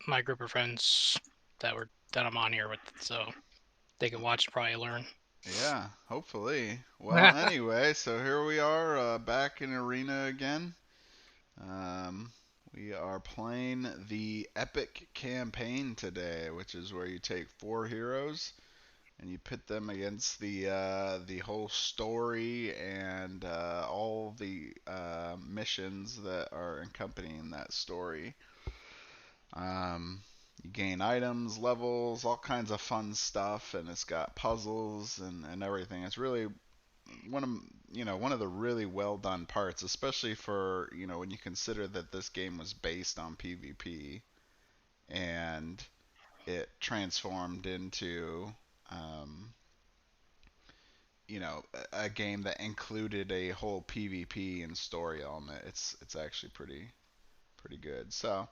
my group of friends that I'm on here with, so they can watch and probably learn. Yeah, hopefully. Well, anyway, so here we are back in arena again. Um, we are playing the epic campaign today, which is where you take four heroes and you pit them against the whole story and all the missions that are accompanying that story. You gain items, levels, all kinds of fun stuff, and it's got puzzles and everything. It's really one of one of the really well done parts, especially for when you consider that this game was based on PvP and it transformed into um, a game that included a whole PvP and story element. It's actually pretty good. So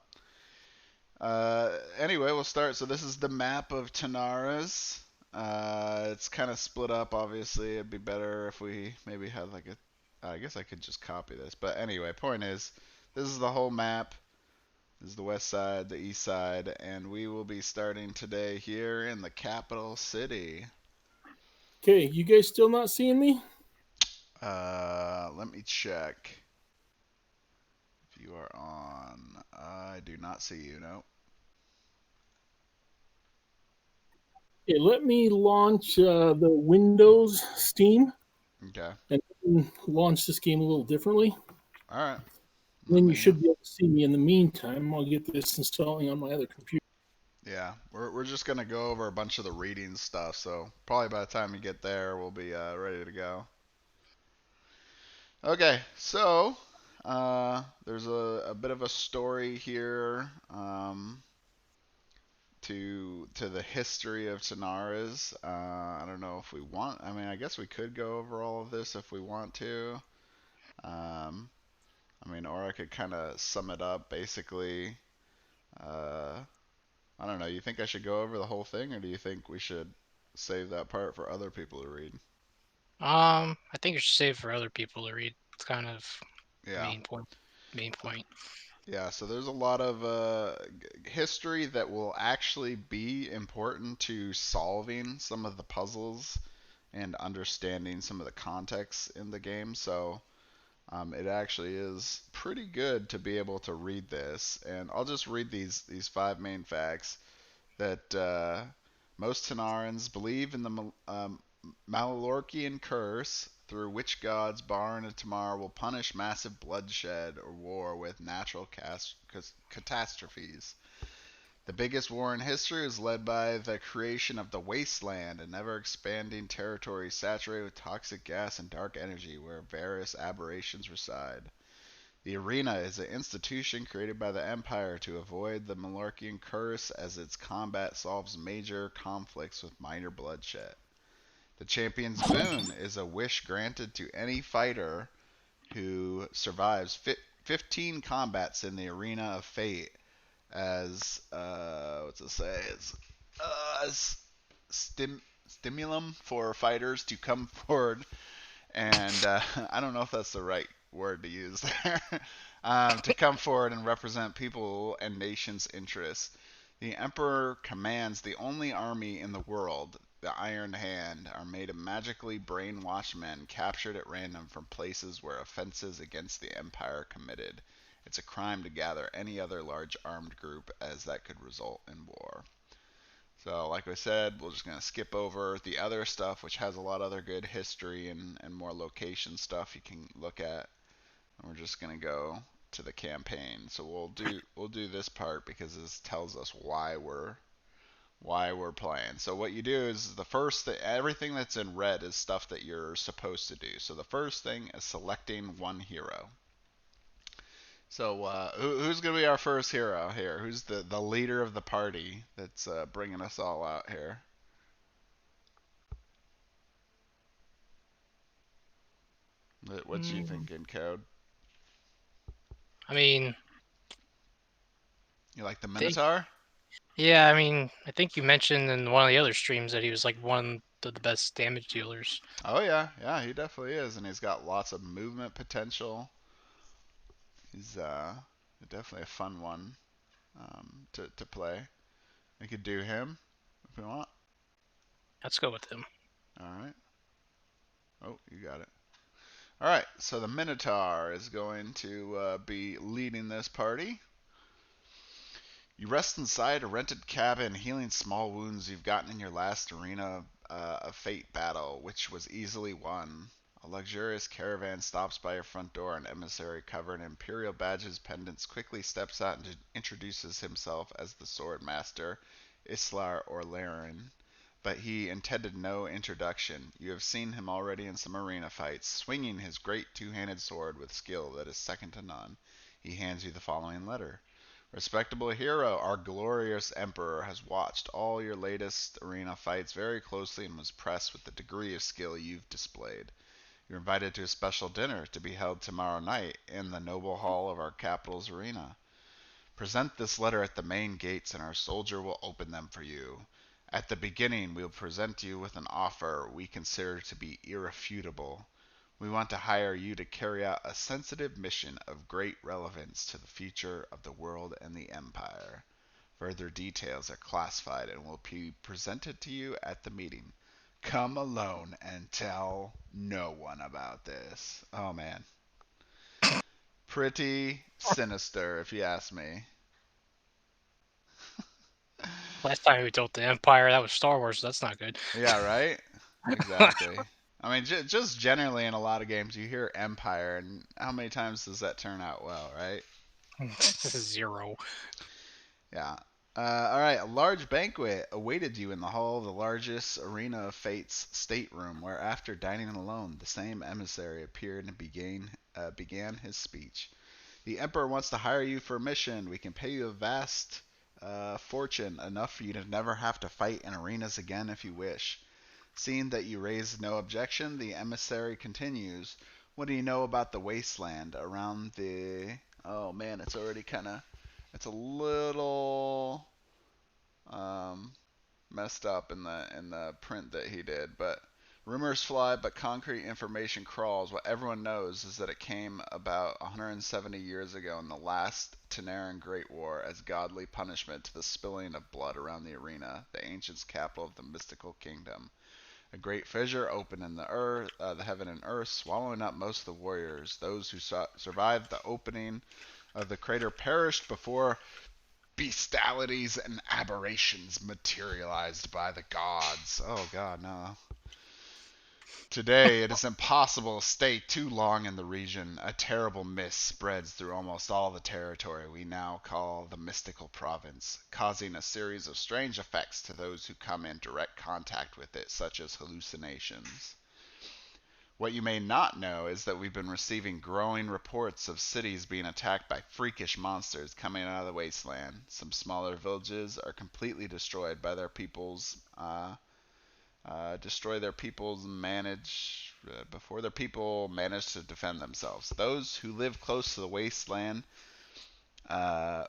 anyway, we'll start. So this is the map of Tanara's. It's kind of split up. Obviously, it'd be better if we maybe had like a. I guess I could just copy this. But anyway, point is, this is the whole map. This is the west side, the east side, and we will be starting today here in the capital city. Okay, you guys still not seeing me? Let me check if you are on. I do not see you. No. Okay, let me launch the Windows Steam Okay. and launch this game a little differently. All right. Let Then you me. should be able to see me. In the meantime, I'll get this installing on my other computer. Yeah, we're just gonna go over a bunch of the reading stuff, so probably by the time you get there, we'll be ready to go. Okay, so there's a bit of a story here to the history of Tanaras. I don't know if we want. I mean, I guess we could go over all of this if we want to. Um, I mean, or I could kind of sum it up basically. Uh, I don't know. You think I should go over the whole thing, or do you think we should save that part for other people to read? I think you should save for other people to read. It's kind of the Yeah. main point. Main point. Yeah, so there's a lot of history that will actually be important to solving some of the puzzles and understanding some of the context in the game. So it actually is pretty good to be able to read this. And I'll just read these five main facts that most Tanarans believe in the Malorkian curse, through which gods Barn and Tamar will punish massive bloodshed or war with natural catastrophes. The biggest war in history was led by the creation of the wasteland, an ever expanding territory saturated with toxic gas and dark energy where various aberrations reside. The arena is an institution created by the Empire to avoid the Malorkian curse as its combat solves major conflicts with minor bloodshed. The Champion's Boon is a wish granted to any fighter who survives 15 combats in the arena of fate as, what's it say? It's, stimulum for fighters to come forward and I don't know if that's the right word to use there, to come forward and represent people and nations' interests. The Emperor commands the only army in the world, the Iron Hand, are made of magically brainwashed men captured at random from places where offenses against the Empire committed. It's a crime to gather any other large armed group, as that could result in war. So, like I said, we're just going to skip over the other stuff, which has a lot of other good history and more location stuff you can look at. And we're just going to go to the campaign. So we'll do this part because this tells us why we're playing. So what you do is the first thing, everything that's in red is stuff that you're supposed to do. So the first thing is selecting one hero. So who's going to be our first hero here? Who's the leader of the party that's bringing us all out here? What's you Mm, thinking, Code? I mean, You like the think Minotaur? yeah. I mean, I think you mentioned in one of the other streams that he was like one of the best damage dealers. Oh yeah, yeah, he definitely is, and he's got lots of movement potential. He's definitely a fun one. to play. We could do him if we want. Let's go with him. All right. Oh, you got it. All right. So the Minotaur is going to be leading this party. You rest inside a rented cabin, healing small wounds you've gotten in your last arena of fate battle, which was easily won. A luxurious caravan stops by your front door. An emissary covered in imperial badges pendants quickly steps out and introduces himself as the sword master, Islar or Laren. But he intended no introduction. You have seen him already in some arena fights, swinging his great two-handed sword with skill that is second to none. He hands you the following letter. Respectable hero, our glorious emperor has watched all your latest arena fights very closely and was impressed with the degree of skill you've displayed. You're invited to a special dinner to be held tomorrow night in the noble hall of our capital's arena. Present this letter at the main gates and our soldier will open them for you. At the beginning, we will present you with an offer we consider to be irrefutable. We want to hire you to carry out a sensitive mission of great relevance to the future of the world and the Empire. Further details are classified and will be presented to you at the meeting. Come alone and tell no one about this. Oh man. Pretty sinister, if you ask me. Last time we built the Empire, that was Star Wars. So that's not good. Yeah, right? Exactly. I mean, just generally in a lot of games, you hear Empire, and how many times does that turn out well, right? Zero. Yeah. All right. A large banquet awaited you in the hall of the largest arena of fate's stateroom, where after dining alone, the same emissary appeared and began his speech. The emperor wants to hire you for a mission. We can pay you a vast fortune, enough for you to never have to fight in arenas again if you wish. Seeing that you raised no objection, the emissary continues. What do you know about the wasteland around the? Oh man, it's already kind of. It's a little um, messed up in the print that he did, but rumors fly, but concrete information crawls. What everyone knows is that it came about 170 years ago in the last Tenaran Great War as godly punishment to the spilling of blood around the arena, the ancient's capital of the mystical kingdom. A great fissure opened in the heaven and earth, swallowing up most of the warriors. Those who survived the opening of the crater perished before bestialities and aberrations materialized by the gods. Oh god, no. Today, it is impossible to stay too long in the region. A terrible mist spreads through almost all the territory we now call the mystical province, causing a series of strange effects to those who come in direct contact with it, such as hallucinations. What you may not know is that we've been receiving growing reports of cities being attacked by freakish monsters coming out of the wasteland. Some smaller villages are completely destroyed by their peoples destroy their peoples manage before their people manage to defend themselves. Those who live close to the wasteland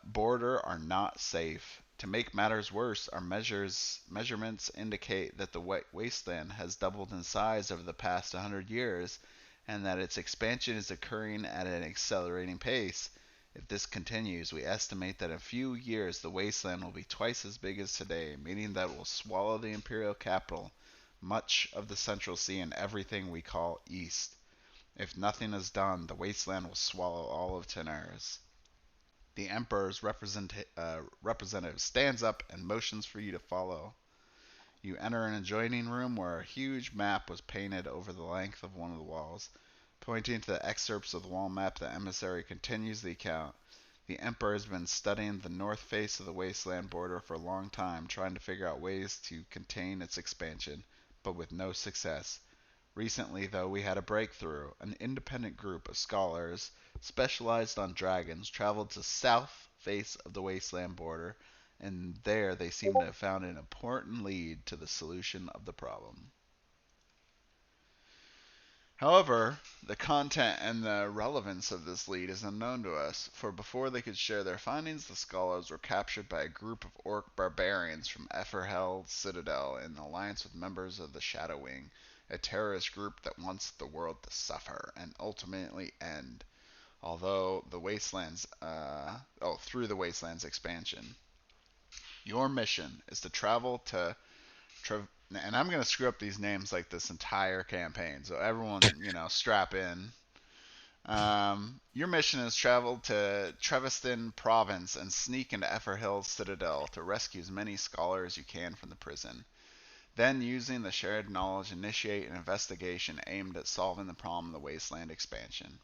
border are not safe. To make matters worse, our measurements indicate that the wasteland has doubled in size over the past 100 years, and that its expansion is occurring at an accelerating pace. If this continues, we estimate that in a few years the wasteland will be twice as big as today, meaning that it will swallow the imperial capital, much of the Central Sea, and everything we call East. If nothing is done, the wasteland will swallow all of Tenaris. The Emperor's representative stands up and motions for you to follow. You enter an adjoining room where a huge map was painted over the length of one of the walls. Pointing to the excerpts of the wall map, the emissary continues the account. The Emperor has been studying the north face of the wasteland border for a long time, trying to figure out ways to contain its expansion, but with no success. Recently, though, we had a breakthrough. An independent group of scholars specialized on dragons traveled to south face of the wasteland border, and there they seem to have found an important lead to the solution of the problem. However, the content and the relevance of this lead is unknown to us, for before they could share their findings, the scholars were captured by a group of orc barbarians from Eferhel Citadel in alliance with members of the Shadow Wing, a terrorist group that wants the world to suffer and ultimately end. Although the Wastelands, through the Wastelands expansion, your mission is to travel to and I'm gonna screw up these names like this entire campaign, so everyone, strap in. Your mission is travel to Treviston Province and sneak into Eferhel Citadel to rescue as many scholars as you can from the prison. Then, using the shared knowledge, initiate an investigation aimed at solving the problem of the Wasteland expansion.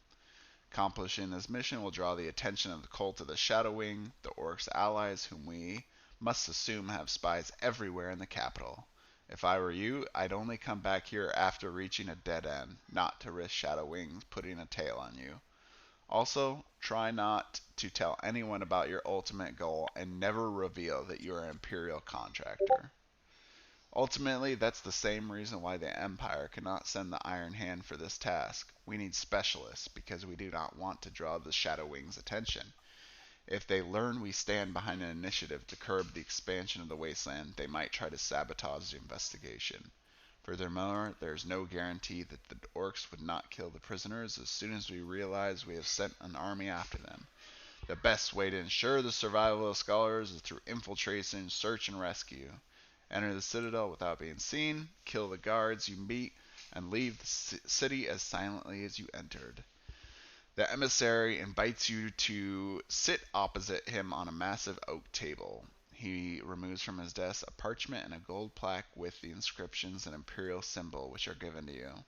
Accomplishing this mission will draw the attention of the cult of the Shadow Wing, the Orcs' allies, whom we must assume have spies everywhere in the capital. If I were you, I'd only come back here after reaching a dead end, not to risk Shadow Wings putting a tail on you. Also, try not to tell anyone about your ultimate goal and never reveal that you're an Imperial contractor. Ultimately, that's the same reason why the Empire cannot send the Iron Hand for this task. We need specialists because we do not want to draw the Shadow Wings' attention. If they learn we stand behind an initiative to curb the expansion of the wasteland, they might try to sabotage the investigation. Furthermore, there is no guarantee that the orcs would not kill the prisoners as soon as we realize we have sent an army after them. The best way to ensure the survival of scholars is through infiltration, search, and rescue. Enter the citadel without being seen, kill the guards you meet, and leave the city as silently as you entered. The emissary invites you to sit opposite him on a massive oak table. He removes from his desk a parchment and a gold plaque with the inscriptions and imperial symbol, which are given to you.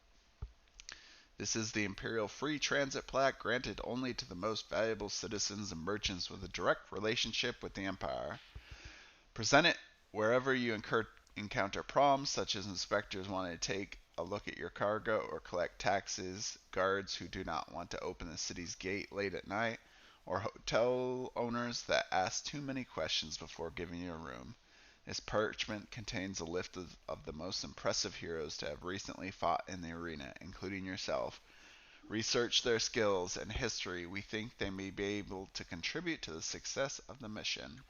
This is the imperial free transit plaque granted only to the most valuable citizens and merchants with a direct relationship with the empire. Present it wherever you encounter problems, such as inspectors wanting to take a look at your cargo or collect taxes, guards who do not want to open the city's gate late at night, or hotel owners that ask too many questions before giving you a room. This parchment contains a list of the most impressive heroes to have recently fought in the arena, including yourself. Research their skills and history. We think they may be able to contribute to the success of the mission.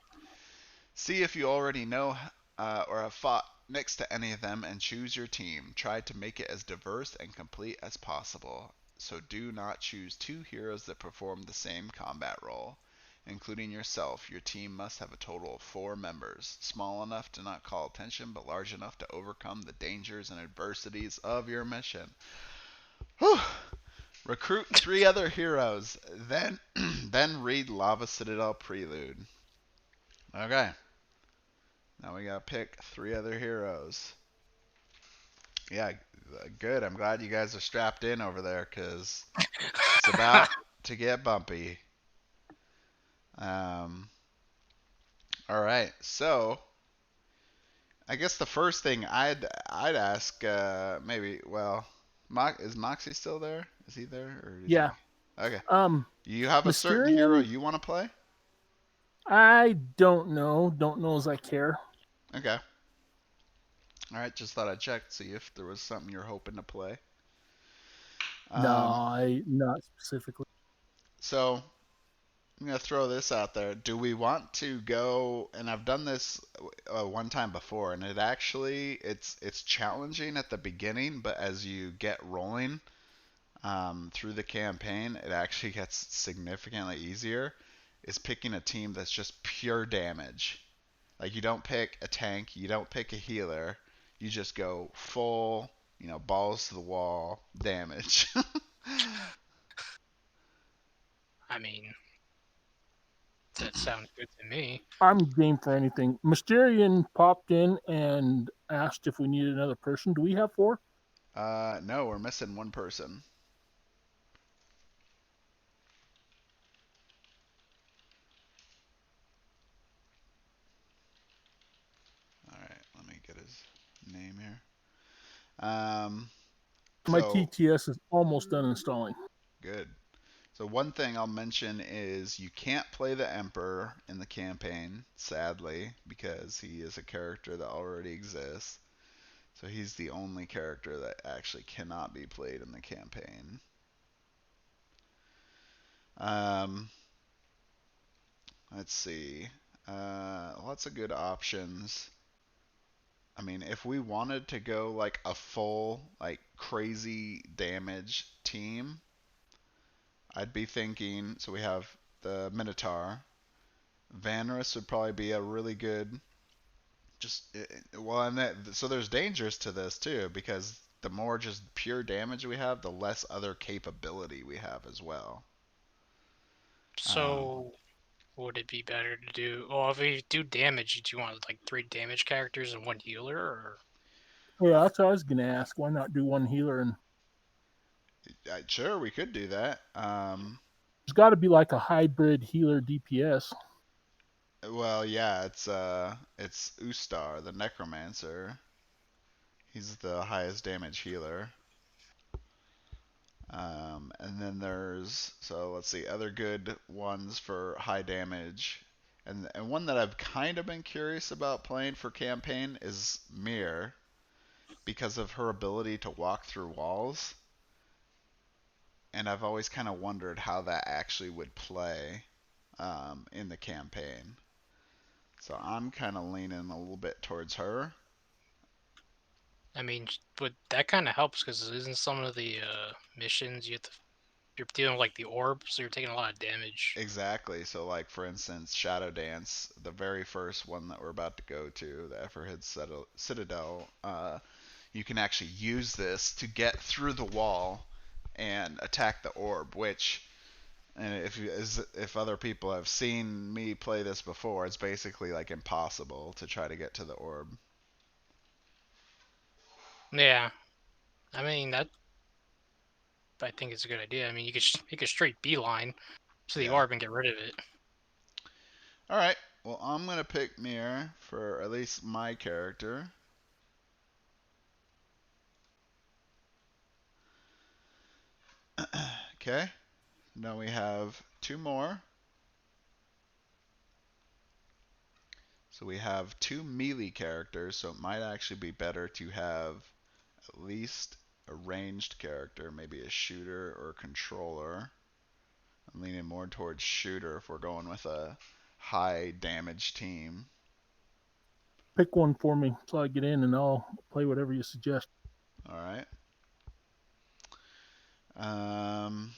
See if you already know or have fought next to any of them and choose your team. Try to make it as diverse and complete as possible. So do not choose two heroes that perform the same combat role. Including yourself, your team must have a total of 4 members, small enough to not call attention, but large enough to overcome the dangers and adversities of your mission. Whew. Recruit 3 other heroes, then then read Lava Citadel Prelude. Okay. Now we gotta pick 3 other heroes. Yeah, good. I'm glad you guys are strapped in over there because it's about to get bumpy. Um, all right, so I guess the first thing I'd ask, maybe, well, is Moxie still there? Is he there, or did Yeah. he? Okay. Um, You have a certain hero Mysterian, you want to play? I don't know. Don't know as I care. Okay. All right. Just thought I'd check see if there was something you're hoping to play. No, Um, I not specifically. so I'm gonna throw this out there. Do we want to go? And I've done this one time before, and it's challenging at the beginning, but as you get rolling through the campaign, it actually gets significantly easier. Is picking a team that's just pure damage. Like you don't pick a tank, you don't pick a healer, you just go full, balls to the wall damage. I mean, that sounds good to me. I'm game for anything. Mysterian popped in and asked if we needed another person. Do we have 4? No, we're missing one person. All right, let me get his name here. Um, My so TTS is almost done installing. good. So one thing I'll mention is you can't play the Emperor in the campaign, sadly, because he is a character that already exists. So he's the only character that actually cannot be played in the campaign. Um, let's see. Lots of good options. I mean, if we wanted to go like a full, like crazy damage team, I'd be thinking. So we have the Minotaur. Vanrus would probably be a really good. Well, and so there's dangers to this too because the more just pure damage we have, the less other capability we have as well. Um, So would it be better to do? Well, if you do damage, do you want like 3 damage characters and 1 healer, or Yeah, that's what I was gonna ask. Why not do one healer and sure, we could do that. there's got to be like a hybrid healer DPS. Well, yeah, it's Ustar, the Necromancer. He's the highest damage healer. And then there's so let's see other good ones for high damage, and one that I've kind of been curious about playing for campaign is Mir because of her ability to walk through walls, and I've always kind of wondered how that actually would play in the campaign. So I'm kind of leaning a little bit towards her. I mean, but that kind of helps because isn't some of the missions you're dealing with like the orb, so you're taking a lot of damage. Exactly. So, like for instance, Shadow Dance, the very first one that we're about to go to, the Eferhel Citadel, you can actually use this to get through the wall and attack the orb. Which, and if other people have seen me play this before, it's basically like impossible to try to get to the orb. Yeah, I mean that. I think it's a good idea. I mean, you could make a straight beeline to the Yeah. orb and get rid of it. All right. Well, I'm gonna pick Mir for at least my character. Okay. Now we have two more. So we have two melee characters, so it might actually be better to have at least a ranged character, maybe a shooter or a controller. I'm leaning more towards shooter if we're going with a high damage team. Pick one for me so I get in and I'll play whatever you suggest. All right. Um,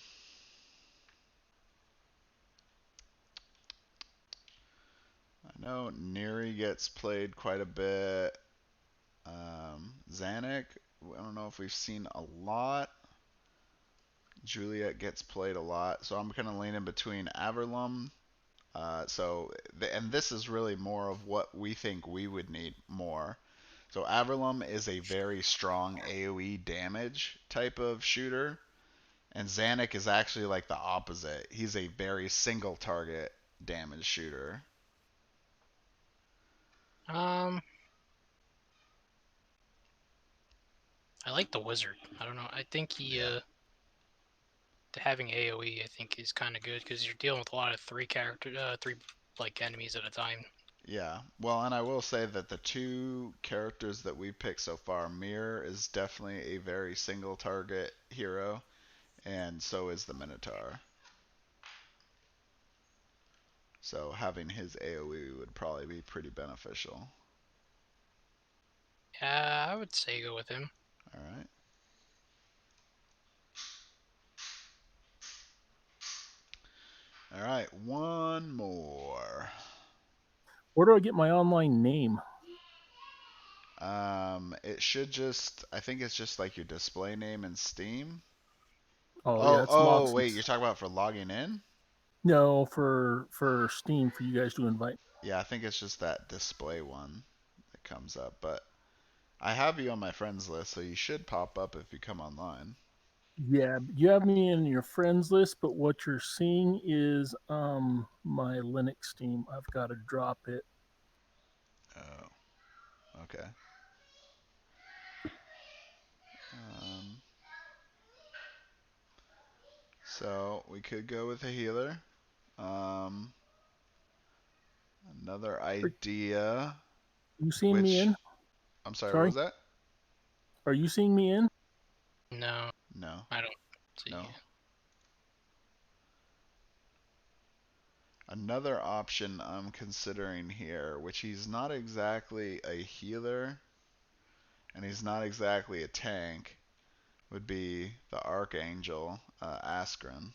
I know Neri gets played quite a bit. Zanuck, I don't know if we've seen a lot. Juliet gets played a lot, so I'm kind of leaning between Averlum. And this is really more of what we think we would need more. So Averlum is a very strong AoE damage type of shooter, and Zanuck is actually like the opposite. He's a very single target damage shooter. Um, I like the wizard. I don't know. I think he Yeah, having AOE I think is kind of good because you're dealing with a lot of three like enemies at a time. yeah. Well, and I will say that the two characters that we picked so far, Mir is definitely a very single target hero, and so is the Minotaur. So having his AoE would probably be pretty beneficial. Yeah, I would say go with him. All right. All right, one more. Where do I get my online name? It should just, I think it's just like your display name in Steam. Oh yeah, Oh, it's oh, wait, Logson's. you're talking about for logging in? No, for Steam for you guys to invite. Yeah, I think it's just that display one that comes up. But I have you on my friends list, so you should pop up if you come online. Yeah, you have me in your friends list, but what you're seeing is my Linux team. I've got to drop it. Oh, okay. Um, so we could go with a healer. Um, another Are idea, you seeing me in? which, I'm sorry, what Sorry, was that? are you seeing me in? No, No, I don't see. no. Another option I'm considering here, which he's not exactly a healer and he's not exactly a tank, would be the Archangel, Askren.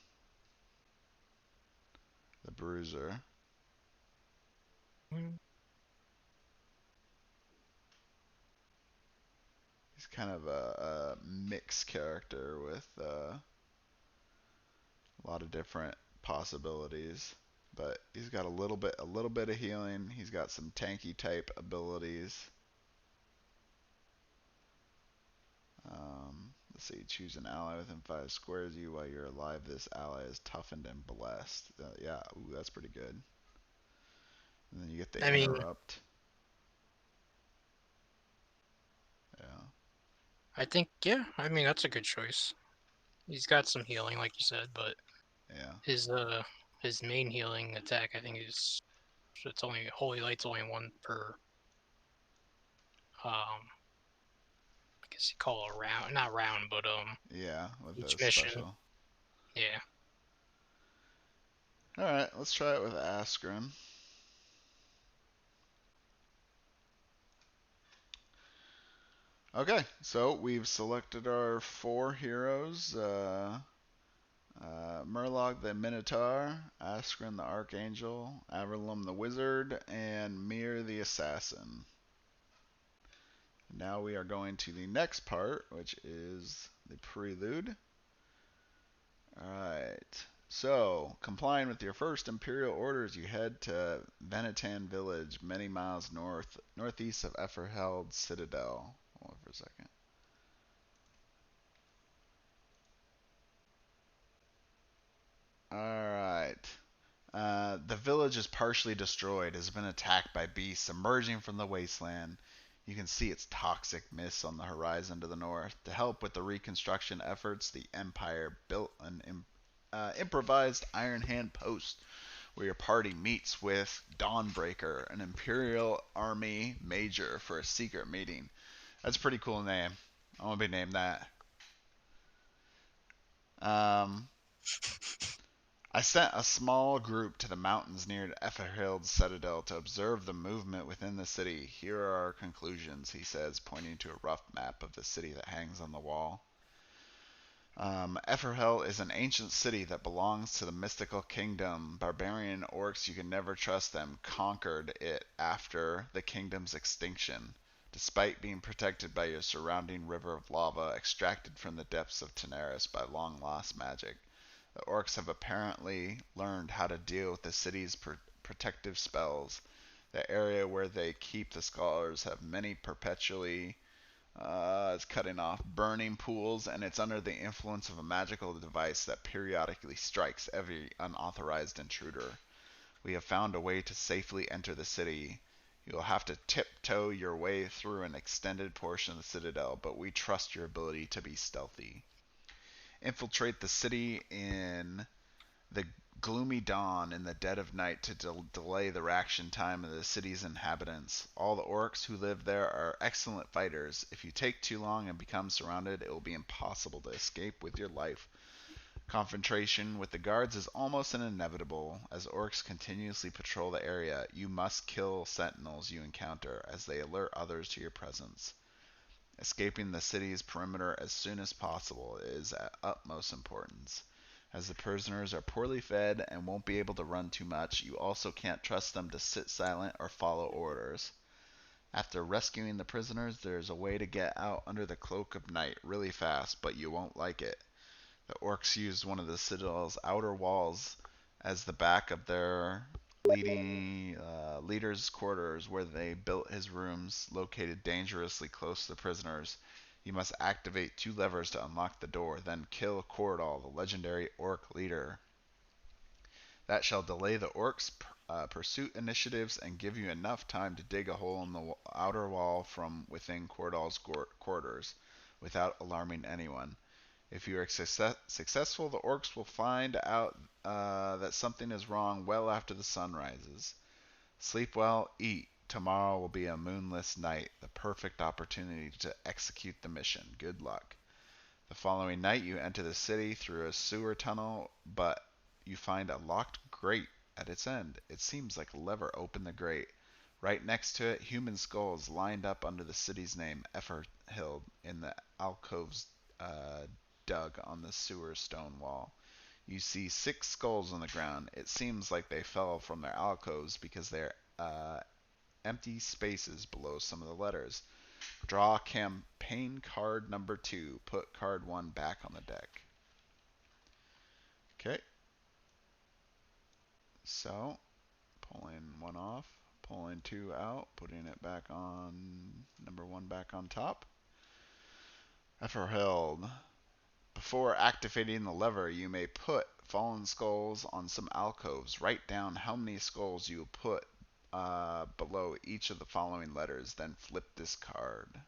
the Bruiser. Mm. He's kind of a mixed character with a lot of different possibilities. But he's got a little bit of healing. He's got some tanky type abilities. Let's see. Choose an ally within 5 squares of you while you're alive. This ally is toughened and blessed. Yeah, ooh, that's pretty good. And then you get the I mean, interrupt. Yeah. I think yeah. I mean, that's a good choice. He's got some healing, like you said, but Yeah. his his main healing attack, I think, is it's only Holy Light's only one per I guess you call it a round, not round, but Yeah, with each the mission. special. Yeah. Alright, let's try it with Askren. Okay, so we've selected our 4 heroes. Murloc the Minotaur, Askren the Archangel, Averlum the Wizard, and Mir the Assassin. Now we are going to the next part, which is the prelude. Alright. So, complying with your first Imperial orders, you head to Venitan Village, many miles northeast of Eferhel Citadel. Hold on for a second. Alright. The village is partially destroyed. It has been attacked by beasts emerging from the wasteland. You can see its toxic mists on the horizon to the north. To help with the reconstruction efforts, the Empire built an improvised Iron Hand post where your party meets with Dawnbreaker, an Imperial Army major, for a secret meeting. That's a pretty cool name. I want to be named that. Um, I sent a small group to the mountains near Eferhel Citadel to observe the movement within the city. Here are our conclusions, he says, pointing to a rough map of the city that hangs on the wall. Eferhel is an ancient city that belongs to the mystical kingdom. Barbarian orcs, you can never trust them, conquered it after the kingdom's extinction, despite being protected by your surrounding river of lava extracted from the depths of Tenaris by long-lost magic. The orcs have apparently learned how to deal with the city's protective spells. The area where they keep the scholars have many perpetually it's cutting off burning pools, and it's under the influence of a magical device that periodically strikes every unauthorized intruder. We have found a way to safely enter the city. You'll have to tiptoe your way through an extended portion of the citadel, but we trust your ability to be stealthy. Infiltrate the city in the gloomy dawn in the dead of night to delay the reaction time of the city's inhabitants. All the orcs who live there are excellent fighters. If you take too long and become surrounded, it will be impossible to escape with your life. Confrontation with the guards is almost an inevitable. As orcs continuously patrol the area, you must kill sentinels you encounter as they alert others to your presence. Escaping the city's perimeter as soon as possible is at utmost importance. As the prisoners are poorly fed and won't be able to run too much, you also can't trust them to sit silent or follow orders. After rescuing the prisoners, there's a way to get out under the cloak of night really fast, but you won't like it. The orcs used one of the citadel's outer walls as the back of their leader's quarters, where they built his rooms, located dangerously close to the prisoners. You must activate 2 levers to unlock the door, then kill Kordal, the legendary orc leader. That shall delay the orcs' pursuit initiatives and give you enough time to dig a hole in the outer wall from within Kordal's quarters, without alarming anyone. If you are successful, the orcs will find out that something is wrong well after the sun rises. Sleep well, eat. Tomorrow will be a moonless night, the perfect opportunity to execute the mission. Good luck. The following night, you enter the city through a sewer tunnel, but you find a locked grate at its end. It seems like a lever opened the grate. Right next to it, human skulls lined up under the city's name, Eferhel, in the alcoves dug on the sewer stone wall. You see 6 skulls on the ground. It seems like they fell from their alcoves because they're empty spaces below some of the letters. Draw campaign card number 2. Put card 1 back on the deck. Okay. So, pulling 1 off, pulling 2 out, putting it back on, number 1 back on top. Eferhel. Before activating the lever, you may put fallen skulls on some alcoves. Write down how many skulls you put below each of the following letters, then flip this card.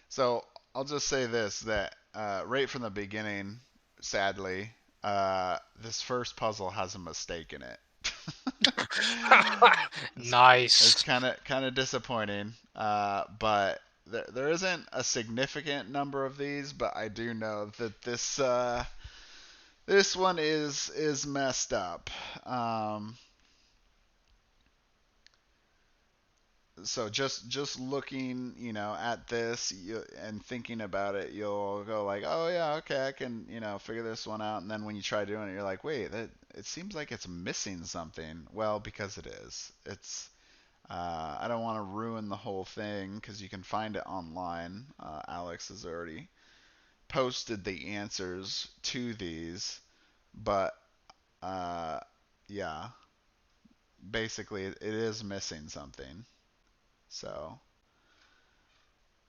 So I'll just say this, that right from the beginning, sadly, this first puzzle has a mistake in it. It's Nice. kind of disappointing, but there isn't a significant number of these, but I do know that this one is messed up. So just looking, at this and thinking about it, you'll go like, oh yeah, okay, I can, figure this one out. And then when you try doing it, you're like, wait, that it seems like it's missing something. Well, because it is. It's I don't want to ruin the whole thing because you can find it online. Alex has already posted the answers to these, but uh, yeah, basically it is missing something. So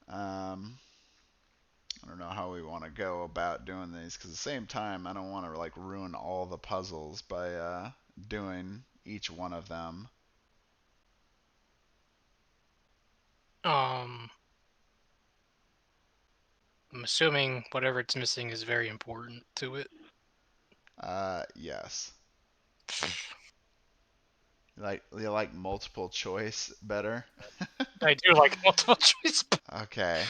I don't know how we want to go about doing these because at the same time I don't want to like ruin all the puzzles by doing each one of them. Um, I'm assuming whatever it's missing is very important to it. Yes. You like multiple choice better? I do like multiple choice. Okay.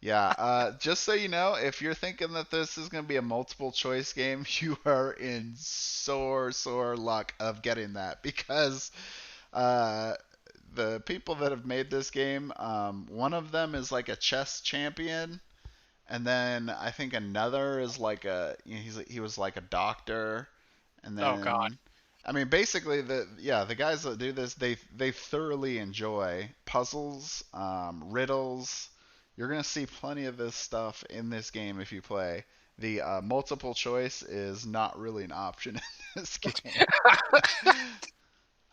Yeah, just so you know, if you're thinking that this is going to be a multiple choice game, you are in sore luck of getting that because uh, the people that have made this game, one of them is like a chess champion, and then I think another is like he was like a doctor, and Oh God. then I mean basically the guys that do this they thoroughly enjoy puzzles, riddles. You're gonna see plenty of this stuff in this game if you play. The multiple choice is not really an option in this game.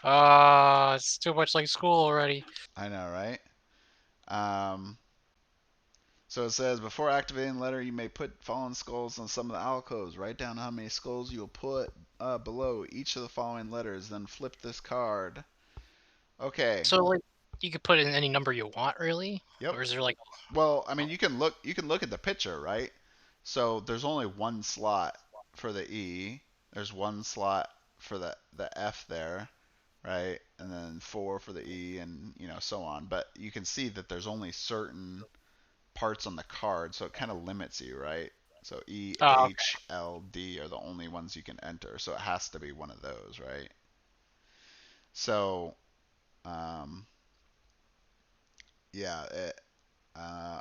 It's too much like school already. I know, right? Um, So it says, before activating the letter, you may put fallen skulls on some of the alcoves. Write down how many skulls you'll put below each of the following letters, then flip this card. Okay. So like, you could put in any number you want, really, Yep. or is there like, Well, I mean, you can look at the picture, right? So there's only one slot for the E. There's one slot for the F there, right? And then 4 for the E, and so on. But you can see that there's only certain parts on the card, so it kind of limits you, right? So E, okay, H, L, D are the only ones you can enter, so it has to be one of those, right? So, um, yeah,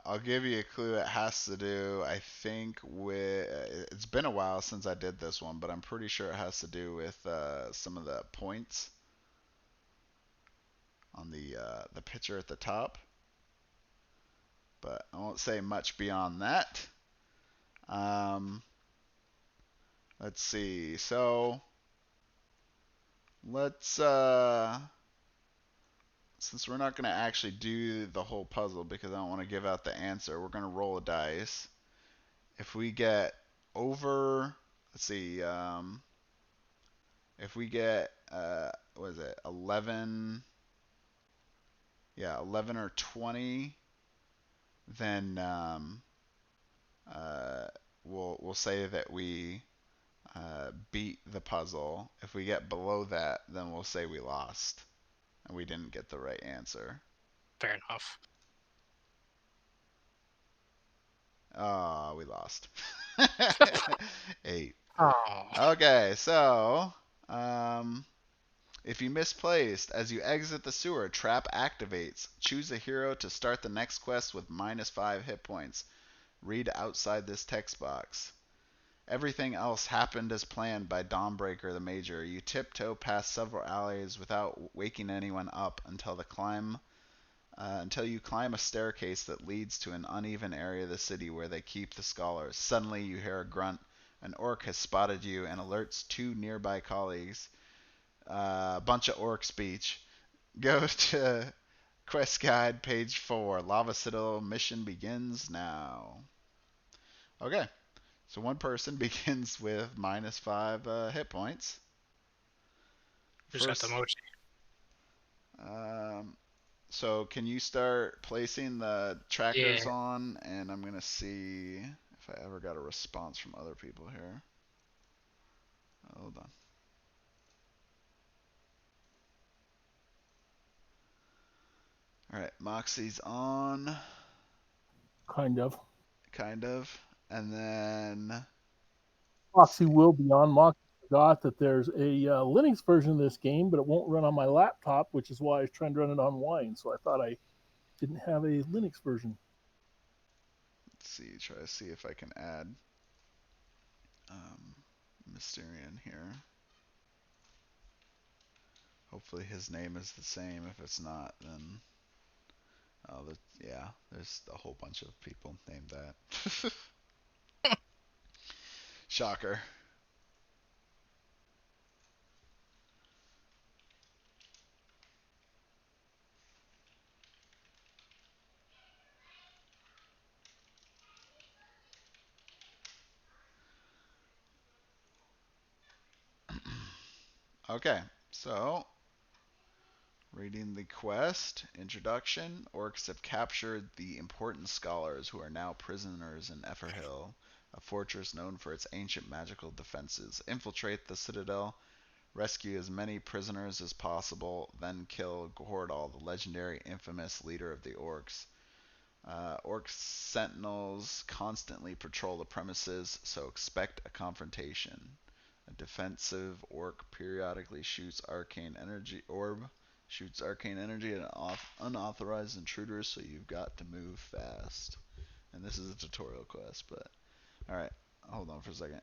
I'll give you a clue. It has to do, I think, with. It's been a while since I did this one, but I'm pretty sure it has to do with some of the points on the picture at the top. But I won't say much beyond that. Um, let's see. So let's since we're not going to actually do the whole puzzle because I don't want to give out the answer, we're going to roll a dice. If we get over, let's see, if we get, what is it, 11, yeah, 11 or 20, then uh, we'll say that we beat the puzzle. If we get below that, then we'll say we lost and we didn't get the right answer. fair enough. Oh, we lost. 8. Oh, Okay, so if you misplaced, as you exit the sewer, trap activates. Choose a hero to start the next quest with -5 hit points. Read outside this text box. Everything else happened as planned by Dawnbreaker the Major. You tiptoe past several alleys without waking anyone up until you climb a staircase that leads to an uneven area of the city where they keep the scholars. Suddenly you hear a grunt. An orc has spotted you and alerts two nearby colleagues. A bunch of orc speech. Go to Quest Guide, page 4. Lava Citadel mission begins now. Okay, so one person begins with -5 hit points. Just got the First, mochi. so can you start placing the trackers Yeah. on? And I'm gonna see if I ever got a response from other people here. Hold on. All right, Moxie's on, Kind of. kind of, and then let's Moxie see. will be on. Moxie forgot that there's a Linux version of this game, but it won't run on my laptop, which is why I was trying to run it on Wine. So I thought I didn't have a Linux version. Let's see. Try to see if I can add Mysterian here. Hopefully his name is the same. If it's not, then yeah, there's a whole bunch of people named that. Shocker. Okay, so reading the quest introduction. Orcs have captured the important scholars who are now prisoners in Eferhel, a fortress known for its ancient magical defenses. Infiltrate the citadel, rescue as many prisoners as possible, then kill Kordal, the legendary infamous leader of the orcs. Orc sentinels constantly patrol the premises, so expect a confrontation. A defensive orc periodically shoots arcane energy at unauthorized intruders, so you've got to move fast. And this is a tutorial quest, but alright, hold on for a second.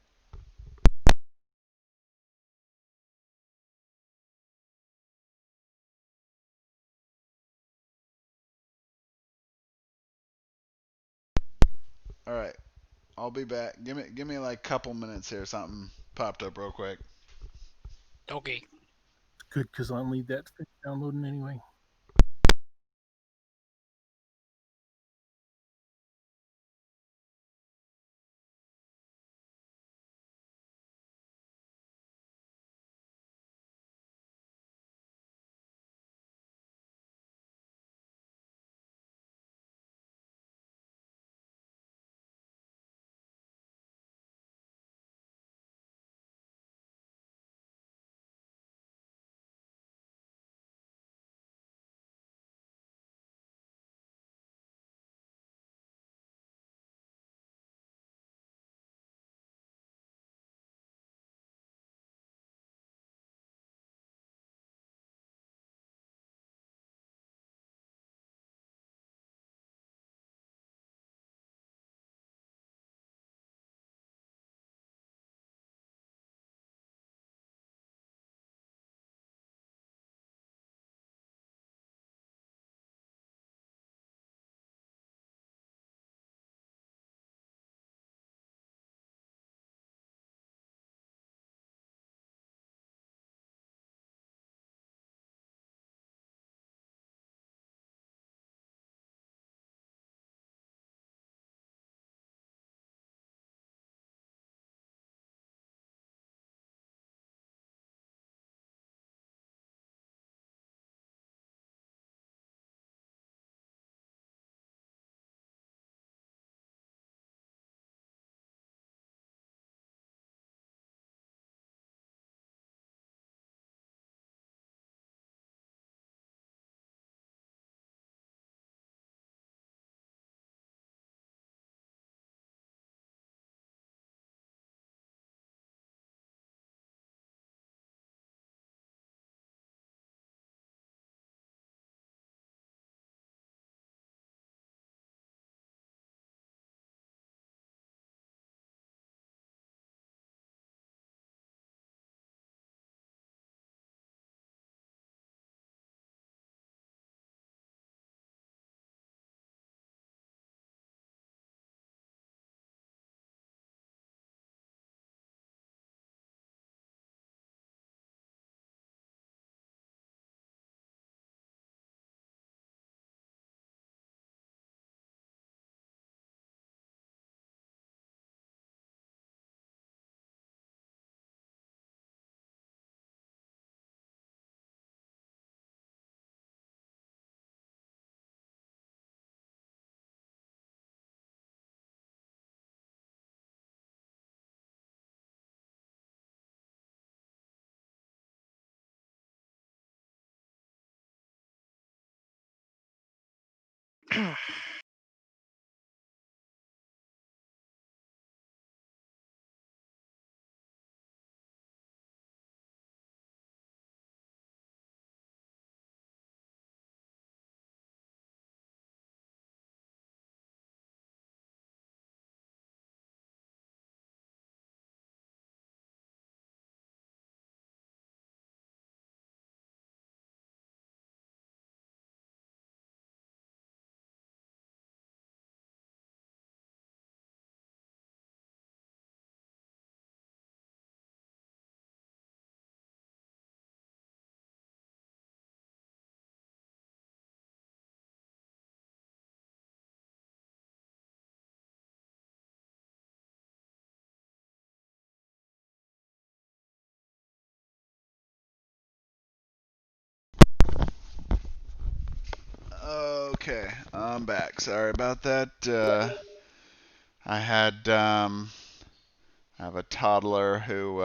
Alright, I'll be back. Give me like a couple minutes here. Something popped up real quick. Okay. Good, because I'll need that to finish downloading anyway. Okay, I'm back. Sorry about that. I had I have a toddler who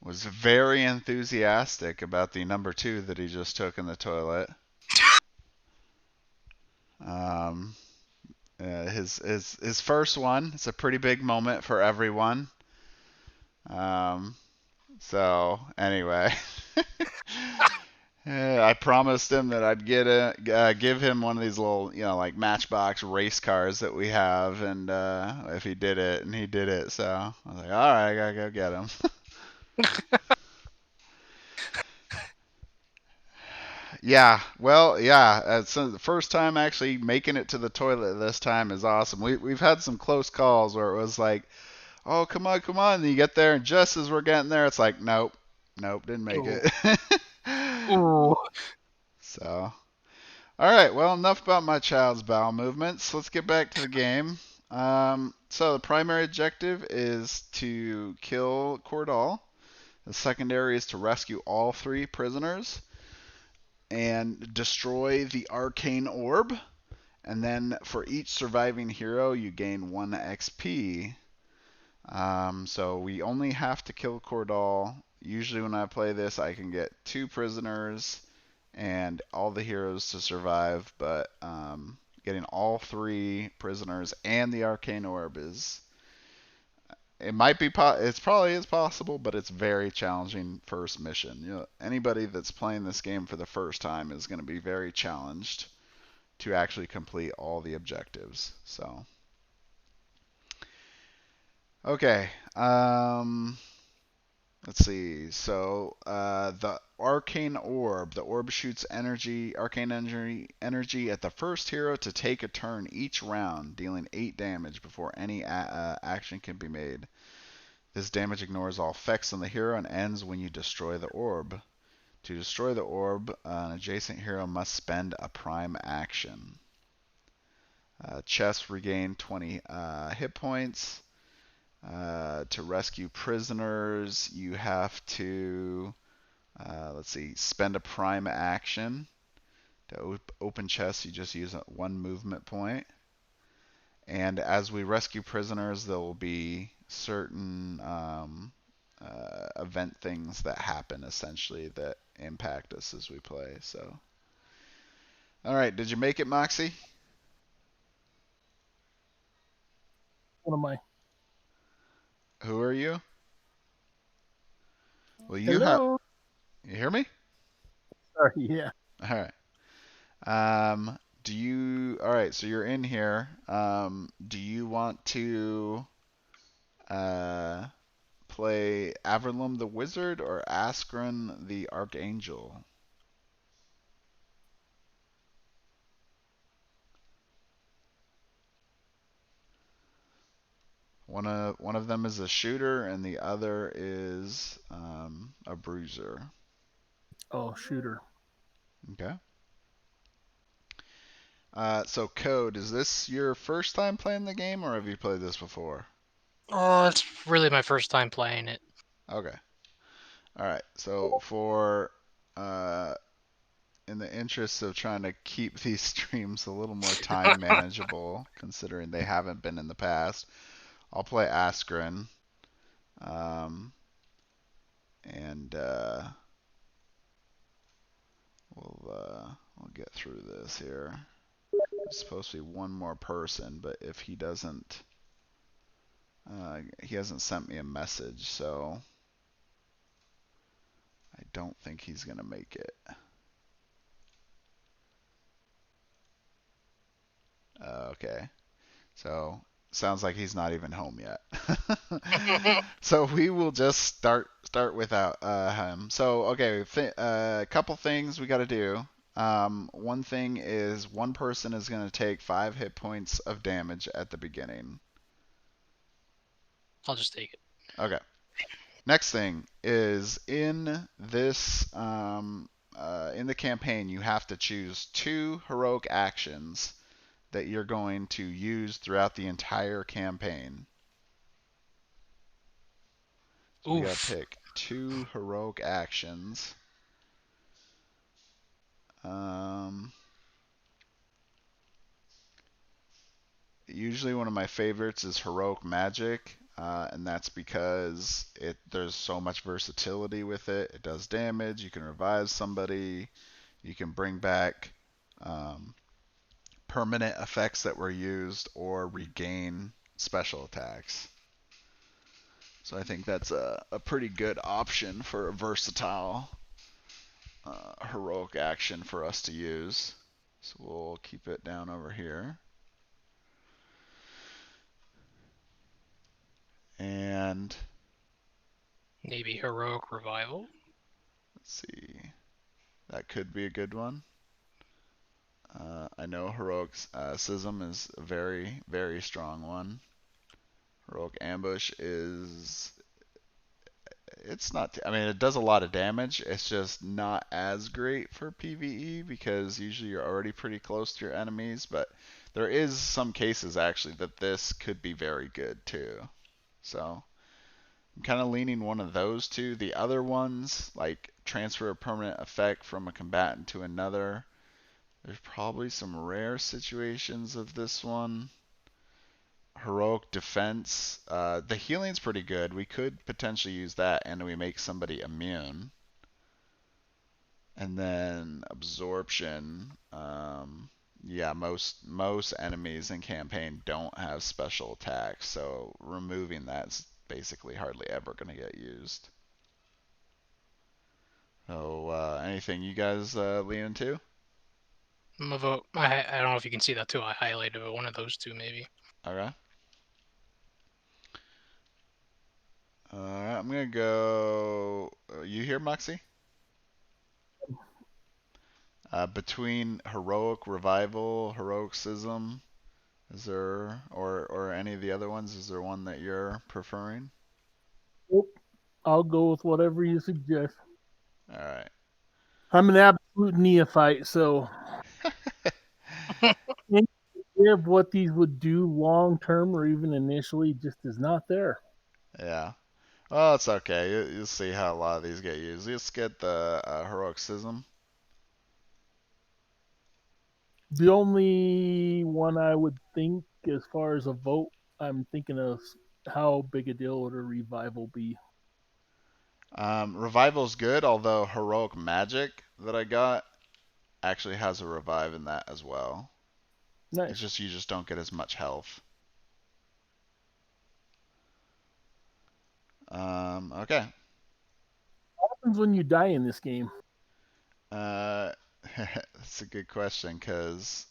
was very enthusiastic about the number two that he just took in the toilet. Um, his first one. It's a pretty big moment for everyone. Um, so anyway, I promised him that I'd give him one of these little, like Matchbox race cars that we have, and if he did it, and he did it, so I was like, all right, I gotta go get him. Yeah, well, yeah. So the first time actually making it to the toilet this time is awesome. We've had some close calls where it was like, oh, come on, come on. And you get there, and just as we're getting there, it's like, nope, nope, didn't make Oh. it. Ooh. So, all right, well, enough about my child's bowel movements. Let's get back to the game. So the primary objective is to kill Kordal. The secondary is to rescue all three prisoners and destroy the arcane orb. And then for each surviving hero, you gain 1 XP. So we only have to kill Kordal. Usually when I play this, I can get 2 prisoners and all the heroes to survive, but getting all 3 prisoners and the arcane orb is... It might be, it's probably is possible, but it's very challenging first mission. Anybody that's playing this game for the first time is going to be very challenged to actually complete all the objectives. So, okay. Let's see. So, the arcane orb. The orb shoots arcane energy at the first hero to take a turn each round, dealing 8 damage before any action can be made. This damage ignores all effects on the hero and ends when you destroy the orb. To destroy the orb, an adjacent hero must spend a prime action. Chests regain 20 hit points. To rescue prisoners, you have to, let's see, spend a prime action. To open chests, you just use 1 movement point. And as we rescue prisoners, there will be certain event things that happen, essentially, that impact us as we play. So, all right, did you make it, Moxie? One of my Who are you? Well, hello. you hear me? Sorry, yeah. All right. All right, so you're in here. Do you want to uh, play Averlum the Wizard or Askren the Archangel? One of them is a shooter and the other is a bruiser. Oh, shooter. Okay. So Code, is this your first time playing the game or have you played this before? Oh, it's really my first time playing it. Okay. All right. So for in the interest of trying to keep these streams a little more time manageable, considering they haven't been in the past, I'll play Askren. Um, and we'll get through this here. There's supposed to be one more person, but if he doesn't, he hasn't sent me a message, so I don't think he's gonna make it. Okay, so sounds like he's not even home yet. So we will just start without him. So okay, a couple things we got to do. One thing is one person is going to take 5 hit points of damage at the beginning. I'll just take it. Okay. Next thing is in this in the campaign, you have to choose 2 heroic actions that you're going to use throughout the entire campaign. So we gotta Oof. pick 2 heroic actions. Um, Usually one of my favorites is heroic magic, and that's because there's so much versatility with it. It does damage. You can revive somebody. You can bring back um, permanent effects that were used or regain special attacks. So I think that's a pretty good option for a versatile heroic action for us to use. So we'll keep it down over here. And Maybe heroic revival. let's see, that could be a good one. I know heroic schism is a very, very strong one. Heroic ambush is, it's not, I mean, it does a lot of damage. It's just not as great for PvE because usually you're already pretty close to your enemies, but there is some cases actually that this could be very good too. So I'm kind of leaning one of those two. The other ones, like transfer a permanent effect from a combatant to another, there's probably some rare situations of this one. Heroic defense. The healing's pretty good. We could potentially use that, and we make somebody immune. And then absorption. Yeah, most enemies in campaign don't have special attacks, so removing that's basically hardly ever going to get used. So, anything you guys lean into? I'm gonna vote. I don't know if you can see that too. I highlighted it, one of those two maybe. Okay. Alright, I'm gonna go. You here, Moxie? Between heroic revival, heroicism, is there, or any of the other ones? Is there one that you're preferring? Nope. I'll go with whatever you suggest. All right. I'm an absolute neophyte, so any idea of what these would do long term or even initially just is not there. Yeah. Well, it's okay. You'll see how a lot of these get used. Let's get the heroicism. The only one I would think, as far as a vote, I'm thinking of how big a deal would a revival be? Revival's good, although heroic magic that I got actually has a revive in that as well. It's Nice. just you just don't get as much health. Okay. What happens when you die in this game? Uh, that's a good question because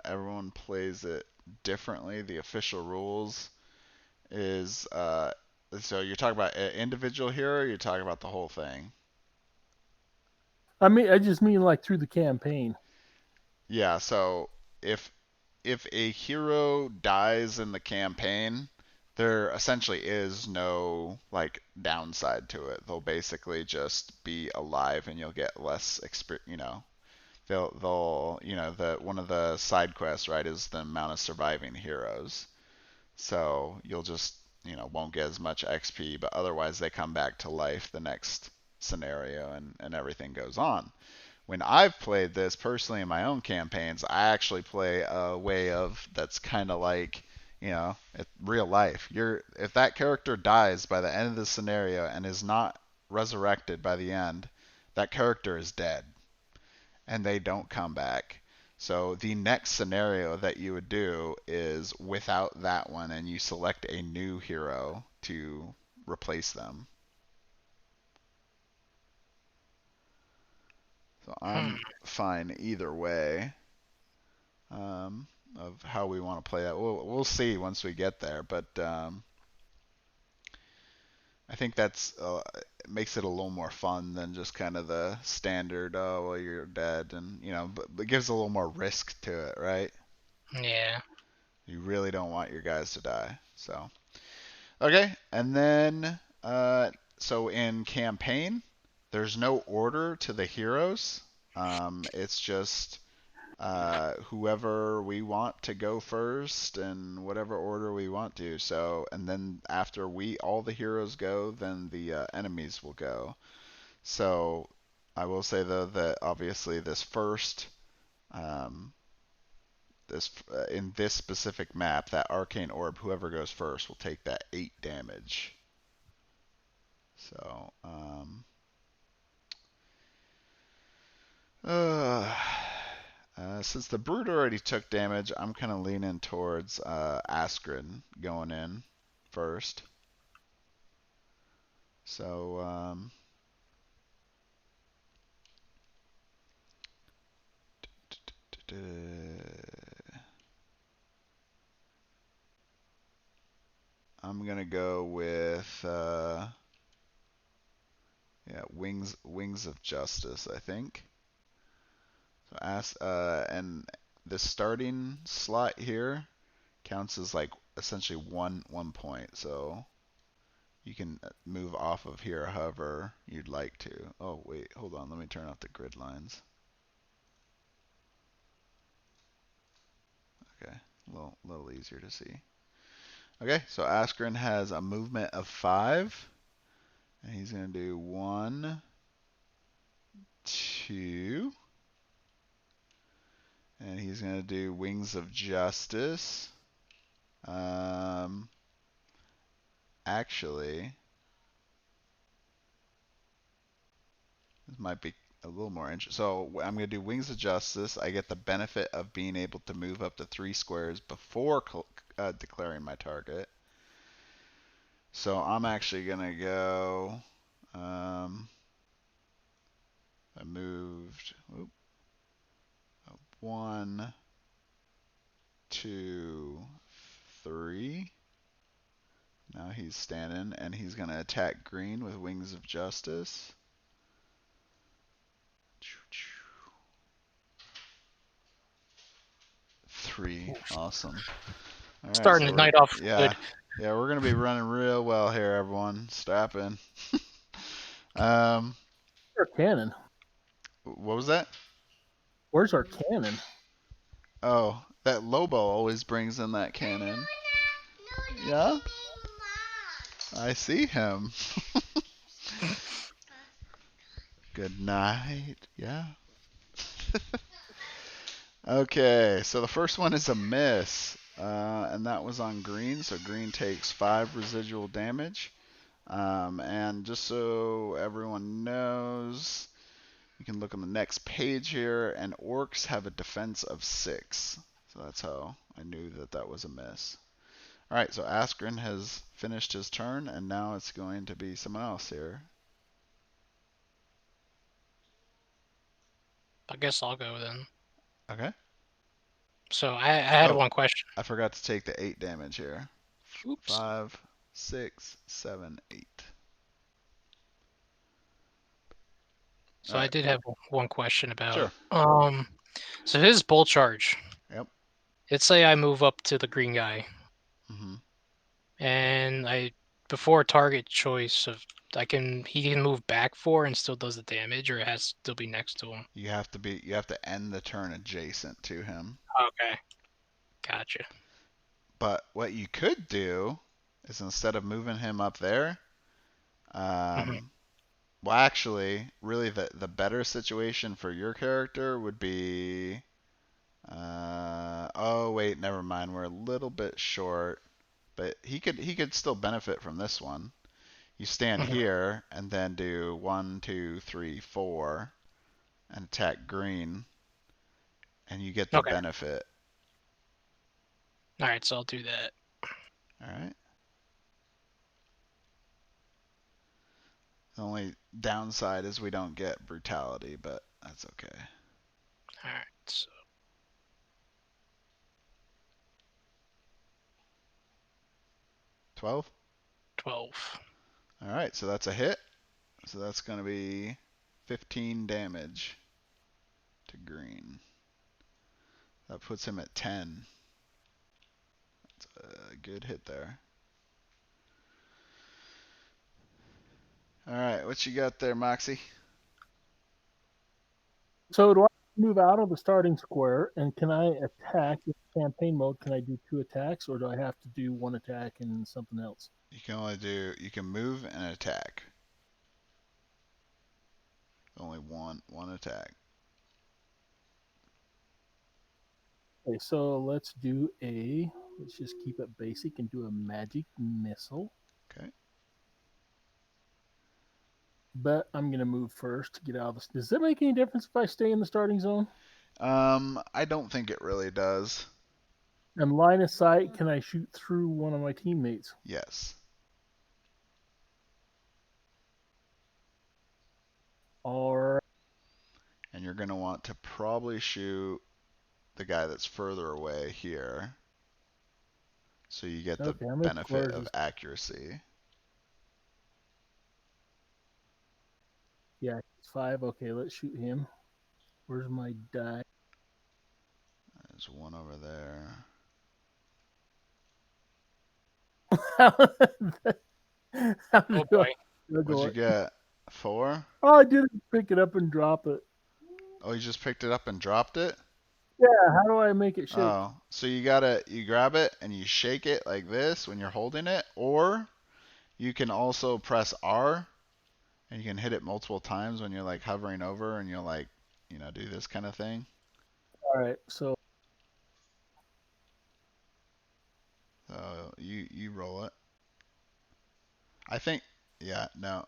everyone plays it differently. The official rules is so you're talking about an individual hero, or you're talking about the whole thing? I mean, I just mean like through the campaign. Yeah. So if if a hero dies in the campaign, there essentially is no like downside to it. They'll basically just be alive, and you'll get less experience. They'll the one of the side quests, right, is the amount of surviving heroes. So you'll just won't get as much XP, but otherwise they come back to life the next scenario, and everything goes on. When I've played this personally in my own campaigns, I actually play a way of that's kind of like real life. If that character dies by the end of the scenario and is not resurrected by the end, that character is dead and they don't come back. So the next scenario that you would do is without that one, and you select a new hero to replace them. So Hmm. I'm fine either way of how we want to play that. We'll see once we get there, but I think that's it makes it a little more fun than just kind of the standard. Oh, well, you're dead, and but it gives a little more risk to it, right? Yeah. You really don't want your guys to die. So okay, and then so in campaign, there's no order to the heroes. It's just whoever we want to go first in whatever order we want to. So, and then after all the heroes go, then the enemies will go. So, I will say though that obviously um, in this specific map, that arcane orb, whoever goes first will take that 8 damage. So, uh, since the Brute already took damage, I'm kind of leaning towards Askren going in first. So, I'm gonna go with Wings of Justice, I think. So and the starting slot here counts as like essentially one point. So you can move off of here however you'd like to. Oh wait, hold on, let me turn off the grid lines. Okay, a little easier to see. Okay, so Askren has a movement of 5, and he's gonna do 1, 2, and he's gonna do Wings of Justice. Actually, this might be a little more interesting. So I'm going to do Wings of Justice. I get the benefit of being able to move up to 3 squares before declaring my target. So I'm actually going to go. I moved 1, 2, 3. Now he's standing, and he's going to attack green with Wings of Justice. 3. Awesome. All right, Starting so the night off yeah, good. we're gonna be running real well here, everyone. Strap in. um, Our cannon. what was that? Where's our cannon? Oh, that Lobo always brings in that cannon. Yeah, I see him. Good night. Yeah. Okay, so the first one is a miss, and that was on green. So green takes 5 residual damage. And just so everyone knows, you can look on the next page here, and orcs have a defense of 6. So that's how I knew that that was a miss. All right, so Askren has finished his turn, and now it's going to be someone else here. I guess I'll go then. Okay. So I had Oh, one question. I forgot to take the 8 damage here. Oops. 5, 6, 7, 8. All So I right. did have one question about Sure. so his bolt charge. Yep. Let's say I move up to the green guy Mhm. and I before target choice of he can move back 4 and still does the damage, or it has to still be next to him. You have to end the turn adjacent to him. Okay. Gotcha. But what you could do is instead of moving him up there, Hmm. well, actually, really the better situation for your character would be. Oh wait, never mind. We're a little bit short, but he could still benefit from this one. You stand Hmm. here and then do 1, 2, 3, 4, and attack green. and you get the Okay. benefit. All right, so I'll do that. All right. The only downside is we don't get brutality, but that's okay. All right, so 12. 12. All right, so that's a hit. So that's going to be 15 damage to green. That puts him at 10. That's a good hit there. All right, what you got there, Moxie? So do I move out of the starting square, and can I attack in campaign mode? Can I do 2 attacks, or do I have to do 1 attack and something else? You can move and attack. Only one attack. Okay, so let's just keep it basic and do a magic missile. Okay. But I'm going to move first to get out of this. Does it make any difference if I stay in the starting zone? I don't think it really does. And line of sight, can I shoot through one of my teammates? Yes. Or And you're going to want to probably shoot the guy that's further away here, so you get the okay, how many benefit squares of is? accuracy. Yeah, it's 5. Okay, let's shoot him. Where's my die? There's one over there. How Oh do I boy. What'd juggle you it? get? 4? Oh, I didn't pick it up and drop it. Oh, you just picked it up and dropped it? Yeah, how do I make it shake? Oh, so you grab it and you shake it like this when you're holding it, or you can also press R and you can hit it multiple times when you're like hovering over and you'll like, do this kind of thing. All right, so So you roll it. I think, yeah, no.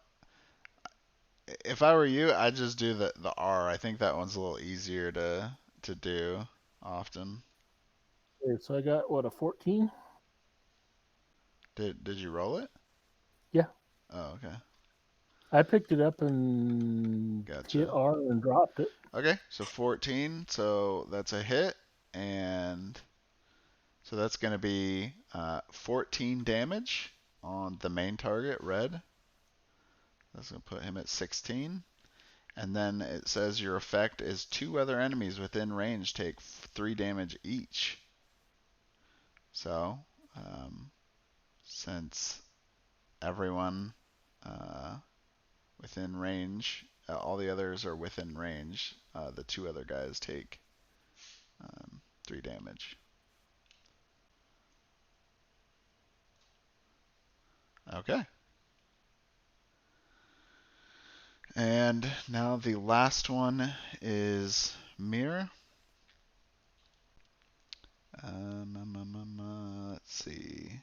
If I were you, I'd just do the R. I think that one's a little easier to do often. okay, so I got what, a 14? Did you roll it? Yeah, Oh, okay. I picked it up and hit Gotcha. R and dropped it. Okay, so 14, so that's a hit, and so that's going to be 14 damage on the main target, red. That's going to put him at 16. And then it says your effect is 2 other enemies within range take 3 damage each. So, since everyone within range, all the others are within range, the 2 other guys take 3 damage. Okay. And now the last one is Mirror. Let's see.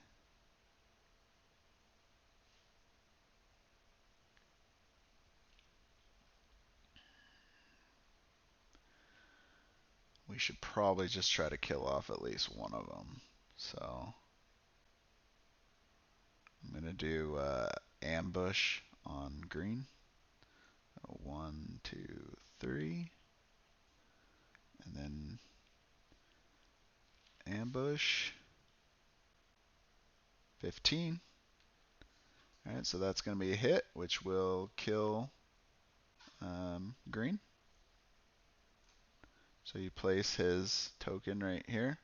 We should probably just try to kill off at least one of them. So I'm going to do ambush on green. 1, 2, 3. And then ambush 15. Alright, so that's going to be a hit, which will kill green. So you place his token right here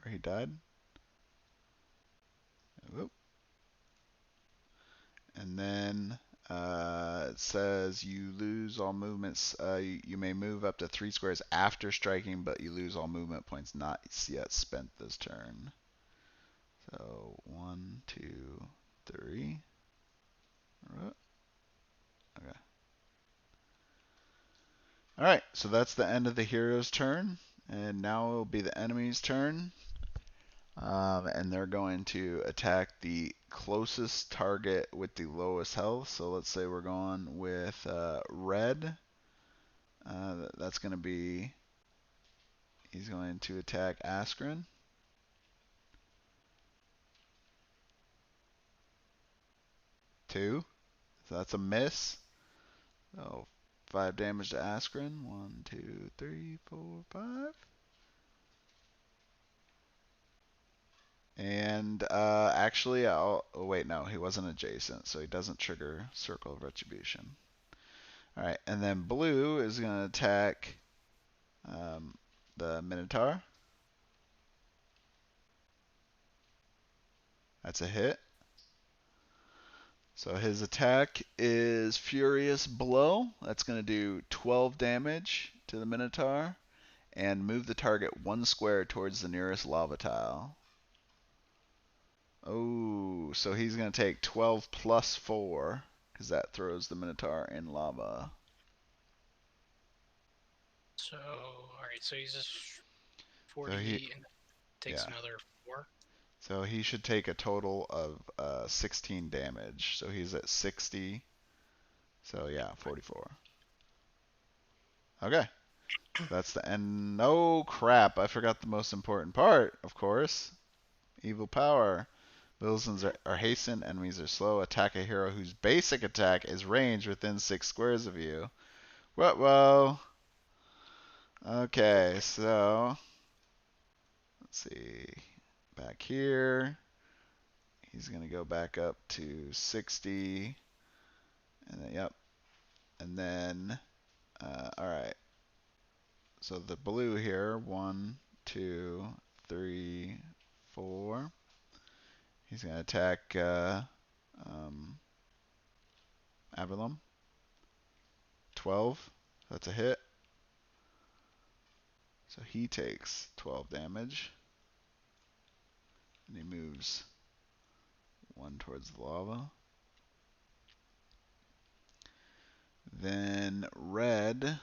where he died. Whoop. And then it says you lose all movements. You may move up to 3 squares after striking, but you lose all movement points not yet spent this turn. So 1, 2, 3. Okay. All right. So that's the end of the hero's turn, and now it will be the enemy's turn. And they're going to attack the closest target with the lowest health. So let's say we're going with red. That's going to be He's going to attack Askren. Two. So that's a miss. Oh, 5 damage to Askren. 1, 2, 3, 4, 5. And actually, oh wait, no, he wasn't adjacent, so he doesn't trigger Circle of Retribution. All right, and then blue is going to attack the Minotaur. That's a hit. So his attack is Furious Blow. That's going to do 12 damage to the Minotaur and move the target 1 square towards the nearest lava tile. Oh, so he's going to take 12 plus 4 because that throws the Minotaur in lava. So, alright, so he's just 40 So he, and takes yeah. another 4. So he should take a total of 16 damage. So he's at 60. So yeah, 44. Okay. That's the end. Oh crap! I forgot the most important part, of course. Evil power. Villains are hastened, enemies are slow. Attack a hero whose basic attack is ranged within 6 squares of you. Whoa. Okay, so let's see. Back here. He's gonna go back up to 60. And then, yep. And then, alright. So the blue here, 1, 2, 3, 4. He's going to attack Avalon. 12. That's a hit. So he takes 12 damage. And he moves 1 towards the lava. Then red.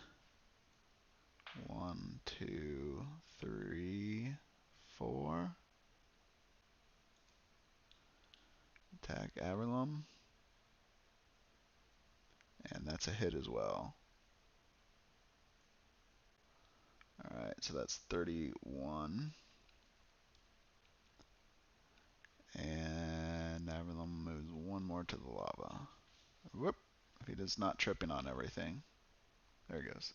1, 2, 3, 4. Attack Avalon. And that's a hit as well. Alright, so that's 31. And Avalon moves 1 more to the lava. Whoop. If he does not tripping on everything. There he goes.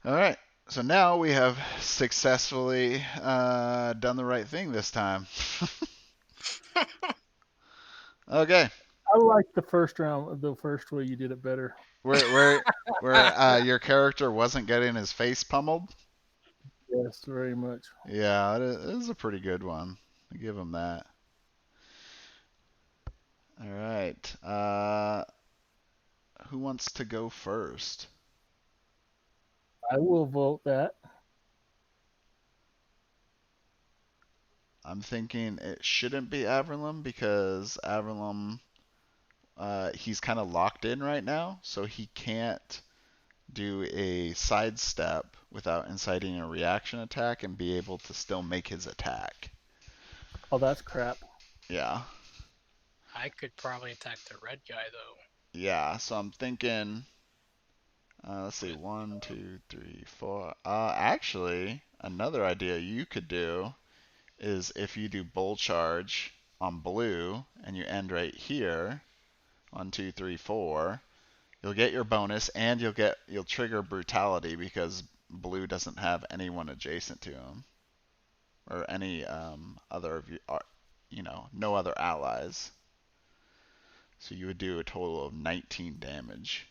Alright. So now we have successfully done the right thing this time. Okay. I like the first round, the first way you did it better. Where your character wasn't getting his face pummeled? Yes, very much. Yeah, it is a pretty good one. I give him that. Alright. Who wants to go first? I will vote that. I'm thinking it shouldn't be Averlum because Averlum, he's kind of locked in right now, so he can't do a sidestep without inciting a reaction attack and be able to still make his attack. Oh, that's crap. Yeah. I could probably attack the red guy, though. Yeah, so I'm thinking, let's see, 1, 2, 3, 4. Actually, another idea you could do is if you do bull charge on blue and you end right here, 1, 2, 3, 4, you'll get your bonus and you'll trigger brutality because blue doesn't have anyone adjacent to him or any other no other allies. So you would do a total of 19 damage.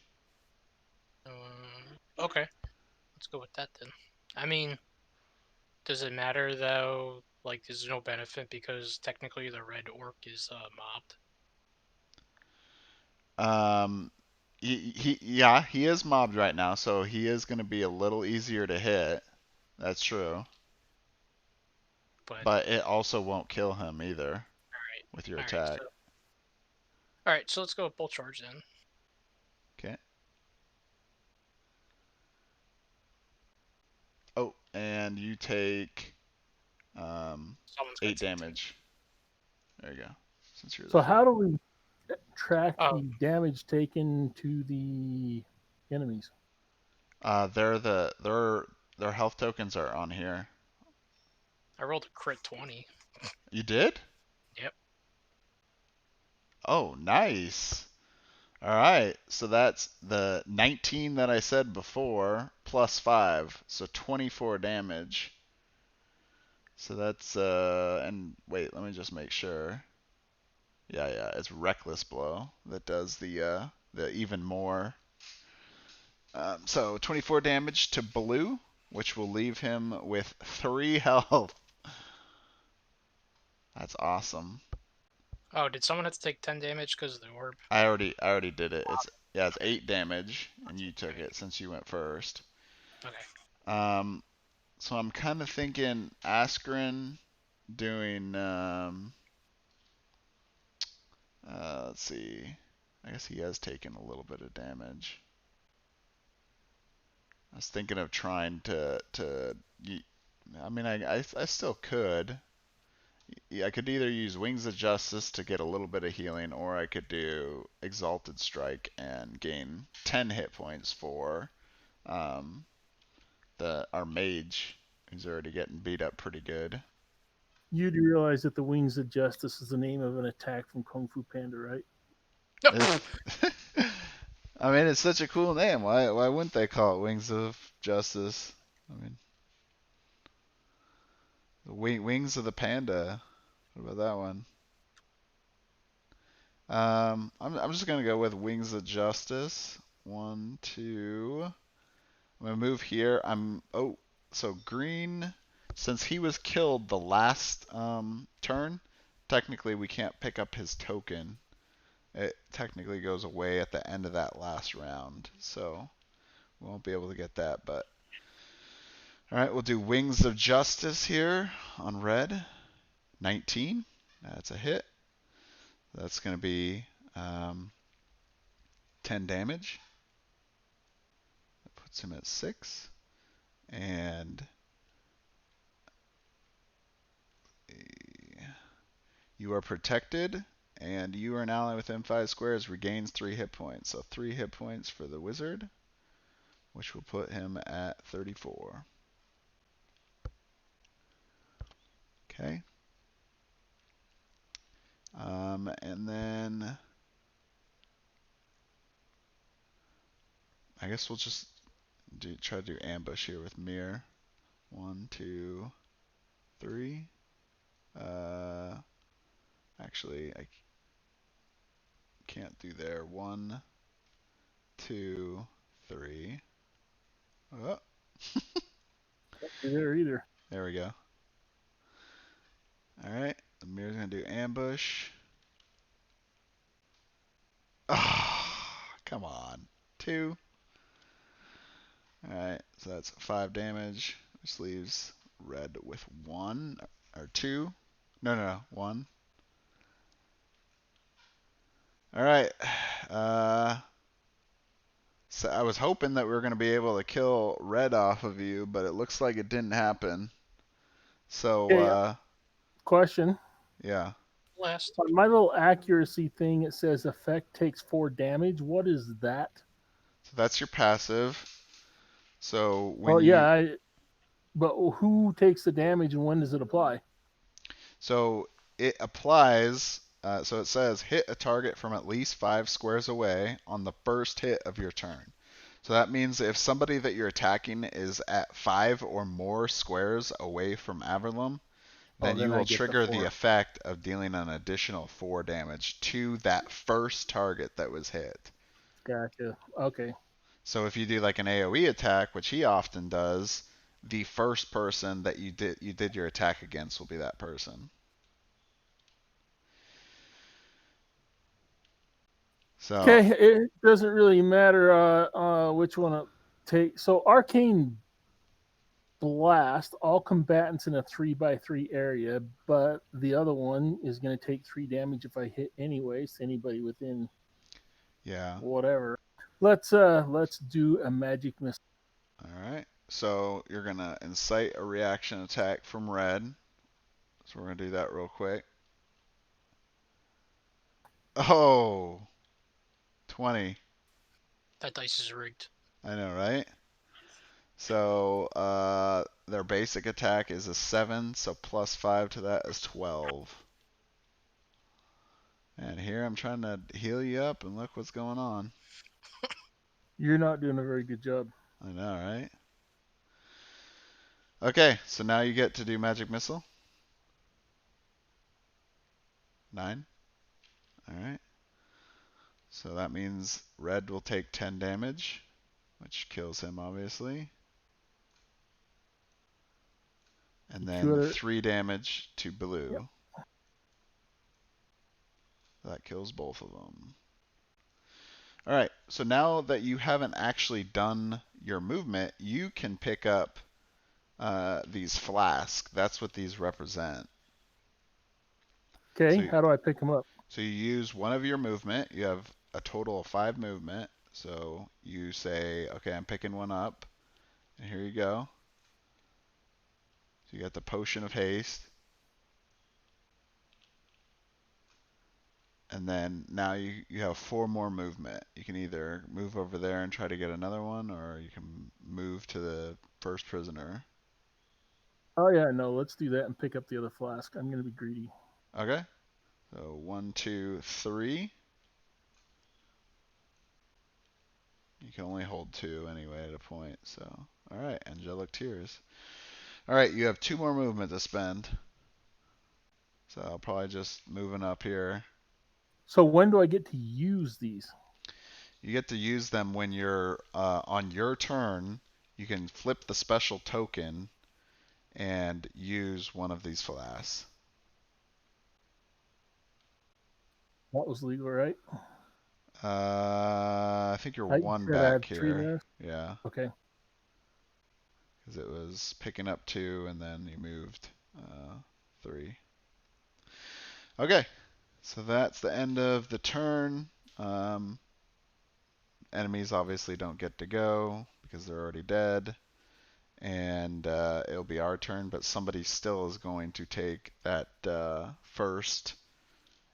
Okay. Let's go with that then. I mean, does it matter though? Like, there's no benefit because technically the red orc is mobbed. He is mobbed right now, so he is going to be a little easier to hit. That's true. But it also won't kill him either with your attack. Alright, so let's go with bull charge then. Okay. Oh, and you take 8 damage. There you go. Since you're So how do we track Oh. the damage taken to the enemies? Their health tokens are on here. I rolled a crit 20. You did? Yep. Oh, nice. All right, so that's the 19 that I said before plus 5, so 24 damage. So that's and wait, let me just make sure. Yeah, it's reckless blow that does the even more. So 24 damage to Blue, which will leave him with 3 health. That's awesome. Oh, did someone have to take 10 damage because of the orb? I already did it. It's 8 damage, and you took it since you went first. Okay. So I'm kind of thinking Askren doing. Let's see. I guess he has taken a little bit of damage. I was thinking of trying to. I mean, I still could. I could either use Wings of Justice to get a little bit of healing, or I could do Exalted Strike and gain 10 hit points for um, our mage, who's already getting beat up pretty good. You do realize that the Wings of Justice is the name of an attack from Kung Fu Panda, right? I mean, it's such a cool name. Why wouldn't they call it Wings of Justice? I mean, the Wings of the Panda. What about that one? I'm just gonna go with Wings of Justice. 1, 2. I'm gonna move here. So green. Since he was killed the last turn, technically we can't pick up his token. It technically goes away at the end of that last round, so we won't be able to get that. But all right, we'll do Wings of Justice here on red. 19. That's a hit. That's going to be 10 damage. That puts him at 6. And you are protected, and you are an ally within 5 squares, regains 3 hit points. So 3 hit points for the wizard, which will put him at 34. Okay. And then I guess we'll just try to do ambush here with Mir. 1, 2, 3. Actually, I can't do there. 1, 2, 3. Oh, Can't be there either. there we go. All right, the Mir's gonna do ambush. Oh, come on. 2. All right, so that's 5 damage, which leaves red with 1 or 2. No, 1. All right. So I was hoping that we were going to be able to kill red off of you, but it looks like it didn't happen. So, Okay, question. yeah. Last. On my little accuracy thing, it says effect takes 4 damage. What is that? So that's your passive. So when Well, yeah, you but who takes the damage and when does it apply? so it applies. So it says hit a target from at least 5 squares away on the first hit of your turn. So that means if somebody that you're attacking is at 5 or more squares away from Averlum, Oh, then you then I will get the trigger the 4. effect of dealing an additional 4 damage to that first target that was hit. Gotcha. Okay. So if you do like an AoE attack, which he often does, the first person that you did your attack against will be that person. So Okay, it doesn't really matter which one to take. So arcane blast, all combatants in a 3x3 area, but the other one is going to take 3 damage if I hit anyways. Anybody within yeah. whatever. Let's do a magic missile. All right. So you're gonna incite a reaction attack from red. So we're gonna do that real quick. Oh, 20. That dice is rigged. I know, right? So their basic attack is a 7, so plus 5 to that is 12. And here I'm trying to heal you up, and look what's going on. You're not doing a very good job. I know, right? Okay, so now you get to do magic missile. 9. Alright. So that means red will take 10 damage, which kills him, obviously. And then 3 damage to blue. Yep. That kills both of them. Alright, so now that you haven't actually done your movement, you can pick up these flasks. That's what these represent. Okay, So, how do I pick them up? so you use one of your movement. You have a total of 5 movement. So you say, okay, I'm picking one up. And here you go. So you got the potion of haste. And then now you have 4 more movement. You can either move over there and try to get another one, or you can move to the first prisoner. Oh yeah, no, let's do that and pick up the other flask. I'm gonna be greedy. Okay. So 1, 2, 3. You can only hold 2 anyway at a point. So, all right, angelic tears. All right, you have 2 more movement to spend. So I'll probably just moving up here. So when do I get to use these? You get to use them when you're on your turn. You can flip the special token and use one of these flasks. That was legal, right? I think you're I 1 said I back had 3 here. left. Yeah. Okay. Because it was picking up 2 and then you moved 3. Okay. So that's the end of the turn. Enemies obviously don't get to go because they're already dead. And it'll be our turn, but somebody still is going to take that first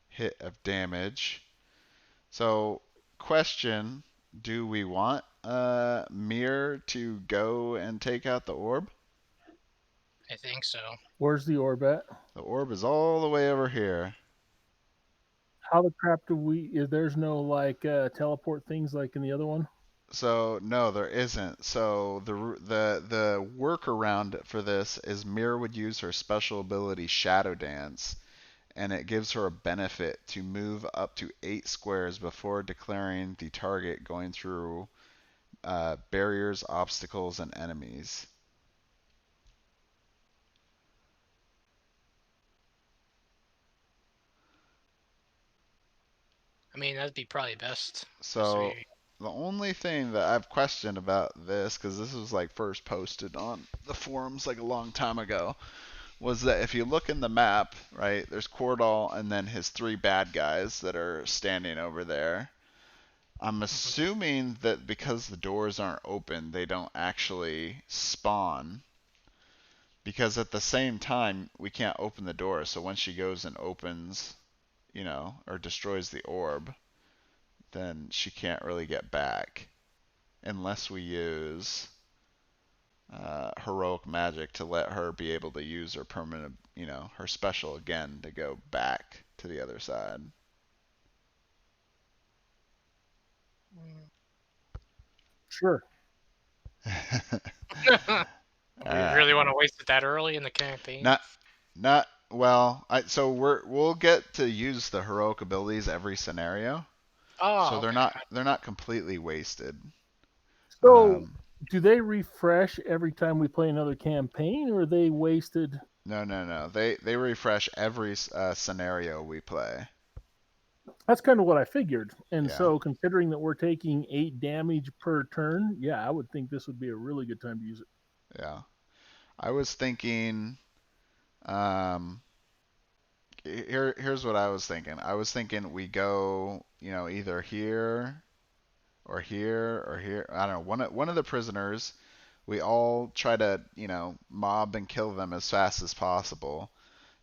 hit of damage. So, question, do we want Mir to go and take out the orb? I think so. Where's the orb at? The orb is all the way over here. How the crap do we? There's no like teleport things like in the other one. So no, there isn't. So the workaround for this is Mir would use her special ability Shadow Dance, and it gives her a benefit to move up to 8 squares before declaring the target going through barriers, obstacles, and enemies. I mean, that'd be probably best. So the only thing that I've questioned about this, because this was like first posted on the forums like a long time ago, was that if you look in the map, right, there's Kordal and then his 3 bad guys that are standing over there. I'm assuming that because the doors aren't open, they don't actually spawn. Because at the same time, we can't open the door, so when she goes and opens, or destroys the orb, then she can't really get back unless we use heroic magic to let her be able to use her permanent, her special again to go back to the other side. Sure. We really want to waste it that early in the campaign? Not well. So we'll get to use the heroic abilities every scenario. Oh, So okay. they're not completely wasted. So do they refresh every time we play another campaign, or are they wasted? No. They refresh every scenario we play. That's kind of what I figured. And Yeah. so, considering that we're taking 8 damage per turn, yeah, I would think this would be a really good time to use it. Yeah. I was thinking. Here's what I was thinking. I was thinking we go, either here or here or here. I don't know. One of the prisoners. We all try to, mob and kill them as fast as possible.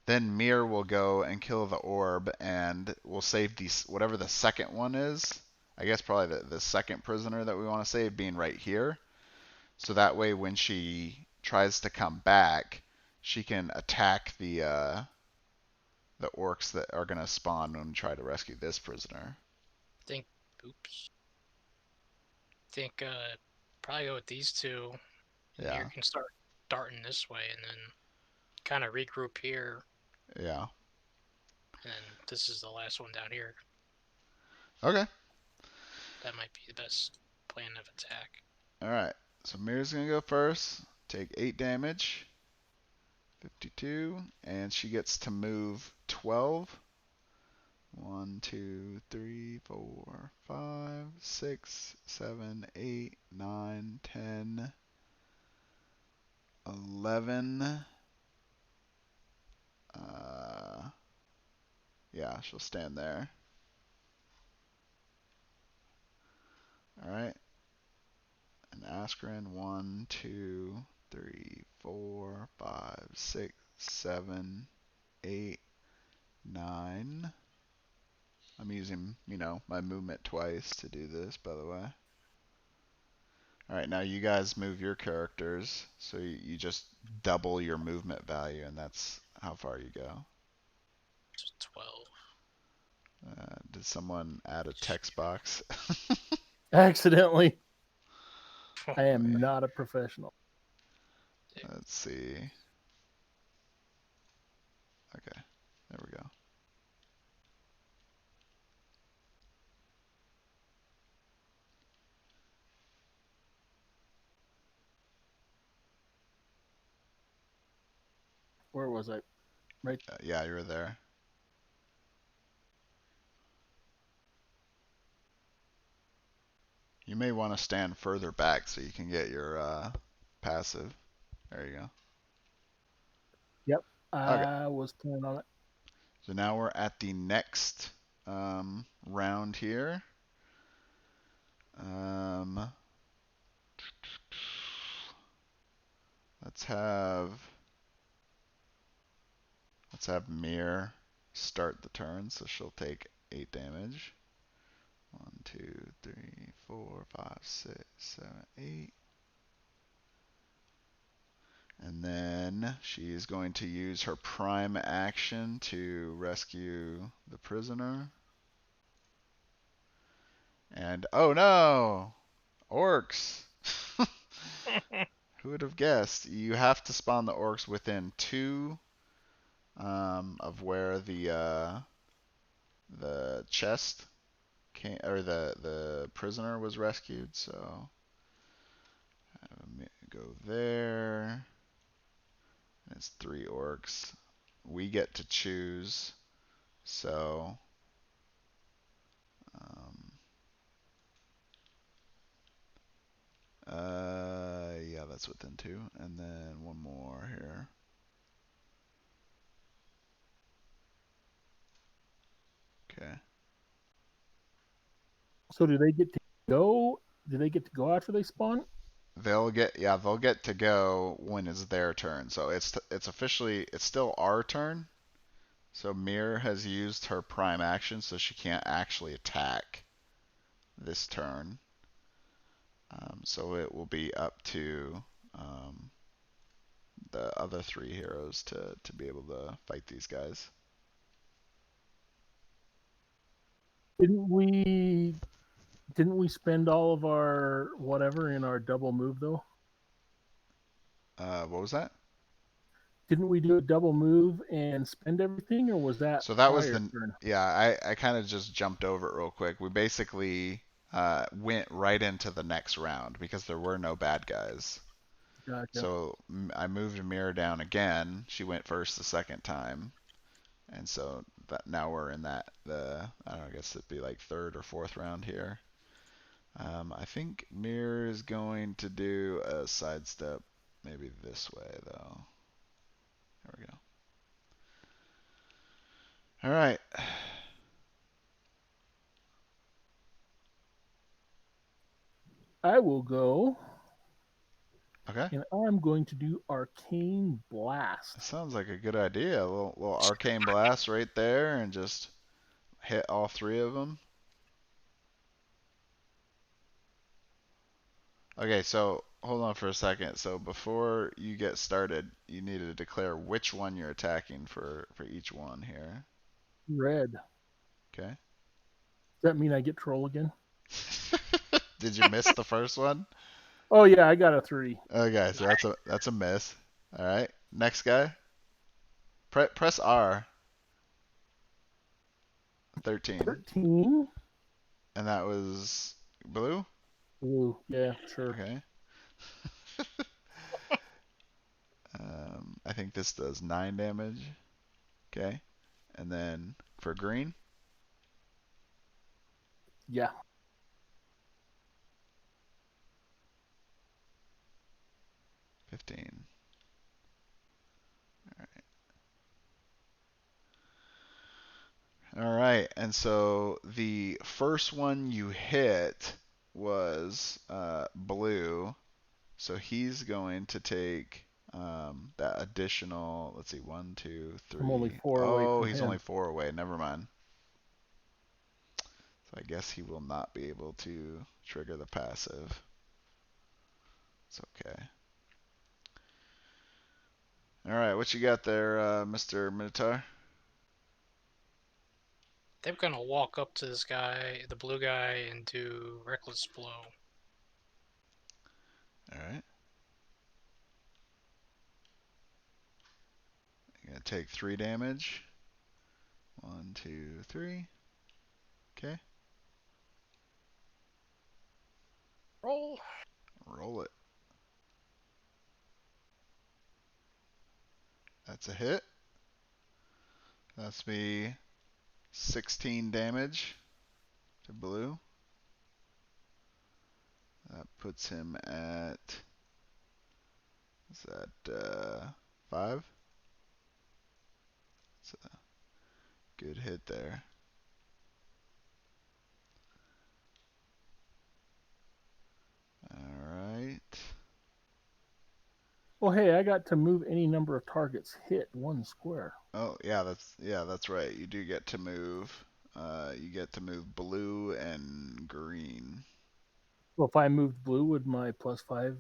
Then Mir will go and kill the orb, and we'll save whatever the second one is. I guess probably the second prisoner that we want to save being right here. So that way, when she tries to come back, she can attack the orcs that are gonna spawn and try to rescue this prisoner. Think, oops. Think, probably go with these two, and Yeah, you can start darting this way, and then kind of regroup here, yeah. and this is the last one down here. Okay. That might be the best plan of attack. All right. So Mira's gonna go first. Take 8 damage. 52, and she gets to move 12. 1, 2, 3, 4, 5, 6, 7, 8, 9, 10, 11. Yeah, she'll stand there. Alright. And Askren, 1, 2, 3, 4, 5, 6, 7, 8, 9. I'm using, my movement twice to do this, by the way. Alright, now you guys move your characters, so you just double your movement value, and that's how far you go. 12. Did someone add a text box? Accidentally. Oh, I am not a professional. Let's see. Okay, there we go. Where was I? Right. Yeah, you were there. You may want to stand further back so you can get your passive. There you go. Yep. Okay, I was planning on it. so now we're at the next round here. Um, let's have Mir start the turn, so she'll take 8 damage. 1, 2, 3, 4, 5, 6, 7, 8. And then she's going to use her prime action to rescue the prisoner. And oh no! Orcs! Who would have guessed? You have to spawn the orcs within 2 of where the chest came, or the prisoner was rescued. So go there. It's 3 orcs. We get to choose. So um, yeah, that's within 2, and then one more here. Okay. So do they get to go? Do they get to go after they spawn? They'll get to go when it's their turn. So it's officially it's still our turn. So Mir has used her prime action, so she can't actually attack this turn. So it will be up to the other 3 heroes to be able to fight these guys. Didn't we? Didn't we spend all of our whatever in our double move though? What was that? Didn't we do a double move and spend everything, or was that So that was prior the turn? yeah. I kind of just jumped over it real quick. We basically went right into the next round because there were no bad guys. Gotcha. So I moved Mira down again. She went first the second time, and so that now we're in I don't know, I guess it'd be like third or fourth round here. I think Mir is going to do a sidestep, maybe this way though. There we go. All right. I will go, Okay. and I'm going to do Arcane That Blast. sounds like a good idea. A little arcane blast right there, and just hit all 3 of them. Okay, so hold on for a second. So before you get started, you need to declare which one you're attacking for each one here. Red. Okay. Does that mean I get troll again? Did you miss the first one? Oh yeah, I got a 3. Okay, so that's a miss. All right. Next guy. Press R. 13. 13. And that was blue? Ooh, yeah, sure. Okay. I think this does 9 damage. Okay. And then for green, Yeah. 15. All right. And so the first one you hit was blue. So he's going to take that additional, let's see, one, two, I'm only three. 4 away Oh, from he's only him. 4 away. Never mind. So I guess he will not be able to trigger the passive. It's okay. All right, what you got there, Mr. Minotaur? They're gonna walk up to this guy, the blue guy, and do reckless blow. All right. You're gonna take 3 damage. 1, 2, 3. Okay. Roll. Roll it. That's a hit. That's be 16 damage to blue. That puts him at, is that 5? It's a good hit there. All right. Well, hey, I got to move any number of targets hit 1 square. Oh yeah, that's right. You do get to move. You get to move blue and green. Well, if I moved blue, would my +5?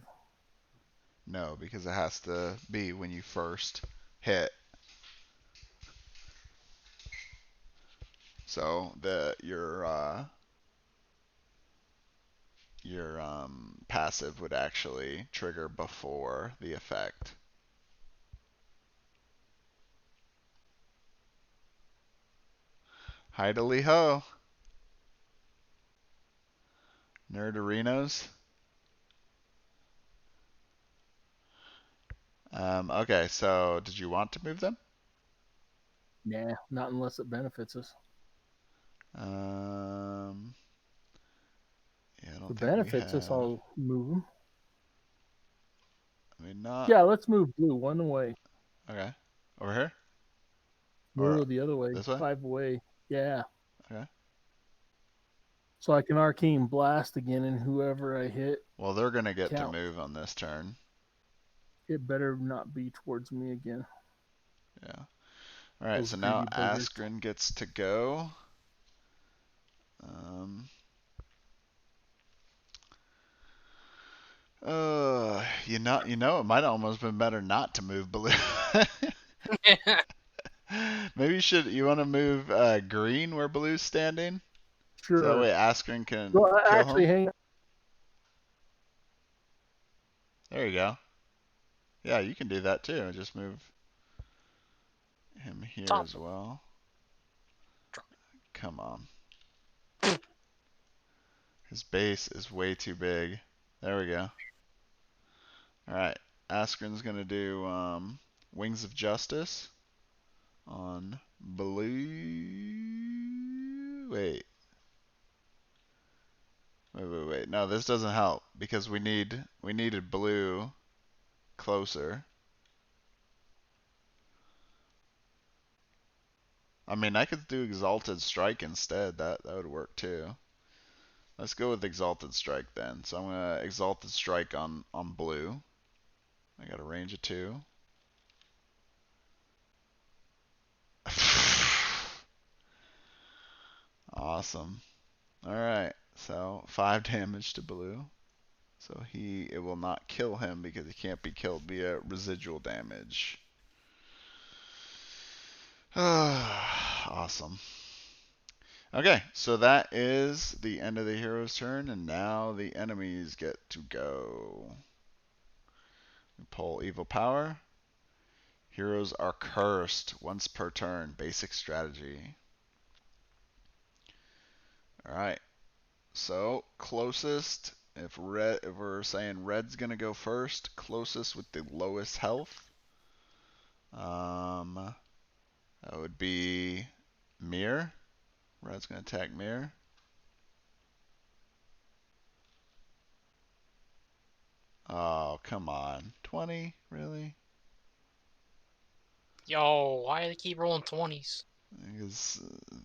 No, because it has to be when you first hit. So your passive would actually trigger before the effect. Hidely ho, nerdarinos. Okay, so did you want to move them? Nah, not unless it benefits us. Um, yeah, I If don't it think we benefits us, have. I'll move them. I mean, not. Yeah, let's move blue 1 away. Okay, over here or Blue the other way, this way? 5 away. Yeah. Okay. So I can arcane blast again, and whoever I hit Well, they're gonna get to count. move on this turn. It better not be towards me again. Yeah. All right. Those So now greedy buggers. Askren gets to go. Um. It might almost been better not to move blue. Maybe you want to move green where blue's standing, so that Sure. way Askren can Well, kill actually, him. hang on. There you go. Yeah, you can do that too. Just move him here Top. as well. Come on. His base is way too big. There we go. Alright. Askren's going to do Wings of Justice on blue. Wait. No, this doesn't help because we needed blue closer. I mean, I could do Exalted Strike instead. That would work too. Let's go with Exalted Strike then. So I'm gonna Exalted Strike on blue. I got a range of 2. Awesome. All right. So 5 damage to blue. So it will not kill him because he can't be killed via residual damage. Awesome. Okay, so that is the end of the hero's turn, and now the enemies get to go. We pull evil power. Heroes are cursed once per turn. Basic strategy. Alright, so closest, if we're saying red's gonna go first, closest with the lowest health. That would be Mirror. Red's gonna attack Mirror. Oh, come on. 20? Really? Yo, why do they keep rolling 20s? Because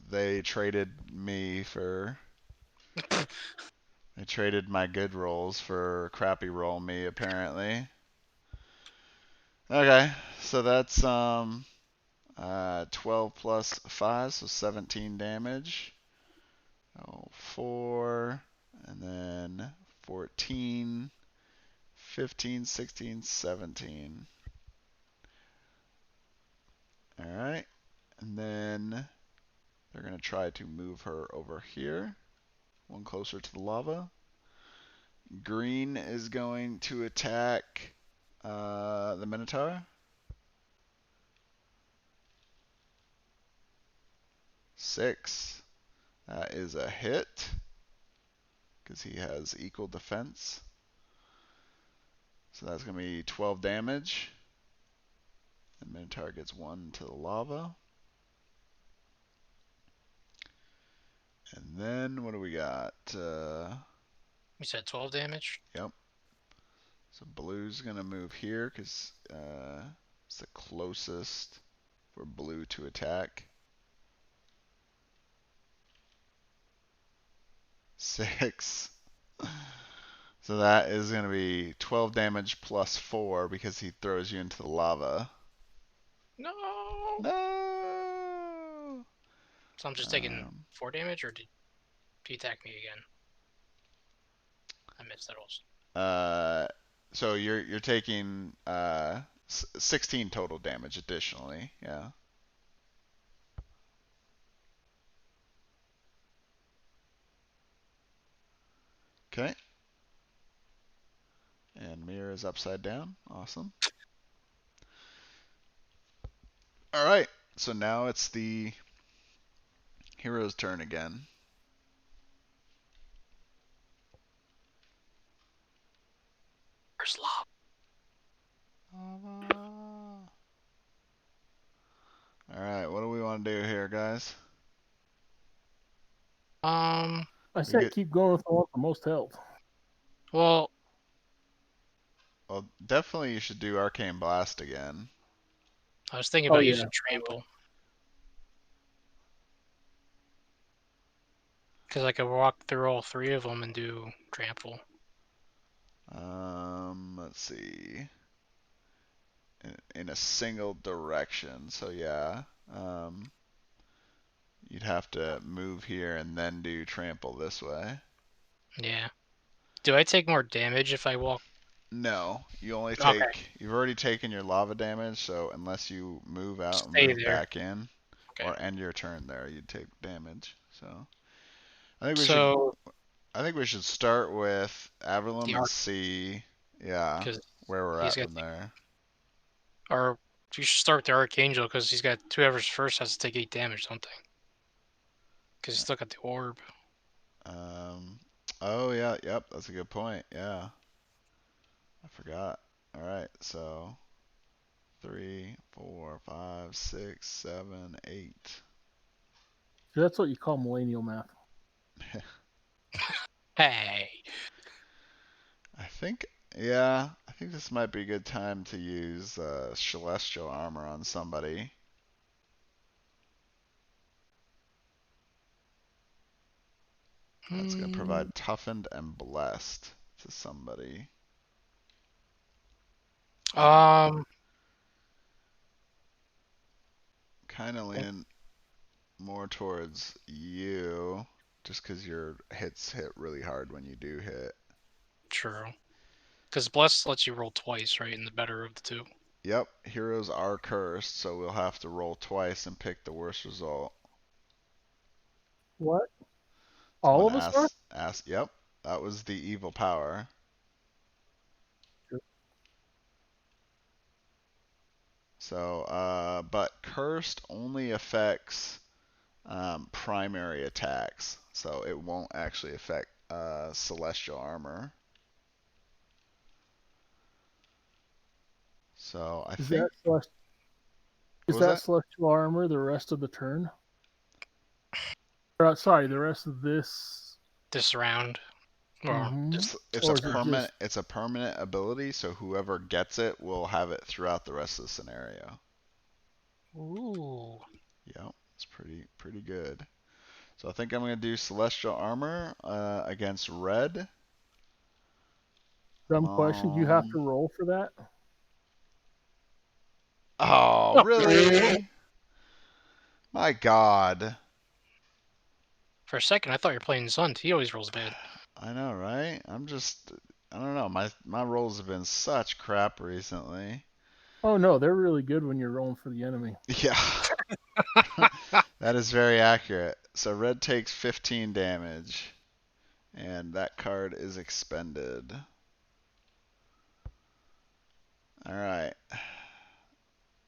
they traded me for. They traded my good rolls for crappy roll me, apparently. Okay, so that's 12 plus 5, so 17 damage. Oh, 4, and then 14, 15, 16, 17. Alright, and then they're going to try to move her over here, one closer to the lava. Green is going to attack the Minotaur. 6. That is a hit because he has equal defense. So that's going to be 12 damage. And Minotaur gets 1 to the lava. And then what do we got? You said 12 damage? Yep. So blue's going to move here because it's the closest for blue to attack. 6. So that is going to be 12 damage plus 4 because he throws you into the lava. No! No! So I'm just taking 4 damage, or did he attack me again? I missed that also. So you're taking 16 total damage additionally. Yeah. Okay. And mirror is upside down. Awesome. All right. So now it's the hero's turn again. Where's lava? All right. What do we want to do here, guys? I We said get keep going with the one with the most health. Well, well. Definitely, you should do Arcane Blast again. I was thinking Oh about yeah. using Trample. Because I could walk through all 3 of them and do Trample. Let's see. In a single direction. So yeah. You'd have to move here and then do trample this way. Yeah. Do I take more damage if I walk? No, you only Okay. take. You've already taken your lava damage, so unless you move out and Stay move there. back in, Okay. or end your turn there, you'd take damage. So I think we should. So, I think we should start with Avalon the and arc, see, yeah, because where we're he's at got, from there. or you should start with the Archangel, because he's got whoever's first has to take 8 damage, don't they? Because he's still got the orb. Um. Oh yeah. Yep. That's a good point. Yeah. I forgot. All right. So 3, 4, 5, 6, 7, 8. That's what you call millennial math. Hey! I think, yeah, I think this might be a good time to use celestial armor on somebody. That's going to provide toughened and blessed to somebody. Um, Kind of leaning more towards you, just because your hits hit really hard when you do hit. true. Because Bless lets you roll twice, right? In the better of the two. Yep, heroes are cursed, so we'll have to roll twice and pick the worst result. What? All Someone of us are? asked. Yep, that was the evil power. So, but cursed only affects primary attacks, so it won't actually affect celestial armor. So I Is think. that celestial? What Is was that that? celestial armor the rest of the turn? Or, sorry, the rest of this. This round. Well, Mm-hmm. just It's a Or is it permanent. just? It's a permanent ability, so whoever gets it will have it throughout the rest of the scenario. ooh. Yep, it's pretty good. So I think I'm gonna do celestial armor against red. Dumb question. Do you have Um. to roll for that? Oh, really? My God. For a second, I thought you were playing Zunt. He always rolls bad. I know, right? I don't know. My rolls have been such crap recently. Oh no, they're really good when you're rolling for the enemy. Yeah, that is very accurate. So red takes 15 damage, and that card is expended. All right.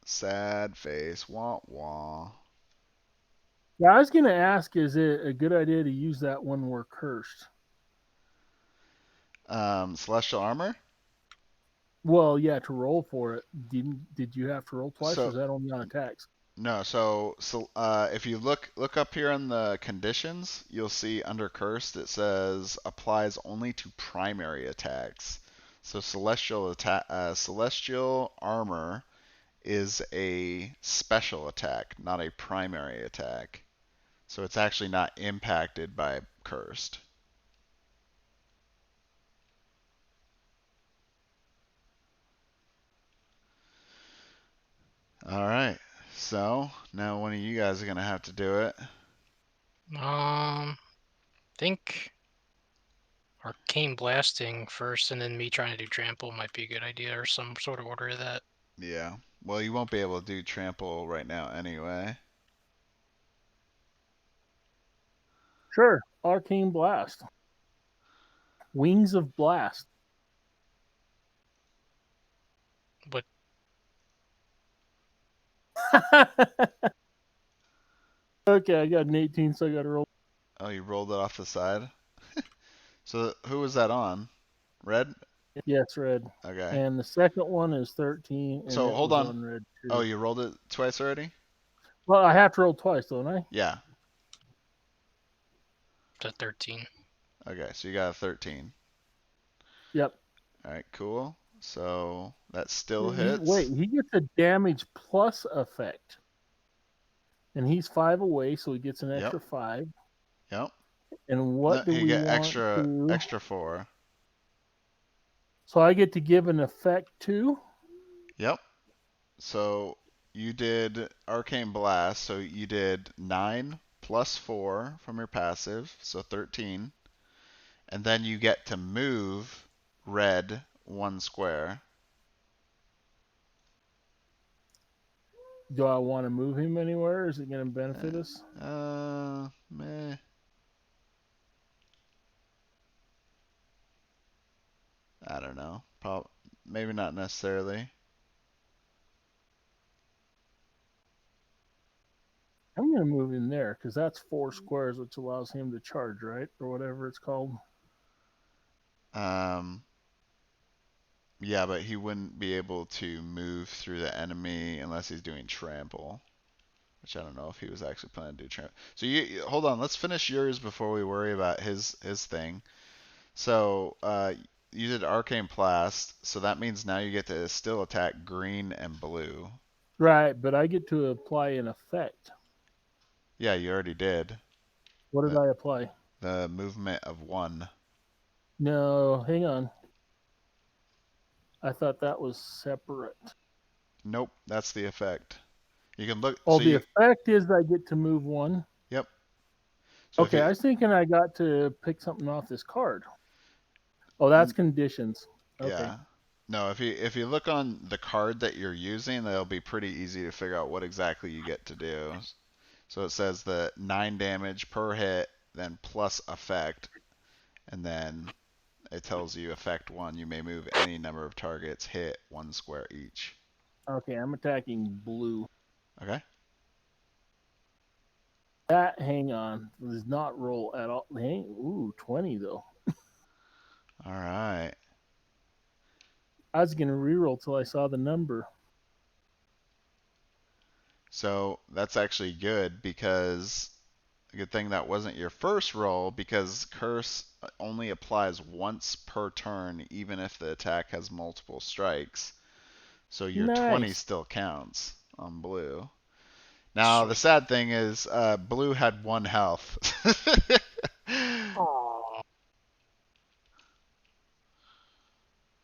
Sad face. Wah wah. Yeah, I was gonna ask, is it a good idea to use that when we're cursed? Celestial armor. Well, yeah, to roll for it. Did you have to roll twice, or So is that only on attacks? no. So if you look up here on the conditions, you'll see under cursed it says applies only to primary attacks. So celestial armor is a special attack, not a primary attack. So it's actually not impacted by cursed. All right. So now one of you guys are gonna have to do it. Think arcane blasting first, and then me trying to do trample might be a good idea, or some sort of order of that. Yeah. Well, you won't be able to do trample right now anyway. Sure. Arcane blast. Wings of blast. But Okay, I got an 18, so I got to roll. Oh, you rolled it off the side. So who was that on? Red? Yes, red. Okay. And the second one is 13, and So it hold was on. on red Oh, too. you rolled it twice already? Well, I have to roll twice, don't I? Yeah. the 13. Okay, so you got a 13. Yep. All right, cool. So that still Wait, hits. he gets a damage plus effect. And he's 5 away, so he gets an Yep. extra 5. Yep. And No, what do you we get want to... extra 4. So I get to give an effect too? Yep. So you did arcane blast, so you did 9 plus 4 from your passive, so 13. And then you get to move red 1 square. Do I want to move him anywhere? Is it going to benefit us? Meh. I don't know. Maybe not necessarily. I'm going to move him there because that's 4 squares, which allows him to charge, right? Or whatever it's called. Um, yeah, but he wouldn't be able to move through the enemy unless he's doing trample, which I don't know if he was actually planning to do trample. So hold on. Let's finish yours before we worry about his thing. So you did arcane blast, so that means now you get to still attack green and blue. Right, but I get to apply an effect. Yeah, you already did. What did The, I apply? the movement of 1. No, hang on. I thought that was separate. Nope, that's the effect. You can look. Oh, So the you. effect is I get to move 1. Yep. So if Okay, you. I was thinking I got to pick something off this card. Oh, that's conditions. Okay. Yeah. No, if you look on the card that you're using, that'll be pretty easy to figure out what exactly you get to do. So it says the 9 damage per hit, then plus effect, and then it tells you effect 1, you may move any number of targets, hit 1 square each. Okay, I'm attacking blue. Okay? That, hang on, does not roll at all. Ooh, 20 though. All right. I was gonna reroll till I saw the number. So that's actually good because a good thing that wasn't your first roll because curse only applies once per turn even if the attack has multiple strikes. So your 20 Nice. still counts on blue. Now the Sweet. sad thing is blue had 1 health. Aw.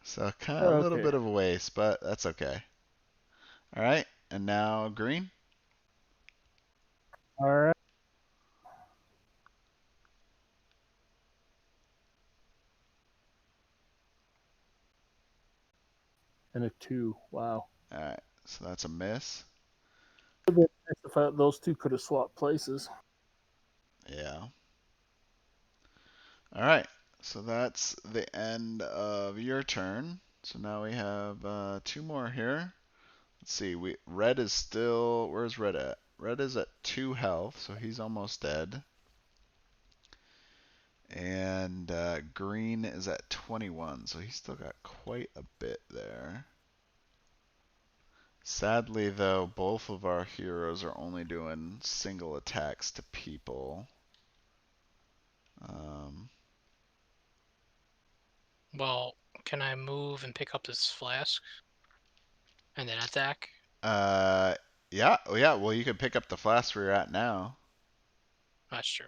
So kind of a little Okay. bit of a waste, but that's okay. All right, and now green. All right. And a 2. Wow. All right, so that's a miss. If those two could have swapped places. Yeah. All right, so that's the end of your turn. So now we have 2 more here. Let's see. Red is still. Where's red at? Red is at 2 health, so he's almost dead. And green is at 21, so he's still got quite a bit there. Sadly, though, both of our heroes are only doing single attacks to people. Um, Well, can I move and pick up this flask and then attack? uh, yeah, yeah. Well, you can pick up the flask where you're at now. That's true.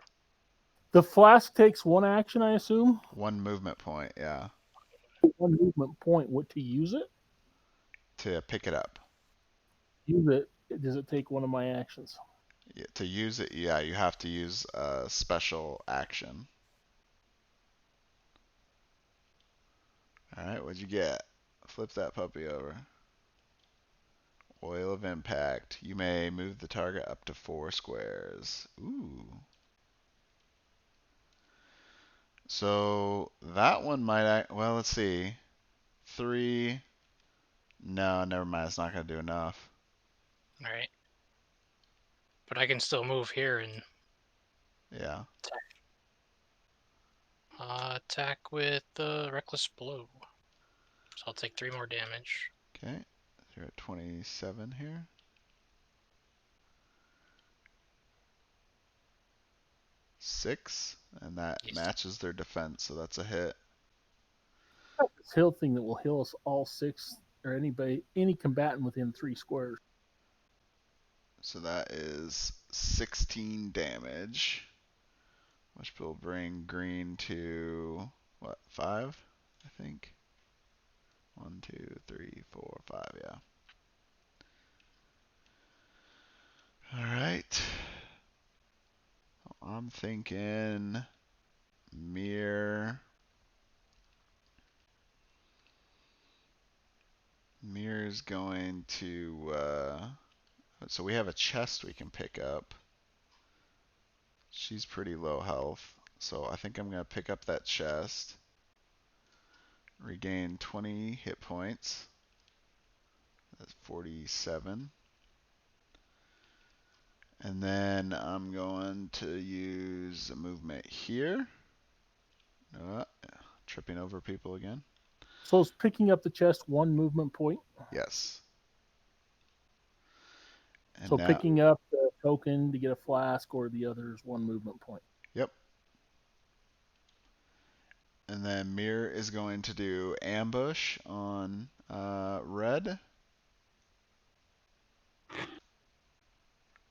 The flask takes 1 action, I assume. 1 movement point, yeah, 1 movement point. What to use it? to pick it up. Use it. Does it take one of my actions? Yeah, to use it, yeah, you have to use a special action. All right, what'd you get? Flip that puppy over. Oil of impact. You may move the target up to 4 squares. Ooh. So that one might. Well, let's see. 3. No, never mind. It's not going to do enough. All right. But I can still move here and Yeah. attack with the reckless blow. So I'll take 3 more damage. Okay. You're at 27 here. 6. And that Yes. matches their defense, so that's a hit. This heal thing that will heal us all 6 or any combatant within 3 squares. So that is 16 damage, which will bring green to, what, 5, I think? 1, 2, 3, 4, 5, yeah. Alright. I'm thinking Mir. Mir's going to, so we have a chest we can pick up. She's pretty low health, so I think I'm going to pick up that chest. Regain 20 hit points. That's 47. And then I'm going to use a movement here. Tripping over people again. So is picking up the chest 1 movement point? Yes. And So now, picking up the token to get a flask or the other is 1 movement point. yep. And then Mir is going to do ambush on red.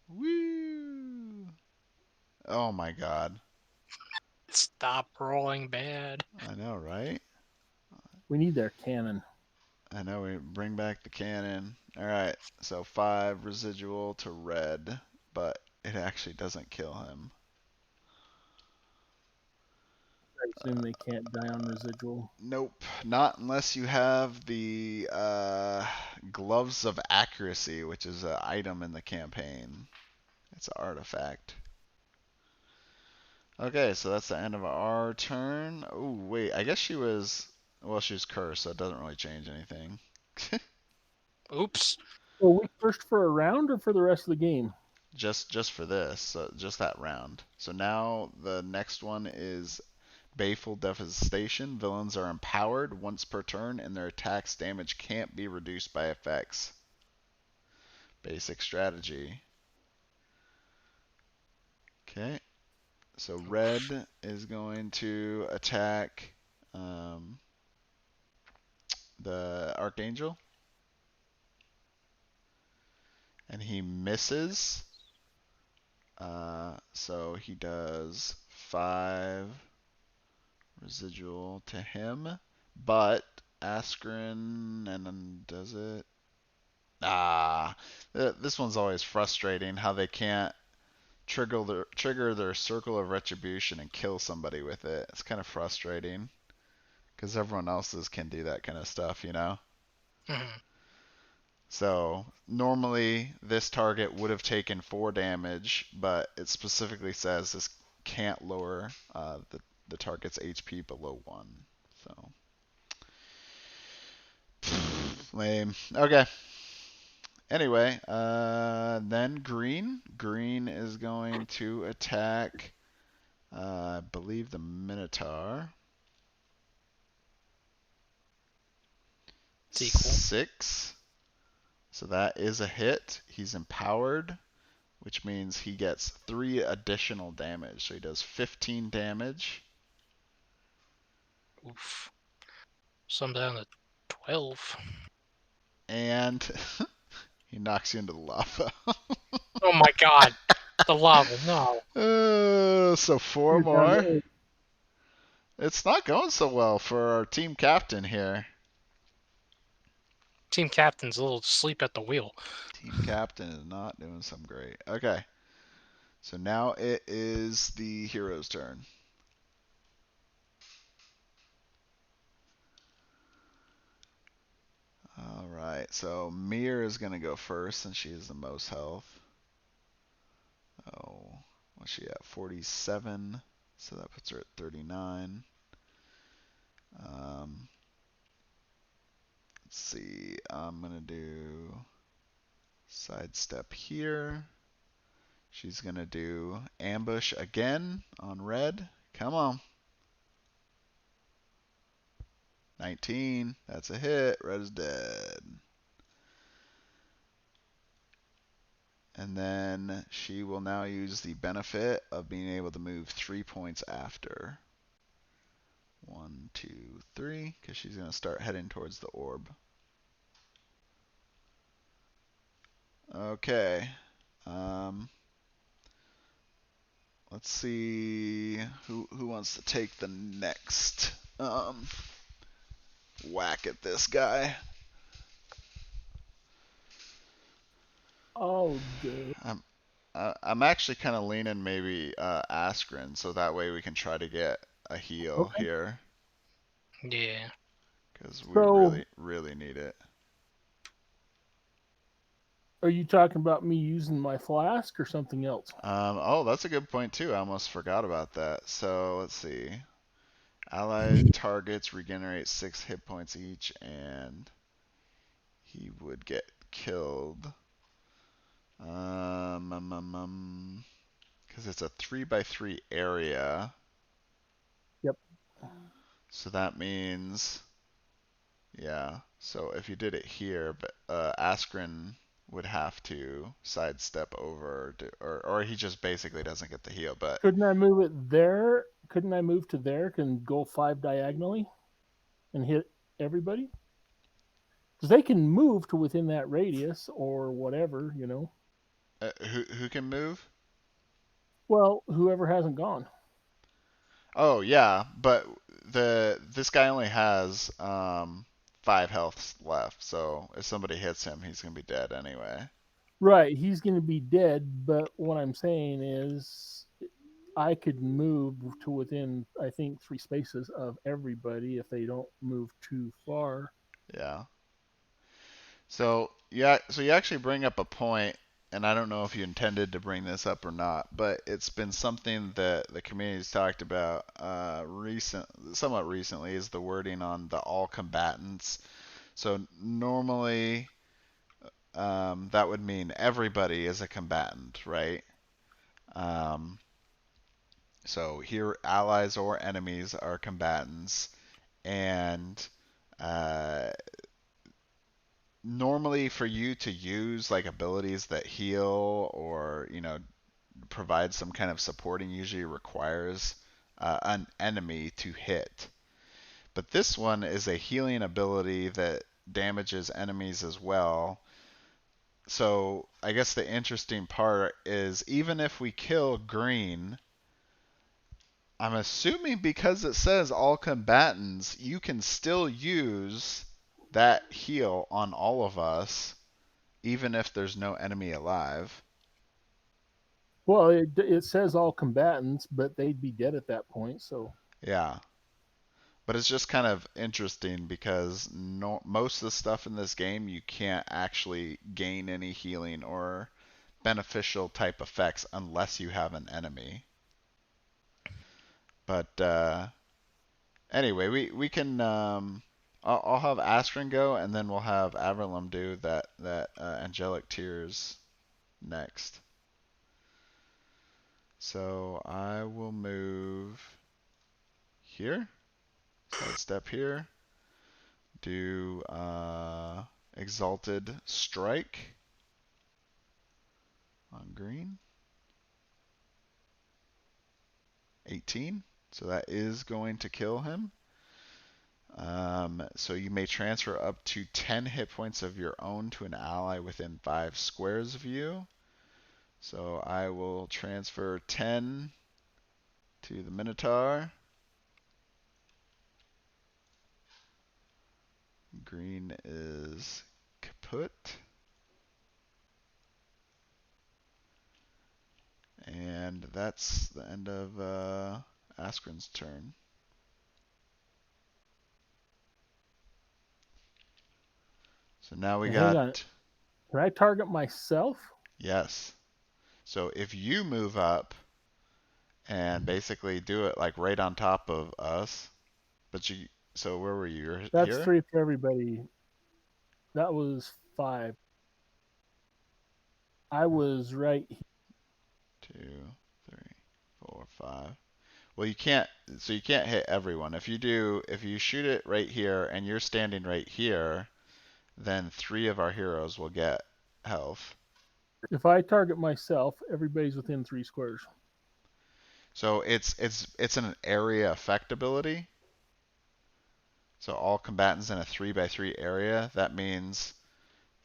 Woo! Oh my god. Stop rolling bad. I know, right? We need their cannon. I know, we bring back the cannon. Alright, so 5 residual to red, but it actually doesn't kill him. assume they can't die on residual. Nope, not unless you have the Gloves of Accuracy, which is an item in the campaign. It's an artifact. Okay, so that's the end of our turn. Oh, wait, I guess she was... Well, she was cursed, so it doesn't really change anything. Oops. So we first for a round or for the rest of the game? Just for this, so just that round. So now the next one is Baleful Devastation. Villains are empowered once per turn, and their attacks damage can't be reduced by effects. Basic strategy. Okay, so red is going to attack the Archangel, and he misses. So he does 5 residual to him, but Askren and then does it. This one's always frustrating. How they can't trigger their circle of retribution and kill somebody with it. It's kind of frustrating because everyone else's can do that kind of stuff, you know. Mhm. So normally this target would have taken 4 damage, but it specifically says this can't lower the target's HP below 1. So lame. Okay. Anyway, then green. Green is going to attack, I believe, the Minotaur. It's equal. 6. So that is a hit. He's empowered, which means he gets 3 additional damage. So he does 15 damage. Oof. So I'm down to 12. And he knocks you into the lava. Oh my god. The lava, no. So 4 You're down to more. 8. It's not going so well for our team captain here. Team captain's a little asleep at the wheel. Team captain is not doing some great. Okay. So now it is the hero's turn. Alright, so Mir is going to go first since she has the most health. Oh, what's she at? 47. So that puts her at 39. Let's see. I'm going to do sidestep here. She's going to do ambush again on red. Come on. 19. That's a hit. Red is dead. And then she will now use the benefit of being able to move 3 points after. 1, 2, 3, because she's going to start heading towards the orb. Okay. Let's see who wants to take the next whack at this guy. Oh, good. I'm actually kind of leaning maybe Askren, so that way we can try to get a heal Okay. here, Yeah. because we So, really need it. are you talking about me using my flask or something else? Oh, that's a good point too. I almost forgot about that. So let's see. Allied targets regenerate 6 hit points each, and he would get killed. Because it's a 3x3 area. Yep. So that means, yeah. So if you did it here, but Askren would have to sidestep over, or he just basically doesn't get the heal. But Couldn't I move it there? Couldn't I move to there and go 5 diagonally and hit everybody? Because they can move to within that radius or whatever, you know. who can move? Well, whoever hasn't gone. Oh yeah, but this guy only has 5 health left. So if somebody hits him, he's gonna be dead anyway. Right, he's going to be dead, but what I'm saying is I could move to within, I think, 3 spaces of everybody if they don't move too far. Yeah. So yeah, so you actually bring up a point, and I don't know if you intended to bring this up or not, but it's been something that the community's talked about somewhat recently, is the wording on the all combatants. So normally, that would mean everybody is a combatant, right? Um, so here, allies or enemies are combatants, and uh, normally for you to use like abilities that heal or provide some kind of supporting usually requires an enemy to hit. But this one is a healing ability that damages enemies as well. So I guess the interesting part is even if we kill green, I'm assuming because it says all combatants, you can still use that heal on all of us, even if there's no enemy alive. Well, it says all combatants, but they'd be dead at that point. So Yeah. But it's just kind of interesting because most of the stuff in this game you can't actually gain any healing or beneficial type effects unless you have an enemy. But anyway, we can I'll have Astrin go, and then we'll have Averlum do that angelic tears next. So I will move here, sidestep here, do exalted strike on green, 18. So that is going to kill him. So you may transfer up to 10 hit points of your own to an ally within 5 squares of you. So I will transfer 10 to the Minotaur. Green is kaput. And that's the end of Askren's turn. So now we hang on. got... Can I target myself? Yes. So if you move up and basically do it like right on top of us, but you... So where were you? You're That's here? 3 for everybody. That was 5. I was right here. 2, 3, 4, 5. Well, you can't. So you can't hit everyone. If you shoot it right here and you're standing right here, then 3 of our heroes will get health. If I target myself, everybody's within 3 squares. So it's an area effect ability. So all combatants in a 3x3 area. That means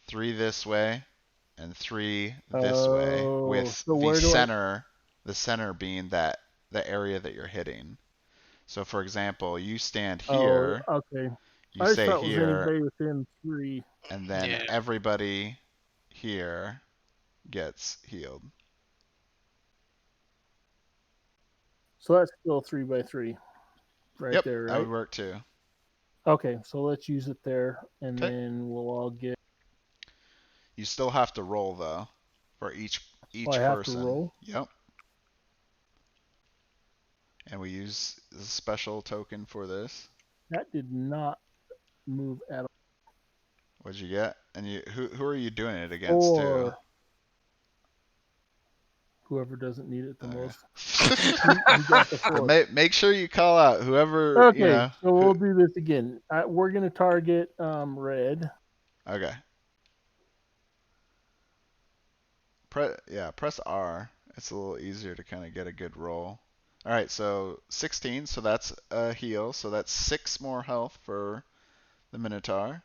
3 this way and 3 this way, Oh, with so where do I? the center being the area that you're hitting. So for example, you stand Oh, here, okay. you I just stay thought it was here, anybody within 3. and then Yeah. everybody here gets healed. So that's still 3x3 right Yep, there, that would right? work too. Okay, so let's use it there, and Okay. then we'll all get. You still have to roll though for Oh, I each have to person. roll. Yep. And we use a special token for this. That did not move at all. What'd you get? And who are you doing it against too? Or whoever doesn't need it the most. Okay. He got the But 4. make sure you call out whoever, Okay, so who. we'll do this again. We're gonna target red. Okay. Press R. It's a little easier to kind of get a good roll. All right, so 16, so that's a heal, so that's 6 more health for the Minotaur.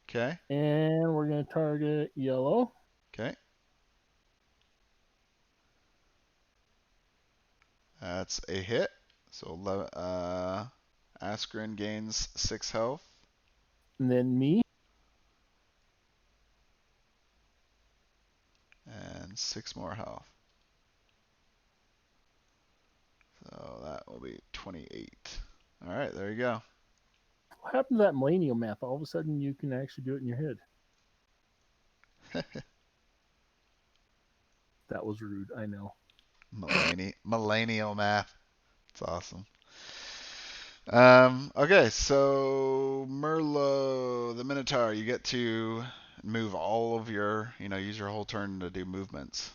Okay. And we're gonna target yellow. Okay. That's a hit. So Askren gains 6 health. And then me. And 6 more health. will be 28. All right, there you go. What happened to that millennial math? All of a sudden, you can actually do it in your head. That was rude. I know. Millennial math. It's awesome. Okay, so Merlo, the Minotaur, you get to move all of your, use your whole turn to do movements.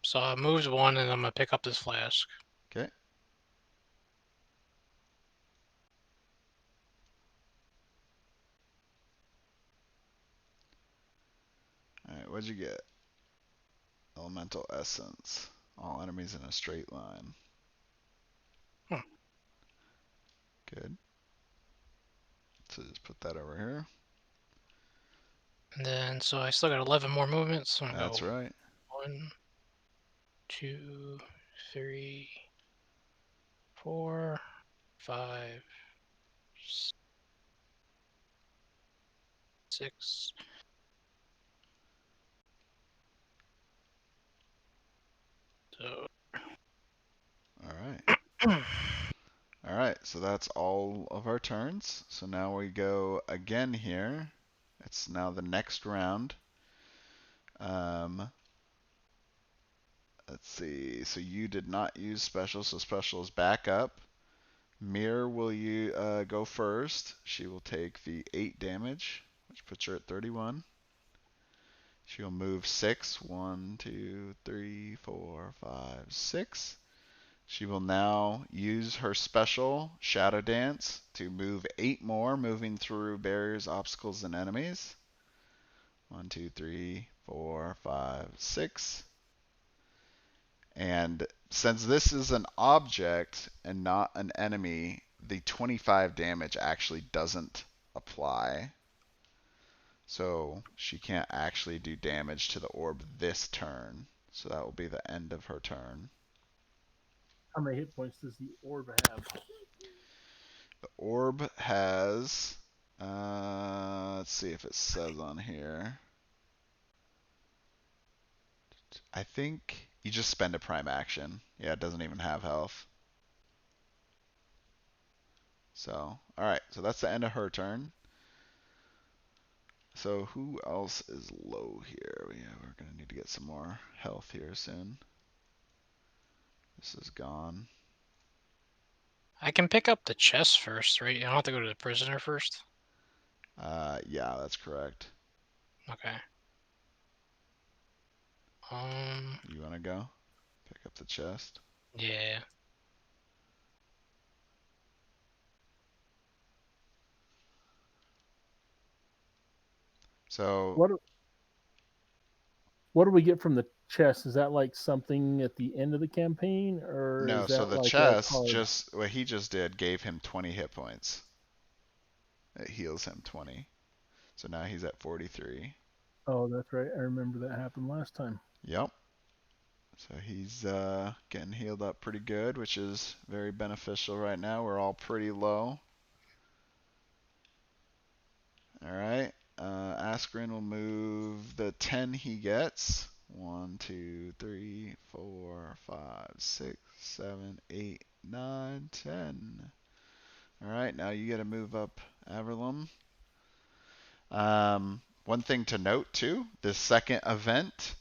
So I moved one, and I'm gonna pick up this flask. Okay. All right, what'd you get? Elemental Essence. All enemies in a straight line. Hmm. Good. So just put that over here. And then, so I still got 11 more movements. So I'm gonna That's go right. 1, 2, 3, 4, 5, 6. So. All right. All right, so that's all of our turns. So now we go again here. It's now the next round. Um, let's see. So you did not use special, so special is back up. Mir will you go first. She will take the 8 damage, which puts her at 31. She'll move 6. 1, 2, 3, 4, 5, 6. She will now use her special, Shadow Dance, to move 8 more, moving through barriers, obstacles, and enemies. 1, 2, 3, 4, 5, 6. And since this is an object and not an enemy, the 25 damage actually doesn't apply. So she can't actually do damage to the orb this turn. So that will be the end of her turn. How many hit points does the orb have? The orb has, let's see if it says on here. I think you just spend a prime action. Yeah, it doesn't even have health. So, alright, so that's the end of her turn. So who else is low here? Yeah, we're going to need to get some more health here soon. This is gone. I can pick up the chest first, right? You don't have to go to the prisoner first. Yeah, that's correct. Okay. You want to go? Pick up the chest? Yeah. So, What do we get from the chest? Is that like something at the end of the campaign, or no, is so that the like a chest, card? just what he just did, gave him 20 hit points. It heals him 20. So now he's at 43. Oh, that's right. I remember that happened last time. Yep. So he's getting healed up pretty good, which is very beneficial right now. We're all pretty low. Alright. Askren will move the 10 he gets. 1, 2, 3, 4, 5, 6, 7, 8, 9, 10. Alright, now you get to move up Averlum. One thing to note too, this second event,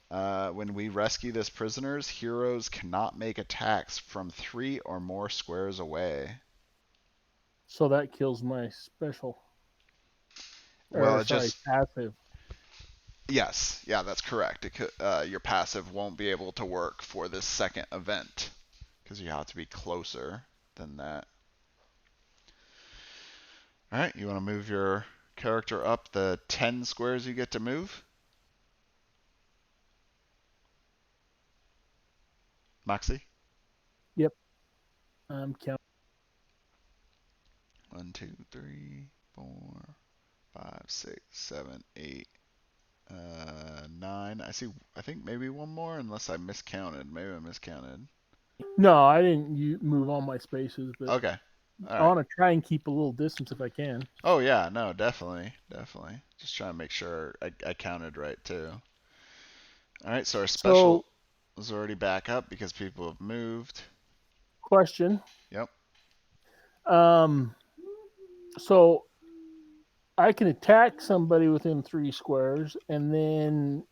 when we rescue this prisoners, heroes cannot make attacks from 3 or more squares away. So that kills my special. Well, Or it sorry, just passive. yes, yeah, that's correct. Your passive won't be able to work for this second event because you have to be closer than that. All right, you want to move your character up the 10 squares you get to move? Moxie? Yep. I'm counting. 1, 2, 3, 4, 5, 6, 7, 8, 9. I think maybe one more, unless I miscounted. Maybe I miscounted. No, I didn't move all my spaces, but Okay. All I right. want to try and keep a little distance if I can. Oh, yeah. No, definitely. Definitely. Just trying to make sure I counted right, too. All right. So our special So is already back up because people have moved. question. Yep. So I can attack somebody within 3 squares, and then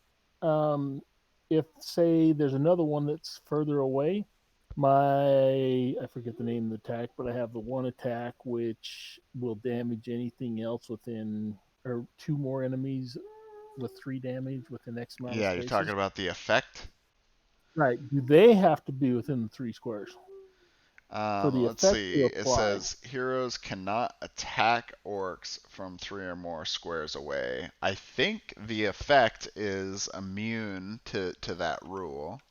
if say there's another one that's further away, I forget the name of the attack, but I have the one attack which will damage anything else within, or 2 more enemies with 3 damage within X amount of Yeah, you're talking spaces. about the effect. Right. Do they have to be within the 3 squares for the Let's effect see. to It apply? says heroes cannot attack orcs from 3 or more squares away. I think the effect is immune to that rule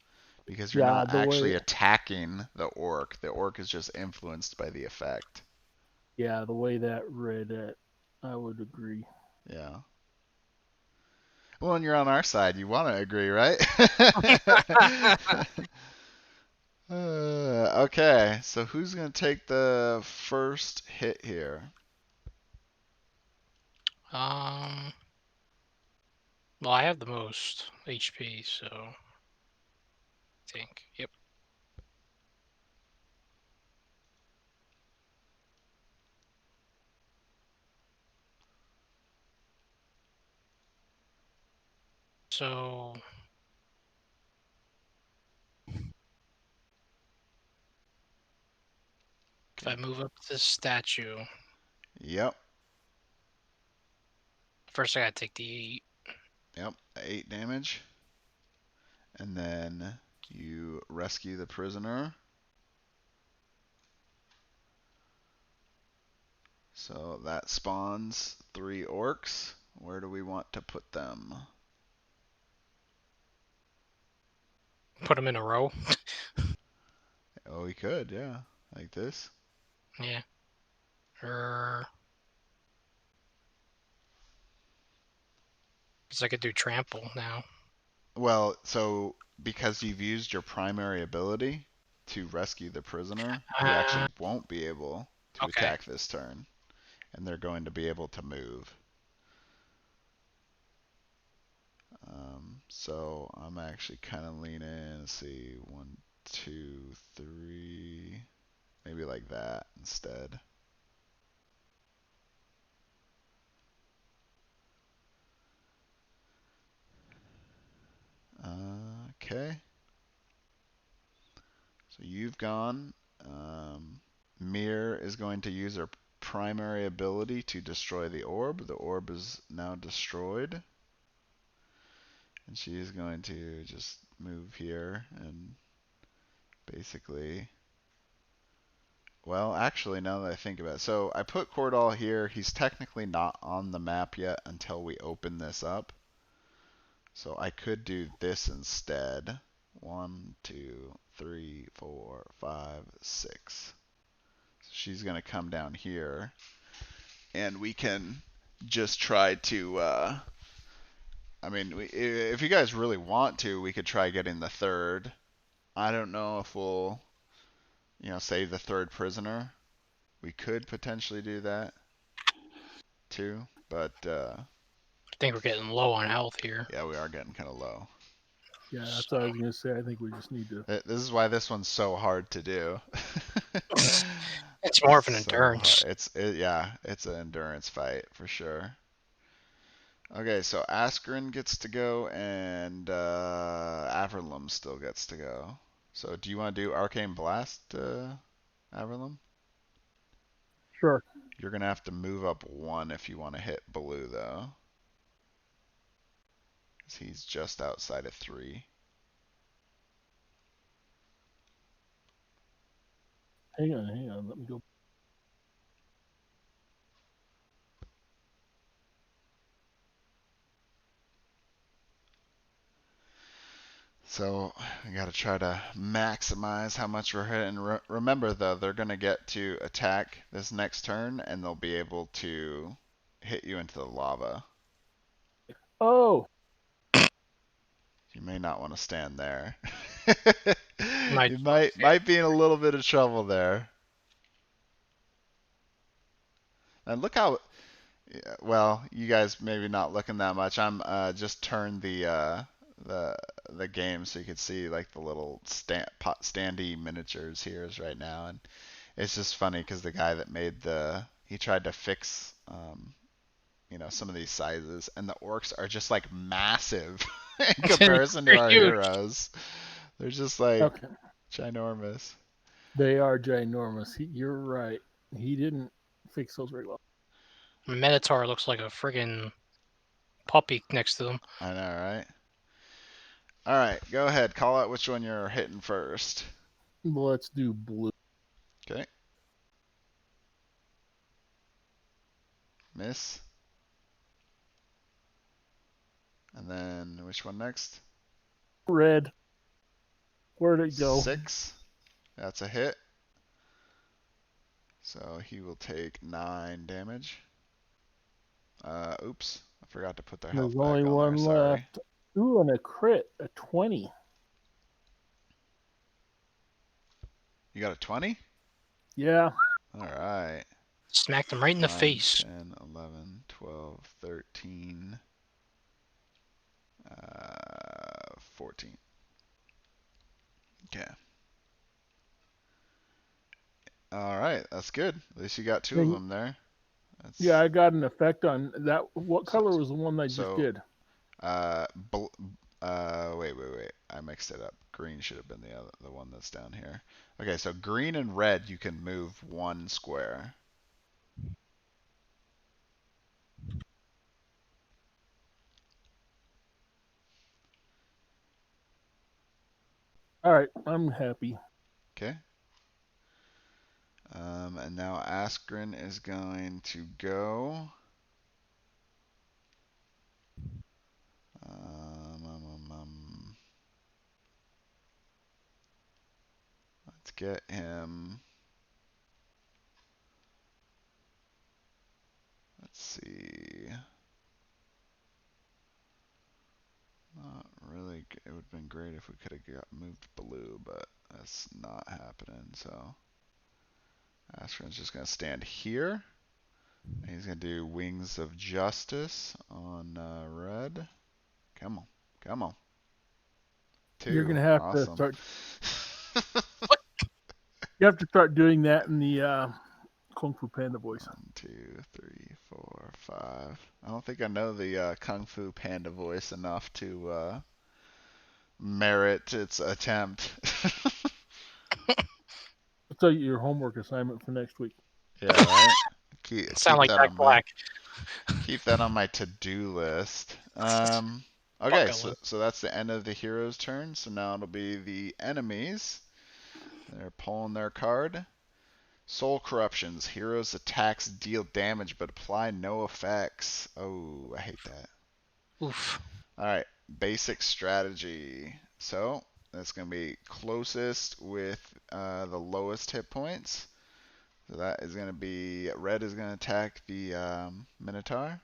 because you're Yeah, not the actually way attacking the orc. The orc is just influenced by the effect. yeah, the way that read it, I would agree. Yeah. Well, when you're on our side, you want to agree, right? Okay, so who's going to take the first hit here? Um, well, I have the most HP, so I think. Yep. So if I Okay. move up this statue, Yep. first I gotta take the Yep. 8 damage. And then you rescue the prisoner. So that spawns 3 orcs. Where do we want to put them? put them in a row. Oh, we could, yeah. Like this. Yeah. Or because I could do trample now. Well, so because you've used your primary ability to rescue the prisoner, you Uh, actually won't be able to okay. attack this turn. And they're going to be able to move. So I'm actually kind of leaning. Let's see, 1, 2, 3, maybe like that instead. Okay. So you've gone. Mir is going to use her primary ability to destroy the orb. The orb is now destroyed. And she is going to just move here and basically. Well, actually, now that I think about it, so I put Kordal here. He's technically not on the map yet until we open this up. So I could do this instead. 1, 2, 3, 4, 5, 6. So she's going to come down here. And we can just try to. I mean, if you guys really want to, we could try getting the third. I don't know if we'll, save the third prisoner. We could potentially do that too, but I think we're getting low on health here. yeah, we are getting kind of low. Yeah, that's So what I was gonna say. I think we just need to. This is why this one's so hard to do. it's more of an So hard. endurance. Yeah, it's an endurance fight for sure. Okay, so Askren gets to go and Averlum still gets to go. So do you want to do Arcane Blast, Averlum? Sure. You're gonna have to move up 1 if you want to hit Blue though, 'cause he's just outside of 3. Hang on. Let me go. So we got to try to maximize how much we're hitting. Remember, though, they're going to get to attack this next turn, and they'll be able to hit you into the lava. Oh, You may not want to stand there. Might You well might be in a little bit of trouble there. And look how well, you guys maybe not looking that much. I'm just turned the the game so you could see like the little standy miniatures here is right now, and it's just funny because the guy that made he tried to fix some of these sizes, and the orcs are just like massive in comparison to They're our huge. heroes. They're just like Okay. ginormous. They are ginormous. You're right. He didn't fix those very well. Minotaur looks like a friggin' puppy next to them. I know, right? All right, go ahead. Call out which one you're hitting first. Let's do blue. Okay. Miss. And then which one next? Red. Where'd it go? 6. That's a hit. So he will take 9 damage. Oops. I forgot to put their There's health only back on there. one Sorry. left. Ooh, and a crit, a 20. You got a 20? Yeah. All right. Smacked him right in the 9, face. 10, 11, 12, 13, 14. Okay. All right. That's good. At least you got 2 of them there. That's, Yeah, I got an effect on that. What so, color was the one I just so did? wait. I mixed it up. Green should have been the one that's down here. Okay, so green and red, you can move 1 square. All right, I'm happy. Okay. And now Askren is going to go. Let's get him. Let's see. Not really. It would have been great if we could have moved blue, but that's not happening. So Askren's just going to stand here. And he's going to do Wings of Justice on red. Come on. Come on. You're 2. gonna have to Awesome. start. You have to start doing that in the Kung Fu Panda voice. 1, 2, 3, 4, 5. I don't think I know the Kung Fu Panda voice enough to merit its attempt. I'll tell you your homework assignment for next week. Yeah, right. Sound Keep like that Jack on Black. keep that on my to-do list. Okay, Bucket so list. so that's the end of the hero's turn. So now it'll be the enemies. They're pulling their card. Soul Corruptions. Heroes' attacks deal damage but apply no effects. Oh, I hate that. Oof. Alright, basic strategy. So, that's going to be closest with the lowest hit points. So that is going to be, red is going to attack the Minotaur.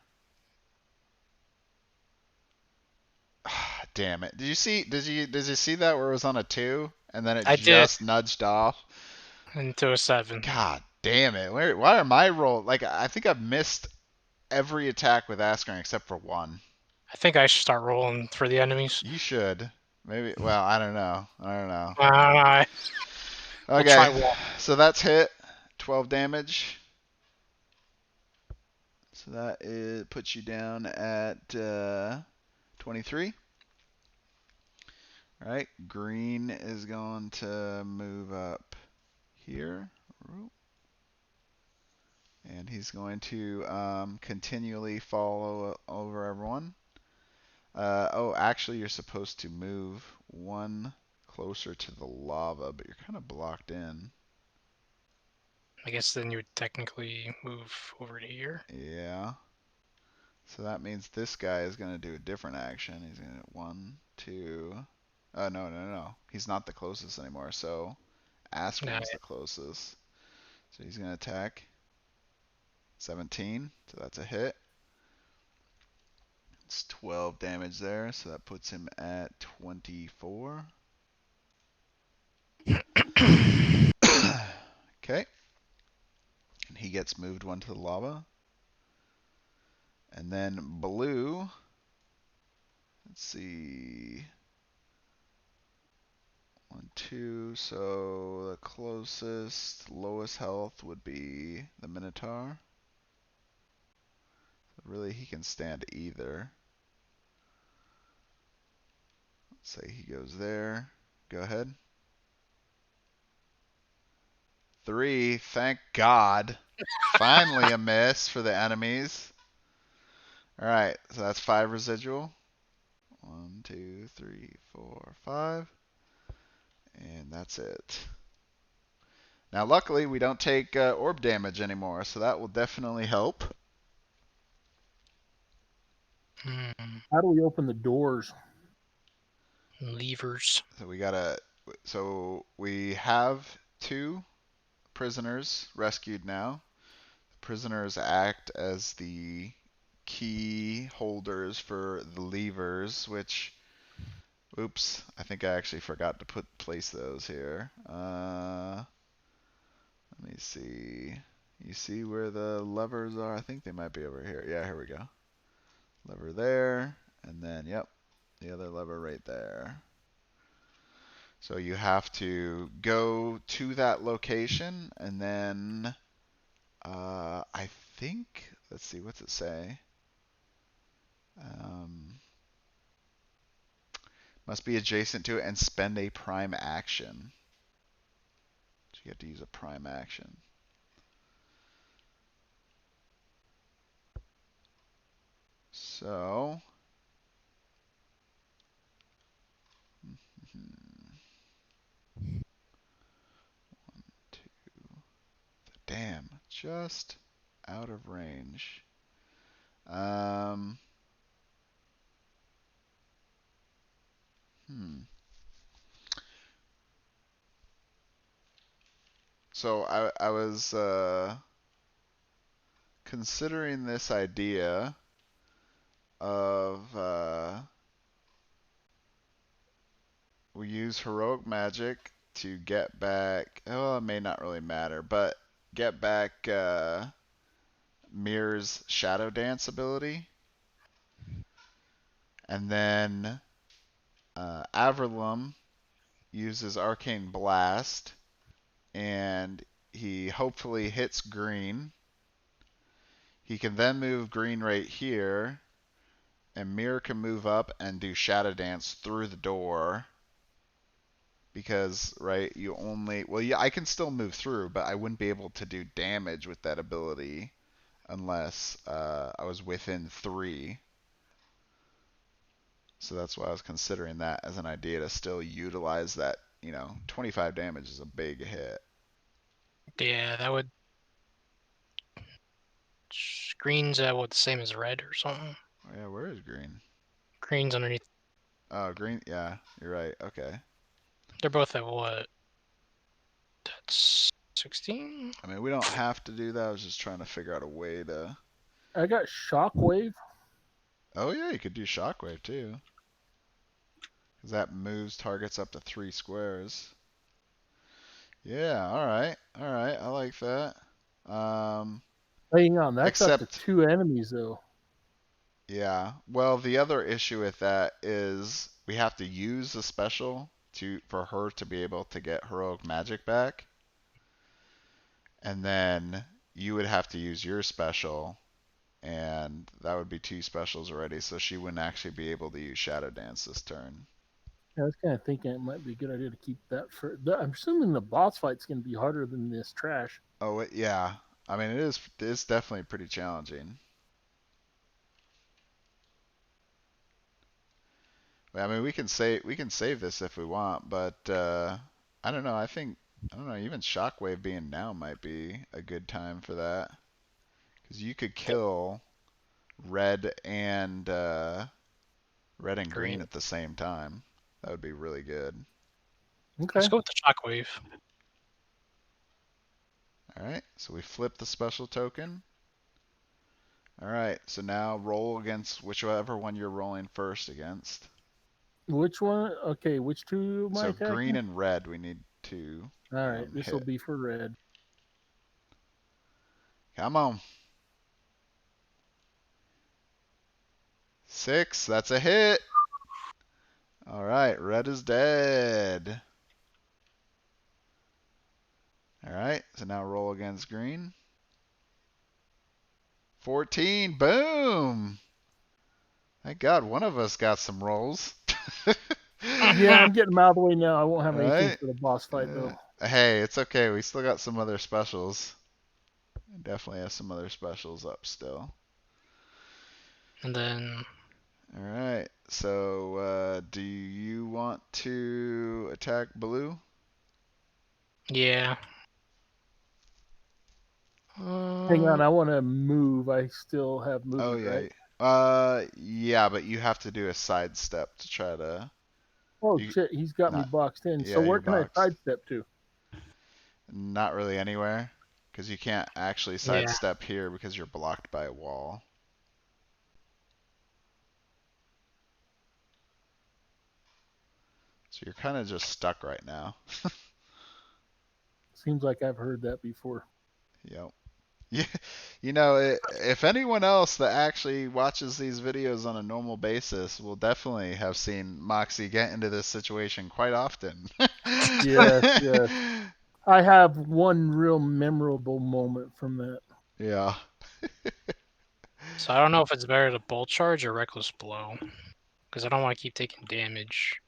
Damn it. Did you see that where it was on a 2 and then it I did. just nudged off? Into a 7. God damn it. Why are my rolls, like, I think I've missed every attack with Askren except for 1. I think I should start rolling for the enemies. You should. Maybe, well, I don't know. We'll Okay, try one. so that's hit. 12 damage. So that puts you down at 23. All right, green is going to move up here. And he's going to continually follow over everyone. Oh, actually, you're supposed to move 1 closer to the lava, but you're kind of blocked in. I guess then you would technically move over to here. Yeah. So that means this guy is going to do a different action. He's going to 1, 2. No. He's not the closest anymore. So Askren's the closest. So he's going to attack 17. So that's a hit. It's 12 damage there. So that puts him at 24. Okay. And he gets moved 1 to the lava. And then blue. Let's see. 1, 2. So the closest, lowest health would be the Minotaur. Really, he can stand either. Let's say he goes there. Go ahead. 3. Thank God. Finally a miss for the enemies. Alright, so that's 5 residual. 1, 2, 3, 4, 5. And that's it. Now, luckily, we don't take orb damage anymore, so that will definitely help. How do we open the doors? Levers. So we gotta. So we have 2 prisoners rescued now. Prisoners act as the key holders for the levers, which, oops, I think I actually forgot to place those here. Let me see. You see where the levers are? I think they might be over here. Yeah, here we go. Lever there, and then, yep, the other lever right there. So you have to go to that location, and then I think, let's see, what's it say? Must be adjacent to it and spend a prime action. So you have to use a prime action. So, 2. Damn, just out of range. Um, hmm. So I was considering this idea of we use heroic magic to get back. Oh, it may not really matter, but get back Mirror's Shadow Dance ability, and then Averlum uses Arcane Blast, and he hopefully hits green. He can then move green right here, and Mirror can move up and do Shadow Dance through the door. Because, right, you only... Well, yeah, I can still move through, but I wouldn't be able to do damage with that ability unless I was within 3. So that's why I was considering that as an idea to still utilize that. 25 damage is a big hit. Yeah, that would. Green's what, the same as red or something? Oh, yeah, where is green? Green's underneath. Oh, green. Yeah, you're right. Okay. They're both at what? That's 16? I mean, we don't have to do that. I was just trying to figure out a way to... I got shockwave. Oh, yeah, you could do Shockwave, too. Because that moves targets up to 3 squares. Yeah, alright. Alright, I like that. Hang on, that's up to Except... 2 enemies, though. Yeah. Well, the other issue with that is we have to use the special for her to be able to get heroic magic back. And then you would have to use your special, and that would be 2 specials already, so she wouldn't actually be able to use Shadow Dance this turn. Yeah, I was kind of thinking it might be a good idea to keep that for. I'm assuming the boss fight's going to be harder than this trash. Oh, yeah. I mean, it's definitely pretty challenging. I mean, we can save this if we want, but I don't know. I don't know. Even Shockwave being down might be a good time for that, because you could kill red and green Green. at the same time. That would be really good. Okay. Let's go with the shockwave. All right. So we flip the special token. All right. So now roll against whichever one you're rolling first against. Which one? Okay, which 2 am I So attacking? green and red, we need to All right, this will hit. be for red. Come on. 6. That's a hit. All right. Red is dead. right, so now roll against green. 14, boom! Thank God one of us got some rolls. Yeah, I'm getting them out of the way now. I won't have anything Alright. for the boss fight though. Hey, it's okay. We still got some other specials. Definitely have some other specials up still. And then, Alright, so do you want to attack blue? yeah. Hang on, Uh, I want to move. I still have Oh, movement, right? yeah. Yeah, but you have to do a sidestep to try to. Oh You shit, he's got me not. boxed in. So Yeah, where you're can I boxed. sidestep to? Not really anywhere, because you can't actually yeah. sidestep here because you're blocked by a wall. So you're kind of just stuck right now. Seems like I've heard that before. Yep. Yeah, if anyone else that actually watches these videos on a normal basis will definitely have seen Moxie get into this situation quite often. Yes, yes. I have one real memorable moment from that. Yeah. So I don't know if it's better to bolt charge or reckless blow, because I don't want to keep taking damage.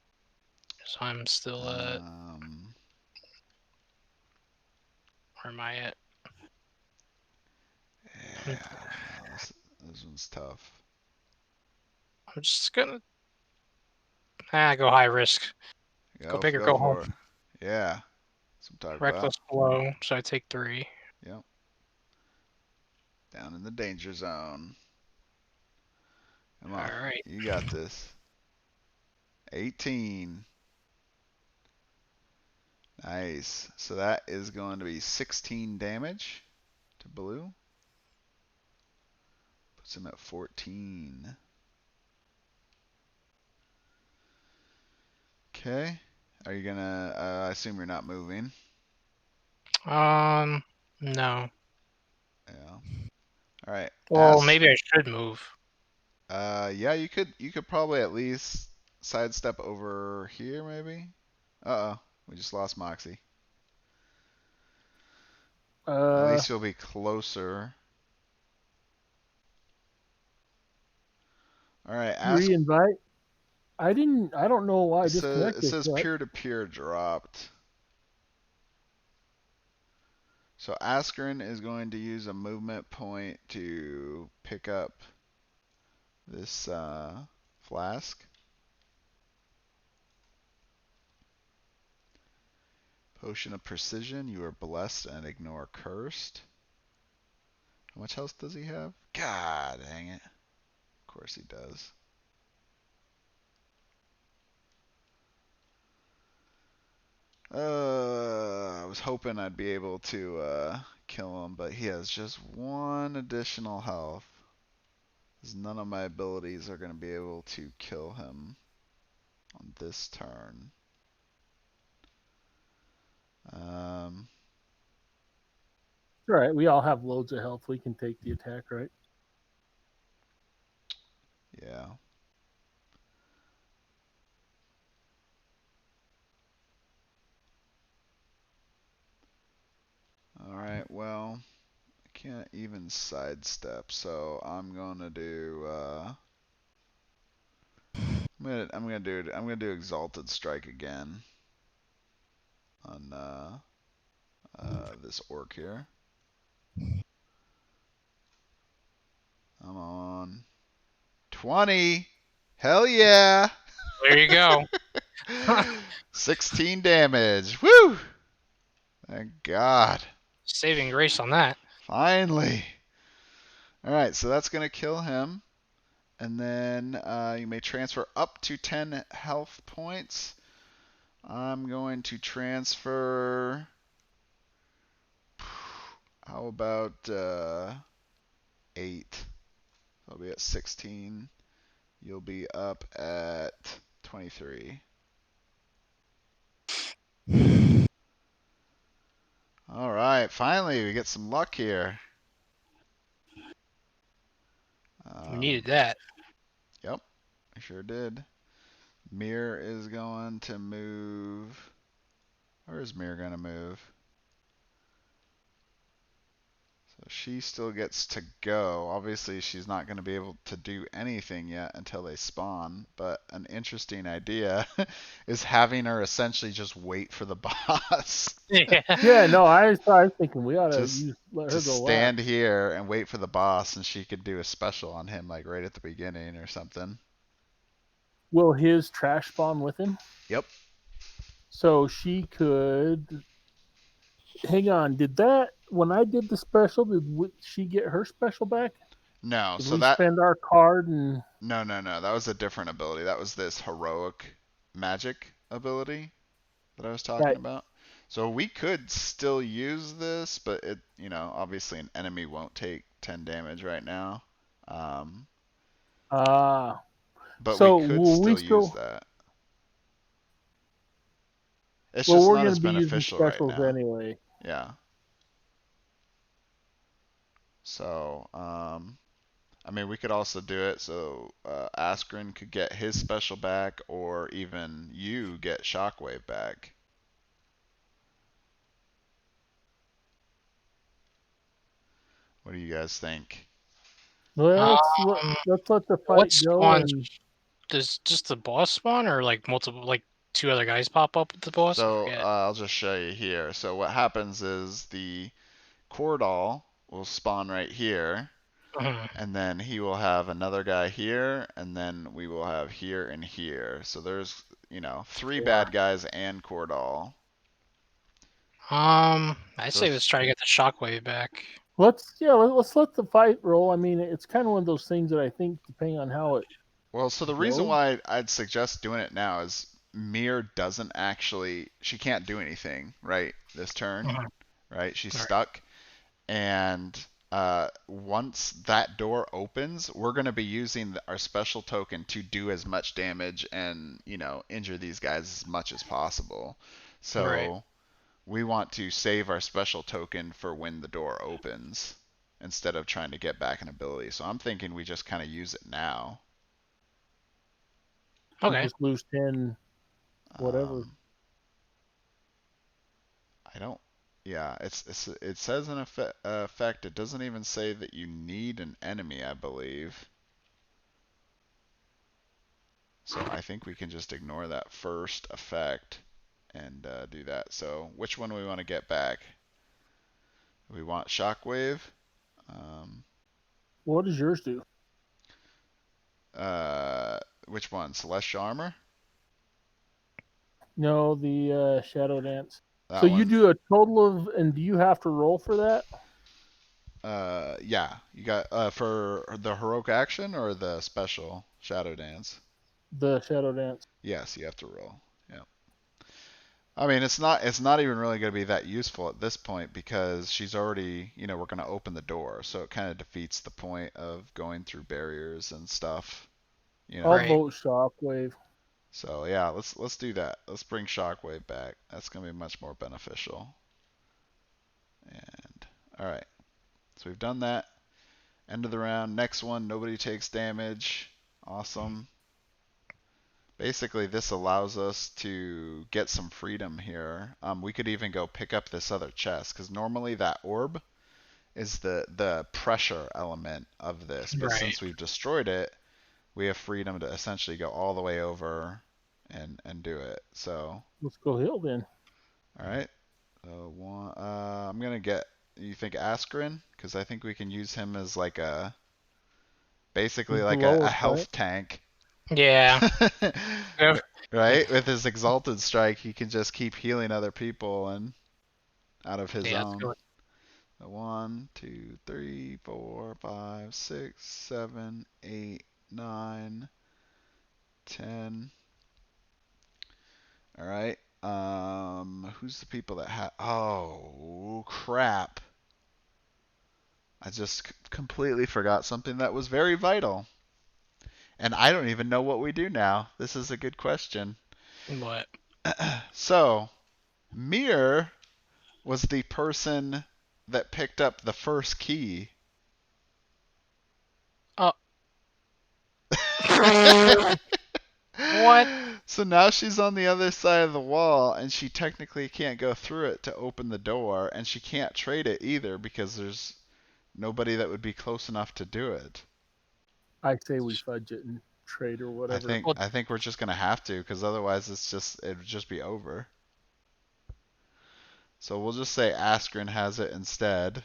So I'm still at, Um, where am I at? I'm, yeah, I don't know. This one's tough. I'm just gonna go high risk. Go big or Go go home. for it. Yeah. That's what I'm talking about. Reckless blow, so I take 3. Yep. Down in the danger zone. Come on. Alright. You got this. 18. Nice. So that is going to be 16 damage to blue. Puts him at 14. Okay. Are you gonna? I assume you're not moving. No. Yeah. All right. Well, maybe I should move. Yeah. You could probably at least sidestep over here, maybe. Uh oh. We just lost Moxie. At Uh, least you'll be closer. All right. Ask. Reinvite. I didn't. I don't know why I It disconnected. says peer to peer dropped. So Askren is going to use a movement point to pick up this flask. Potion of Precision. You are blessed and ignore cursed. How much health does he have? God dang it. Of course he does. I was hoping I'd be able to kill him, but he has just 1 additional health. None of my abilities are going to be able to kill him on this turn. Um, All right, we all have loads of health. We can take the attack, right? yeah. Alright, well, I can't even sidestep, so I'm gonna do I'm gonna do Exalted Strike again on this orc here. I'm on 20. Hell yeah! There you go. 16 damage. Woo! Thank God. Saving grace on that. Finally. Alright, so that's going to kill him. And then you may transfer up to 10 health points. I'm going to transfer. How about 8? I'll be at 16. You'll be up at 23. All right, finally we get some luck here. We needed that. Yep, I sure did. Mir is going to move. Where is Mir going to move? she still gets to go. Obviously, she's not going to be able to do anything yet until they spawn. But an interesting idea is having her essentially just wait for the boss. Yeah. Yeah, no, I was thinking we ought to just let her just go stand last. here and wait for the boss, and she could do a special on him like right at the beginning or something. Will his trash spawn with him? Yep. So she could. Hang on. Did that when I did the special? She get her special back? No, Did so we that spend our card and? no, that was a different ability. That was this heroic magic ability that I was talking Right. about. So we could still use this, but it, obviously an enemy won't take 10 damage right now. Um, Ah. but we So could will we still use still? that. It's Well, just we're not going as to be using beneficial right specials now. anyway. Yeah. So, I mean, we could also do it so Askren could get his special back, or even you get Shockwave back. What do you guys think? Well, Um, let's let the what fight go spawns? and. Does just the boss spawn, or like multiple, like two other guys pop up with the boss? I So forget. I'll just show you here. So what happens is the Kordal will spawn right here, Mhm. and then he will have another guy here, and then we will have here and here. So there's, three Four. bad guys and Kordal. I'd So say let's try to get the shockwave back. Let's let the fight roll. I mean, it's kind of one of those things that I think, depending on how it well, so the reason goes. why I'd suggest doing it now is Mir doesn't actually, she can't do anything, right, this turn, Mhm. right? She's Right. stuck. And once that door opens, we're going to be using our special token to do as much damage and, injure these guys as much as possible. Right. So we want to save our special token for when the door opens instead of trying to get back an ability. So I'm thinking we just kind of use it now. We Okay. just lose 10, whatever. Um, I don't. Yeah, it says an effect. It doesn't even say that you need an enemy, I believe. So I think we can just ignore that first effect and do that. So which one do we want to get back? We want Shockwave. Um, What does yours do? which one? Celestial Armor? No, the Shadow Dance. So That you one. do a total of, and do you have to roll for that? Yeah. You got for the heroic action or the special Shadow Dance? The Shadow Dance. Yes, you have to roll. Yeah. I mean, it's not even really going to be that useful at this point because she's already, we're going to open the door, so it kind of defeats the point of going through barriers and stuff, you I'll know. Right. vote Shockwave. So yeah, let's do that. Let's bring Shockwave back. That's going to be much more beneficial. And all right, so we've done that. End of the round. Next one, nobody takes damage. Awesome. Basically, this allows us to get some freedom here. We could even go pick up this other chest because normally that orb is the pressure element of this, but Right. since we've destroyed it, we have freedom to essentially go all the way over and do it. So, Let's go Hill then. all right. So I'm gonna get. You think Askren? Because I think we can use him as like basically He's the like a lowest, right? health tank. Yeah. Yeah. Right? With his exalted strike, he can just keep healing other people and out of his Yeah. Let's own. go. 1, 2, 3, 4, 5, 6, 7, 8, 9, 10. All right. Who's the people that have? Oh, crap. I just completely forgot something that was very vital. And I don't even know what we do now. This is a good question. What? So, Mir was the person that picked up the first key. Oh. What? So now she's on the other side of the wall, and she technically can't go through it to open the door, and she can't trade it either because nobody that would be close enough to do it. I say we fudge it and trade or I whatever. think Well, I think we're just gonna have to, because otherwise it would just be over. So we'll just say Askren has it instead.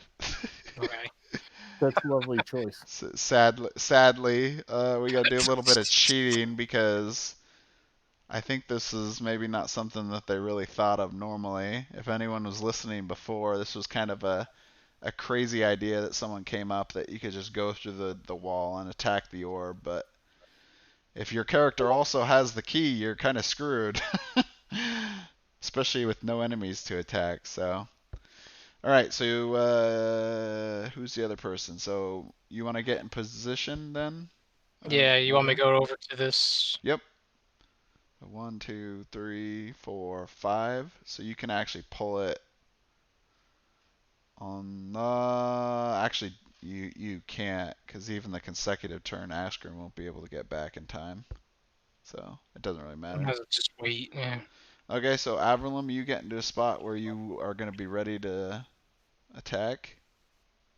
okay. That's a lovely choice. Sadly, we gotta do a little bit of cheating because I think this is maybe not something that they really thought of normally. If anyone was listening before, this was kind of a crazy idea that someone came up that you could just go through the wall and attack the orb, but if your character also has the key, you're kind of screwed. Especially with no enemies to attack, so. Alright, so who's the other person? So you want to get in position then? Yeah, you want me Mother? to go over to this? Yep. 1, 2, 3, 4, 5. So you can actually pull it on the. Actually, you can't, because even the consecutive turn, Askren won't be able to get back in time. So it doesn't really I matter. might as well just wait. Yeah. Okay, so Averlam, you get into a spot where you are going to be ready to attack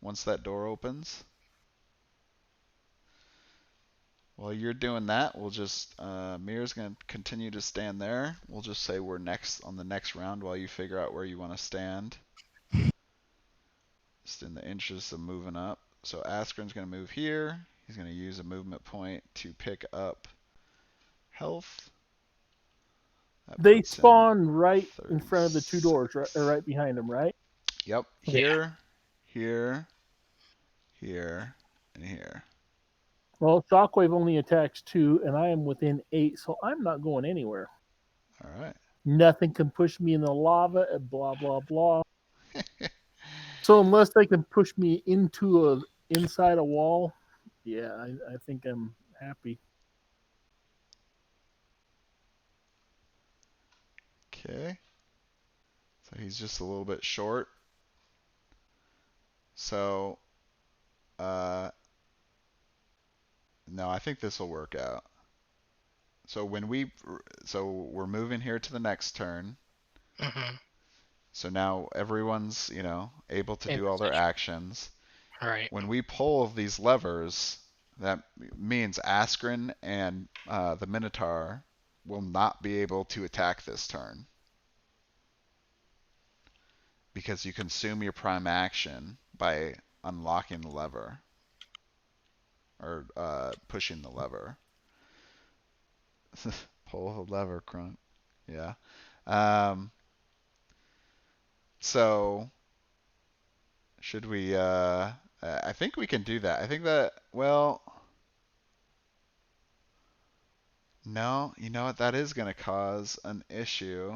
once that door opens. While you're doing that, we'll just Mir's gonna continue to stand there. We'll just say we're next on the next round while you figure out where you want to stand. Just in the interest of moving up. So Askren's gonna move here. He's gonna use a movement point to pick up health. That They puts him spawn right in front of the two doors, right, or 36. right behind them, right? Yep, Yeah. here, here, here, and here. Well, Shockwave only attacks 2, and I am within 8, so I'm not going anywhere. All right. Nothing can push me in the lava, and blah blah blah. So unless they can push me inside a wall, yeah, I think I'm happy. Okay. So he's just a little bit short. So, uh, no, I think this will work out. So we're moving here to the next turn. Mm-hmm. So now everyone's, able to In do all their position. actions. All right. When we pull these levers, that means Askren and the Minotaur will not be able to attack this turn because you consume your prime action by unlocking the lever or pushing the lever. Pull the lever, Crunk. Yeah. Um, so should we? I think we can do that. I think that. Well, no. You know what? That is going to cause an issue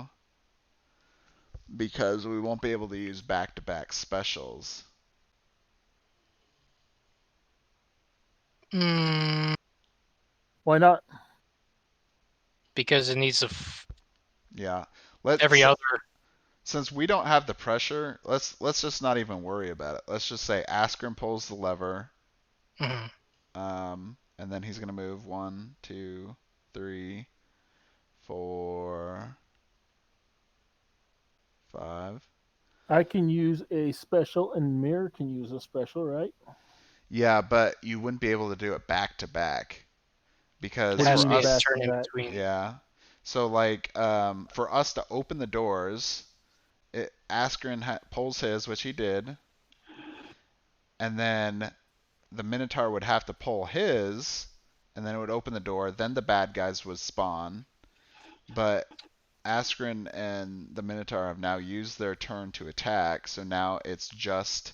because we won't be able to use back-to-back specials. Mm, Why not? because it needs Yeah. every Let's other. since we don't have the pressure, let's just not even worry about it. Let's just say Askren pulls the lever, Mm-hmm. and then he's gonna move 1, 2, 3, 4, 5. I can use a special, and Mirror can use a special, right? Yeah, but you wouldn't be able to do it back to back It because What do you has for to mean be a back us, to turn in back? between. yeah. So like for us to open the doors, Askren pulls his, which he did, and then the Minotaur would have to pull his, and then it would open the door. Then the bad guys would spawn. But Askren and the Minotaur have now used their turn to attack, so now it's just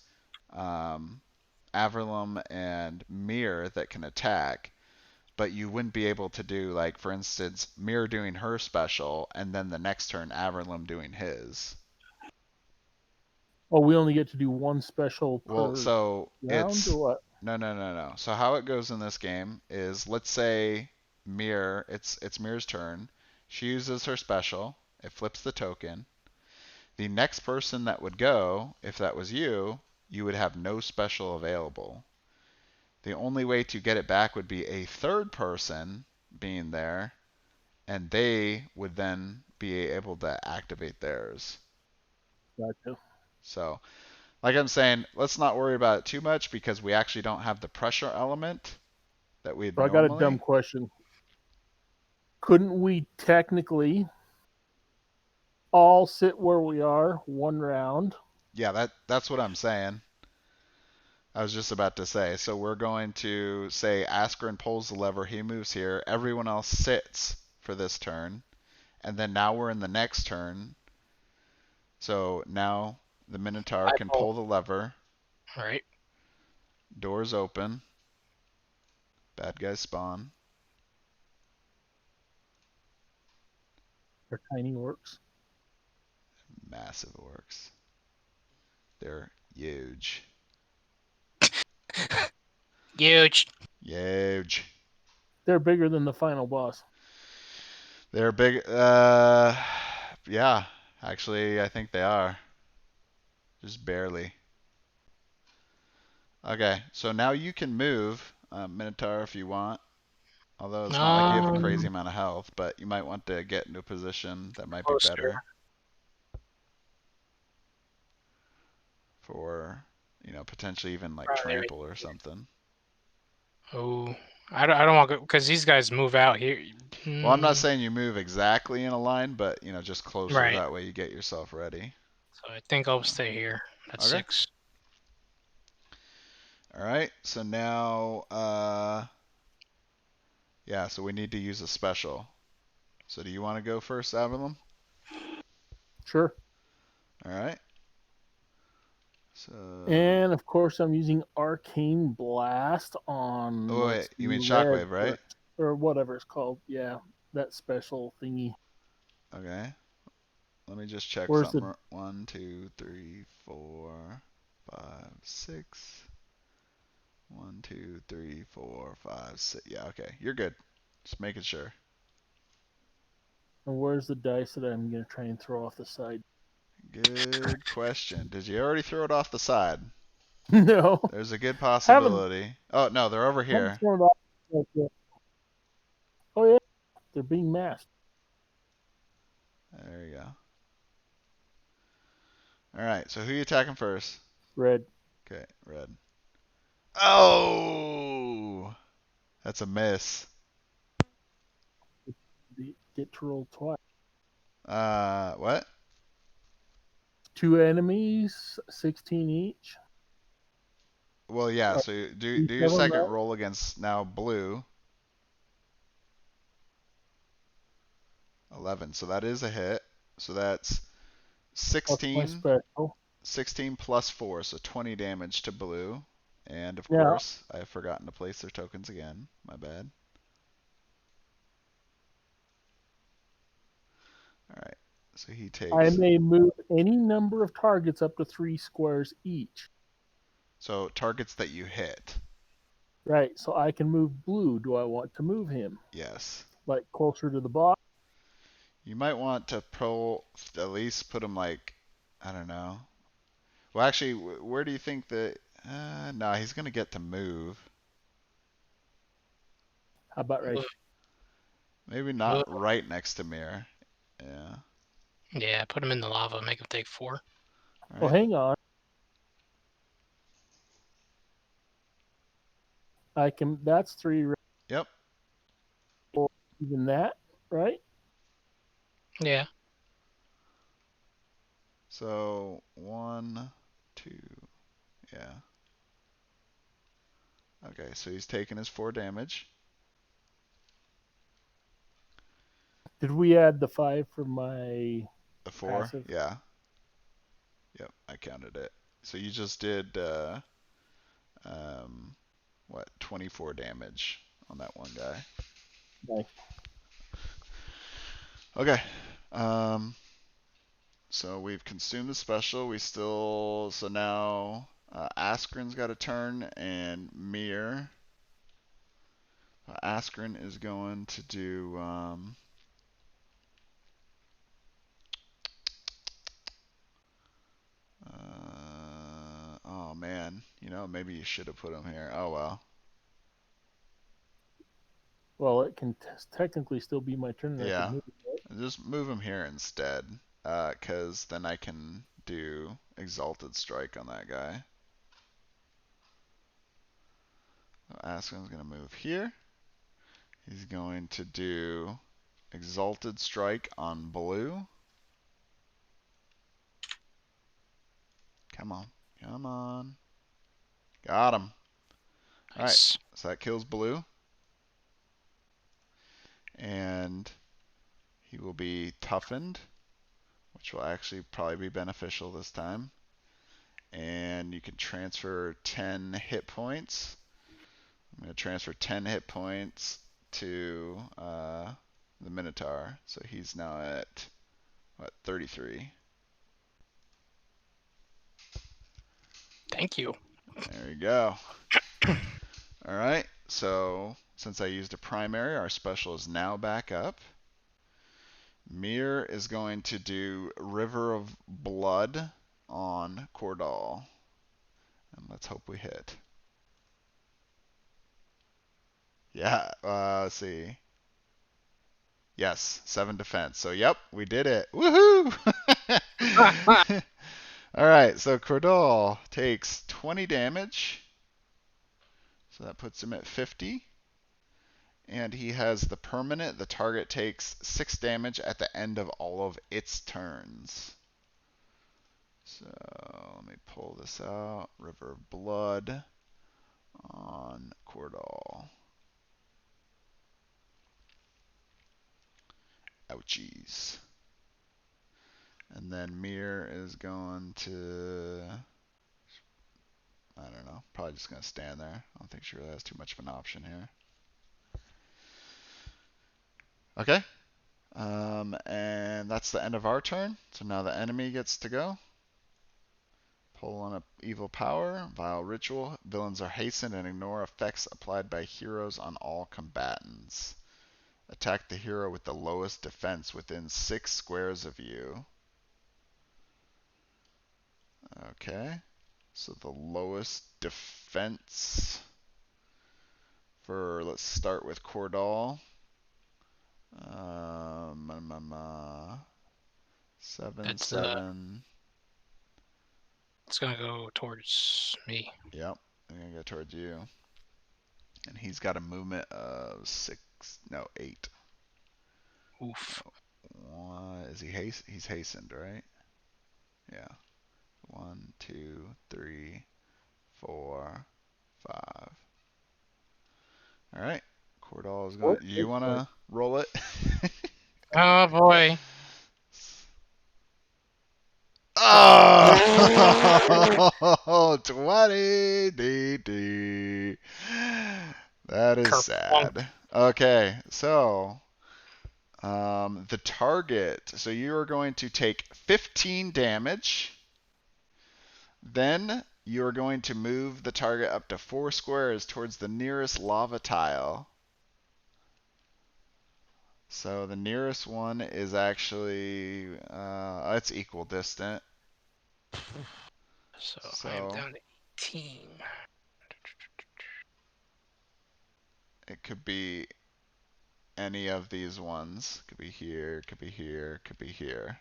um, Averlum and Mir that can attack. But you wouldn't be able to do, like, for instance, Mir doing her special, and then the next turn Averlum doing his. Oh, we only get to do one special Well, per so round, it's or what? no. So how it goes in this game is, let's say Mir, it's Mir's turn. She uses her special. It flips the token. The next person that would go, if that was you would have no special available. The only way to get it back would be a third person being there, and they would then be able to activate theirs. Gotcha. So Like I'm saying, let's not worry about it too much because we actually don't have the pressure element that we'd So I got a dumb normally. question. Couldn't we technically all sit where we are one round? Yeah, that's what I'm saying. I was just about to say. So we're going to say Askren pulls the lever, he moves here, everyone else sits for this turn, and then now we're in the next turn. So now the Minotaur I can know. pull the lever, All right. doors open, bad guys spawn. They're tiny orcs. Massive orcs. They're huge. Huge. Huge. They're bigger than the final boss. They're big. Yeah. Actually, I think they are. Just barely. Okay, so now you can move, Minotaur, if you want. Although it's not like you have a crazy Um, amount of health, but you might want to get into a position that might be Closer. better for, potentially even like Right there. trample or something. Oh, I don't want to because these guys move out here. Well, I'm not Hmm. saying you move exactly in a line, but just closer. Right. That way you get yourself ready. So I think I'll stay here. That's Okay. 6. All right. So now, yeah. So we need to use a special. So do you want to go first, Avalon? Sure. All right. So, And of course, I'm using Arcane Blast on, oh let's wait, you see, mean red shockwave, right? or whatever it's called. Yeah, that special thingy. Okay. Let me just check Where's the? something. 1, 2, 3, 4, 5, 6. 1, 2, 3, 4, 5, 6. Yeah, okay. You're good. Just making sure. And where's the dice that I'm gonna try and throw off the side? Good question. Did you already throw it off the side? No, There's a good haven't possibility. Oh, no, they're over haven't here. thrown it off yet. Oh yeah, they're being masked. There you go. All right, so who are you attacking first? Red. Okay, red. Oh! That's a miss. They get to roll twice. What? 2 enemies, 16 each. Well, yeah, Are so do each do your of them second right? roll against now blue. 11. So that is a hit. So that's Plus my 16, special. 16 plus 4, so 20 damage to blue. And of Now course, I have forgotten to place their tokens again. My bad. All right. So he I takes. may move any number of targets up to 3 squares each. So targets that you hit. Right, so I can move blue. Do I want to move him? Yes. Like closer to the boss? You might want to at least put him like, I don't know. Well, actually, where do you think that? No, he's gonna get to move. How about right? Maybe not right next to Mir. Yeah. Yeah, put him in the lava. Make him take 4. All Oh, right. hang on. I can. That's 3. Yep. Even that, right? Yeah. So 1, 2. Yeah. Okay. So he's taking his 4 damage. Did we add the 5 for my The 4. passive? Yeah. Yep. I counted it. So you just did um, what 24 damage on that one guy. Nice. Okay. Um, so we've consumed the special. So now Askren's got a turn and Mir. Askren is going to do. Oh man, maybe you should have put him here. Oh well. Well, it can technically still be my turn, and I can Yeah, move it. just move him here instead, because then I can do Exalted Strike on that guy. So Askin's going to move here. He's going to do Exalted Strike on blue. Come on. Come on. Got him. All right. Nice. So that kills blue. And he will be toughened, which will actually probably be beneficial this time. And you can transfer 10 hit points. I'm going to transfer 10 hit points to the Minotaur. So he's now at, what, 33. Thank you. There you go. All right. So since I used a primary, our special is now back up. Mir is going to do River of Blood on Kordal. And let's hope we hit. Yeah, let's see. Yes, 7 defense. So, yep, we did it. Woohoo! All right, so Kordal takes 20 damage. So that puts him at 50. And he has the permanent. The target takes 6 damage at the end of all of its turns. So let me pull this out. River of Blood on Kordal. Ouchies. And then Mir is going to, I don't know, probably just going to stand there. I don't think she really has too much of an option here. Okay. And that's the end of our turn. So now the enemy gets to go. Pull on a evil power, vile ritual. Villains are hastened and ignore effects applied by heroes on all combatants. Attack the hero with the lowest defense within 6 squares of you. Okay. So the lowest defense for, let's start with Kordal. 7, That's 7. It's gonna go towards me. Yep, I'm gonna go towards you. And he's got a movement of 6, no, 8. Oof. What is he he's hastened, right? Yeah. 1, 2, 3, 4, 5. All right. Kordal is going. What? Do you want to roll it? Oh boy. Oh, 20 DD. That is Kerplunk. sad. Okay, so the target. So you are going to take 15 damage. Then you are going to move the target up to 4 squares towards the nearest lava tile. So the nearest one is actually it's equal distant. So I am down to 18. It could be any of these ones. Could be here, could be here, could be here.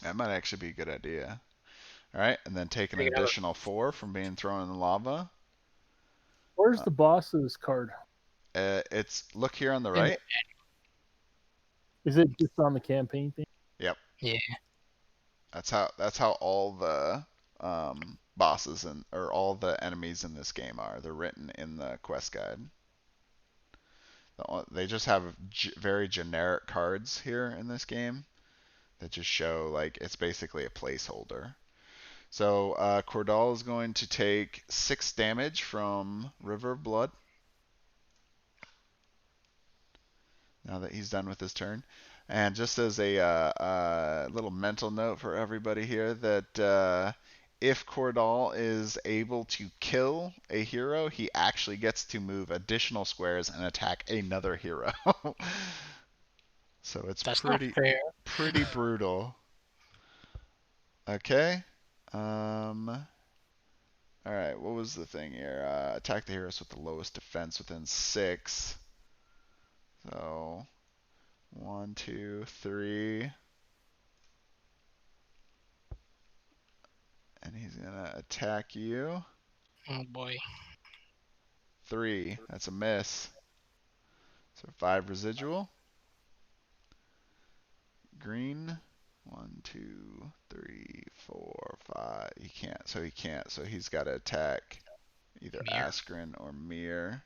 That might actually be a good idea. All right, and then take an Take another. additional 4 from being thrown in the lava. Where's the boss's card? It's look here on the In right. Is it just on the campaign thing? Yep. Yeah. That's how all the bosses or all the enemies in this game are. They're written in the quest guide. They just have very generic cards here in this game that just show like it's basically a placeholder. So Kordal is going to take 6 damage from River of Blood. Now that he's done with his turn. And just as a little mental note for everybody here, that if Kordal is able to kill a hero, he actually gets to move additional squares and attack another hero. So it's That's not fair. pretty brutal. Okay. All right. What was the thing here? Attack the heroes with the lowest defense within 6. So 1, 2, 3. And he's gonna attack you. Oh boy. 3. That's a miss. So 5 residual. Green. 1, 2, 3, 4, 5. He can't. So he can't. So he's got to attack either Mirror. Askren or Mir.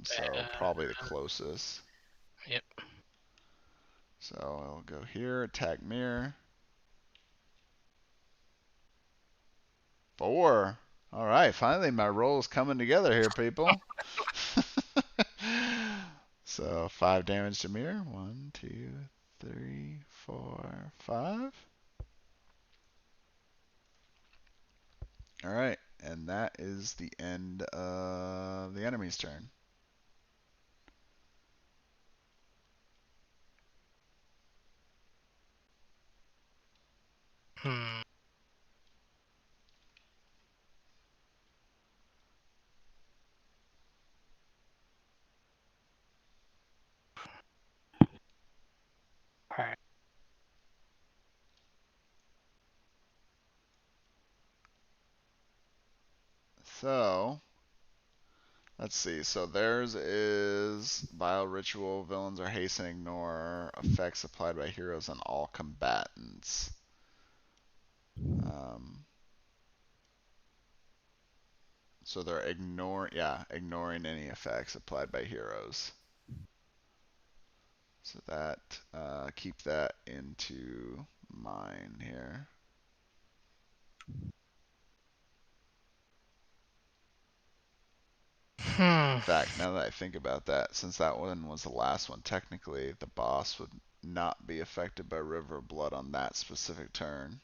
So Uh, probably the closest. yep. So I'll go here, attack Mir. 4. All right, finally my roll is coming together here, people. So 5 damage to Mir. 1, 2, 3, 4, 5. All right, and that is the end of the enemy's turn. Hmm. Alright. So let's see. So theirs is Vile Ritual. Villains are hasten, ignore effects applied by heroes on all combatants. Um, so they're ignoring any effects applied by heroes. So that keep that into mind here. Hmm. In fact, now that I think about that, since that one was the last one, technically the boss would not be affected by River of Blood on that specific turn.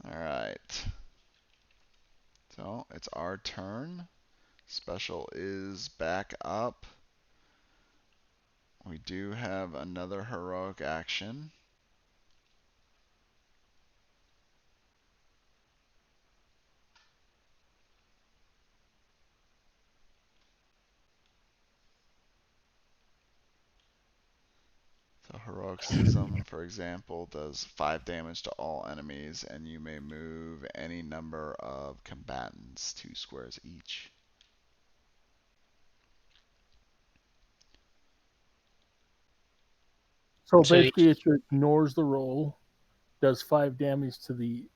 Alright. So it's our turn. Special is back up. We do have another heroic action. So Heroicism, for example, does 5 damage to all enemies, and you may move any number of combatants 2 squares each. So So basically, it ignores the roll, does 5 damage to the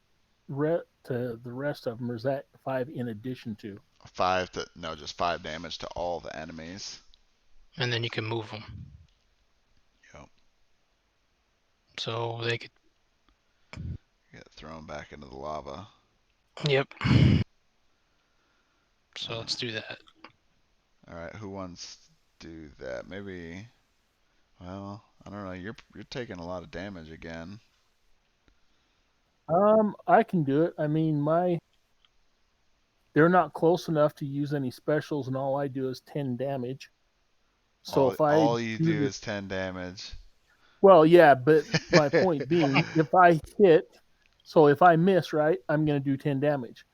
rest of them, or is that 5 in addition to? 5 to no, just 5 damage to all the enemies. and then you can move them. Yep. So they could. Get thrown back into the lava. Yep. So let's do that. All right, who wants to do that? Maybe. Well, I don't know. You're taking a lot of damage again. I can do it. I mean, they're not close enough to use any specials, and all I do is 10 damage. So if I All you do do the is 10 damage. well, yeah, but my point being, if I hit, so if I miss, right, I'm going to do 10 damage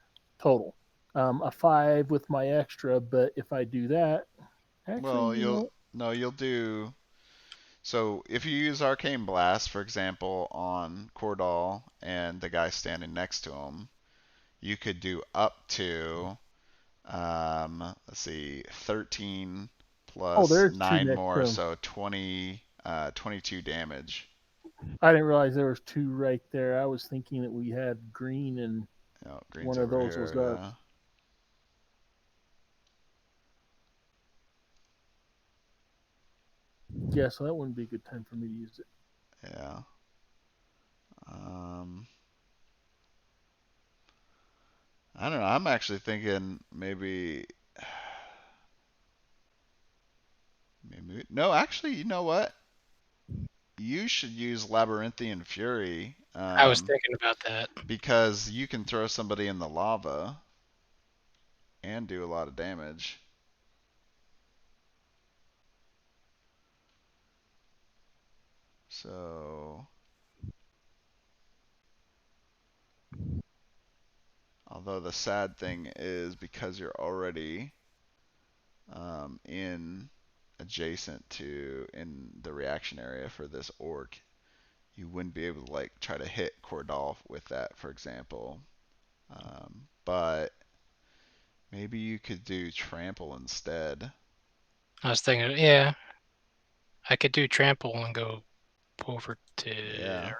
total. A 5 with my extra, but if I do that, actually, Well, you'll do. So if you use Arcane Blast, for example, on Kordal and the guy standing next to him, you could do up to let's see, 13 oh, plus there's 2 9 next to more, him. so 22 damage. I didn't realize there was 2 right there. I was thinking that we had green and Green's one of over those was here, us. Yeah, so that wouldn't be a good time for me to use it. yeah. I don't know. I'm actually thinking maybe no. Actually, you know what? You should use Labyrinthian Fury, I was thinking about that. because you can throw somebody in the lava and do a lot of damage. So Although the sad thing is because you're already in adjacent to in the reaction area for this orc, you wouldn't be able to like try to hit Kordal with that, for example. But maybe you could do trample instead. I was thinking, yeah, I could do trample and go over to. Yeah.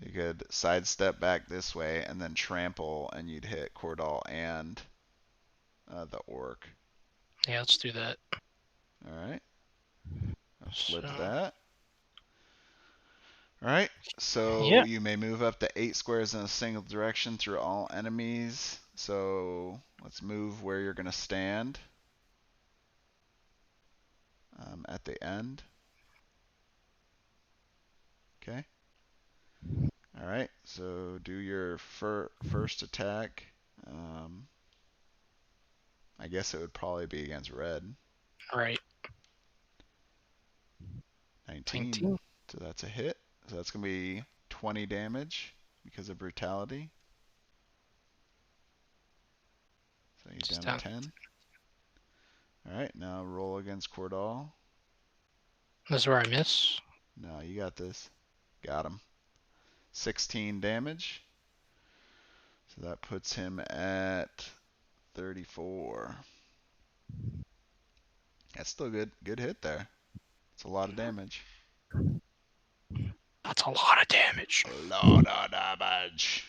You could sidestep back this way and then trample, and you'd hit Kordal and the orc. Yeah, let's do that. All right. I'll flip So, that. All right. So yeah, you may move up to 8 squares in a single direction through all enemies. So let's move where you're going to stand at the end. Okay. All right. So do your first attack. I guess it would probably be against red. right. 19. 19. So that's a hit. So that's going to be 20 damage because of brutality. So he's Just down to down. 10. All right. Now roll against Kordal. This is where I miss. No, you got this. Got him. 16 damage. So that puts him at 34. That's still good. Good hit there. It's a lot of damage. That's a lot of damage. A lot of damage.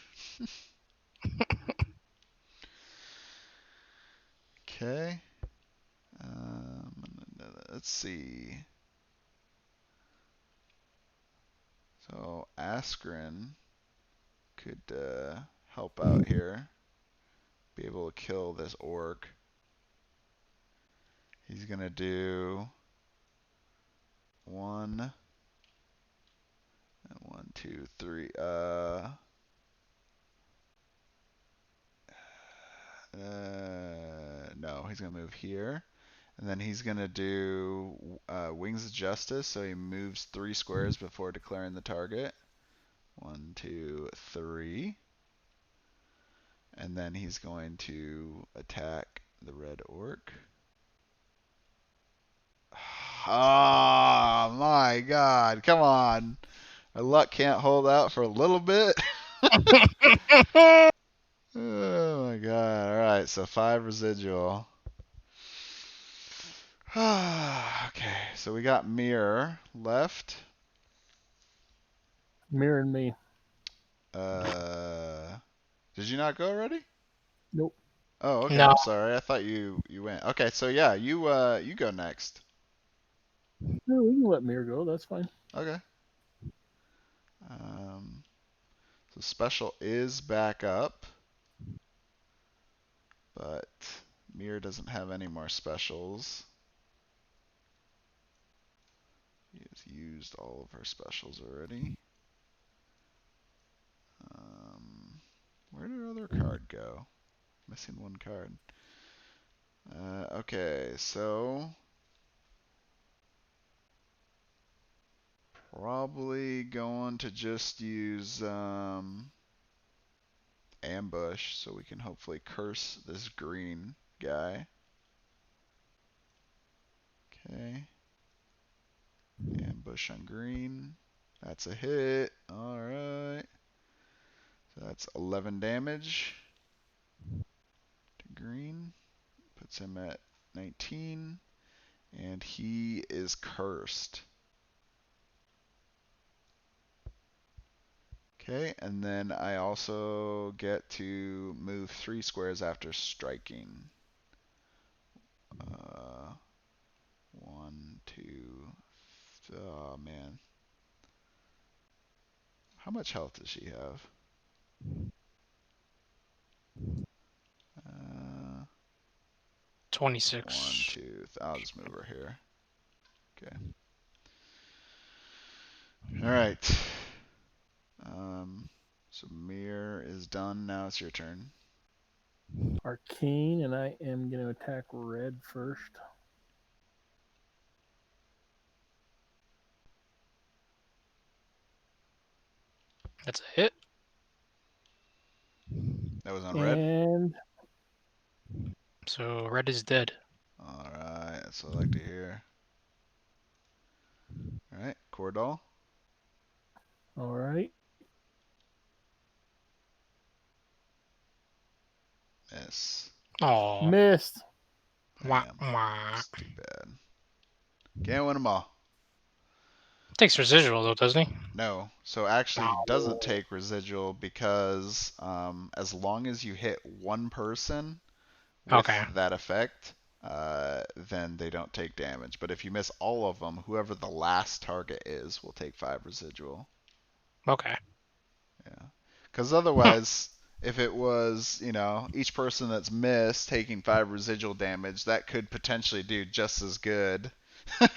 Okay. Let's see. So Askren could help out here. Be able to kill this orc. He's gonna do 1, 2, 3. No, he's gonna move here. And then he's going to do Wings of Justice, so he moves 3 squares before declaring the target. 1, 2, 3. And then he's going to attack the red orc. Oh my god, come on. Our luck can't hold out for a little bit. Oh my god. Alright, so 5 residual. Okay, so we got Mirror left. Mirror and me. Did you not go already? Nope. Oh, okay. No, I'm sorry. I thought you went. Okay, so yeah, you go next. No, we can let Mirror go. That's fine. Okay. Um, so special is back up, but Mir doesn't have any more specials. He has used all of her specials already. Where did our other card go? Missing 1 card. Okay, so probably going to just use ambush so we can hopefully curse this green guy. Okay. Ambush on green. That's a hit. Alright. So that's 11 damage to green. Puts him at 19. And he is cursed. Okay, and then I also get to move 3 squares after striking. 1, 2. Oh man. How much health does she have? 26. 1, 2. I'll just move her here. Okay. All right. So Mir is done. Now it's your turn. Arcane, and I am going to attack red first. That's a hit. That was on red? And So red is dead. Alright, that's what I like to hear. Alright, Kordal. all right. Miss. Oh, Missed. wah, Damn. wah. That's too bad. Can't win them all. Takes residual though, doesn't he? No. So actually, he doesn't No. take residual because as long as you hit one person with Okay. that effect, then they don't take damage. But if you miss all of them, whoever the last target is will take 5 residual. Okay. Yeah. Because otherwise, if it was, each person that's missed taking 5 residual damage, that could potentially do just as good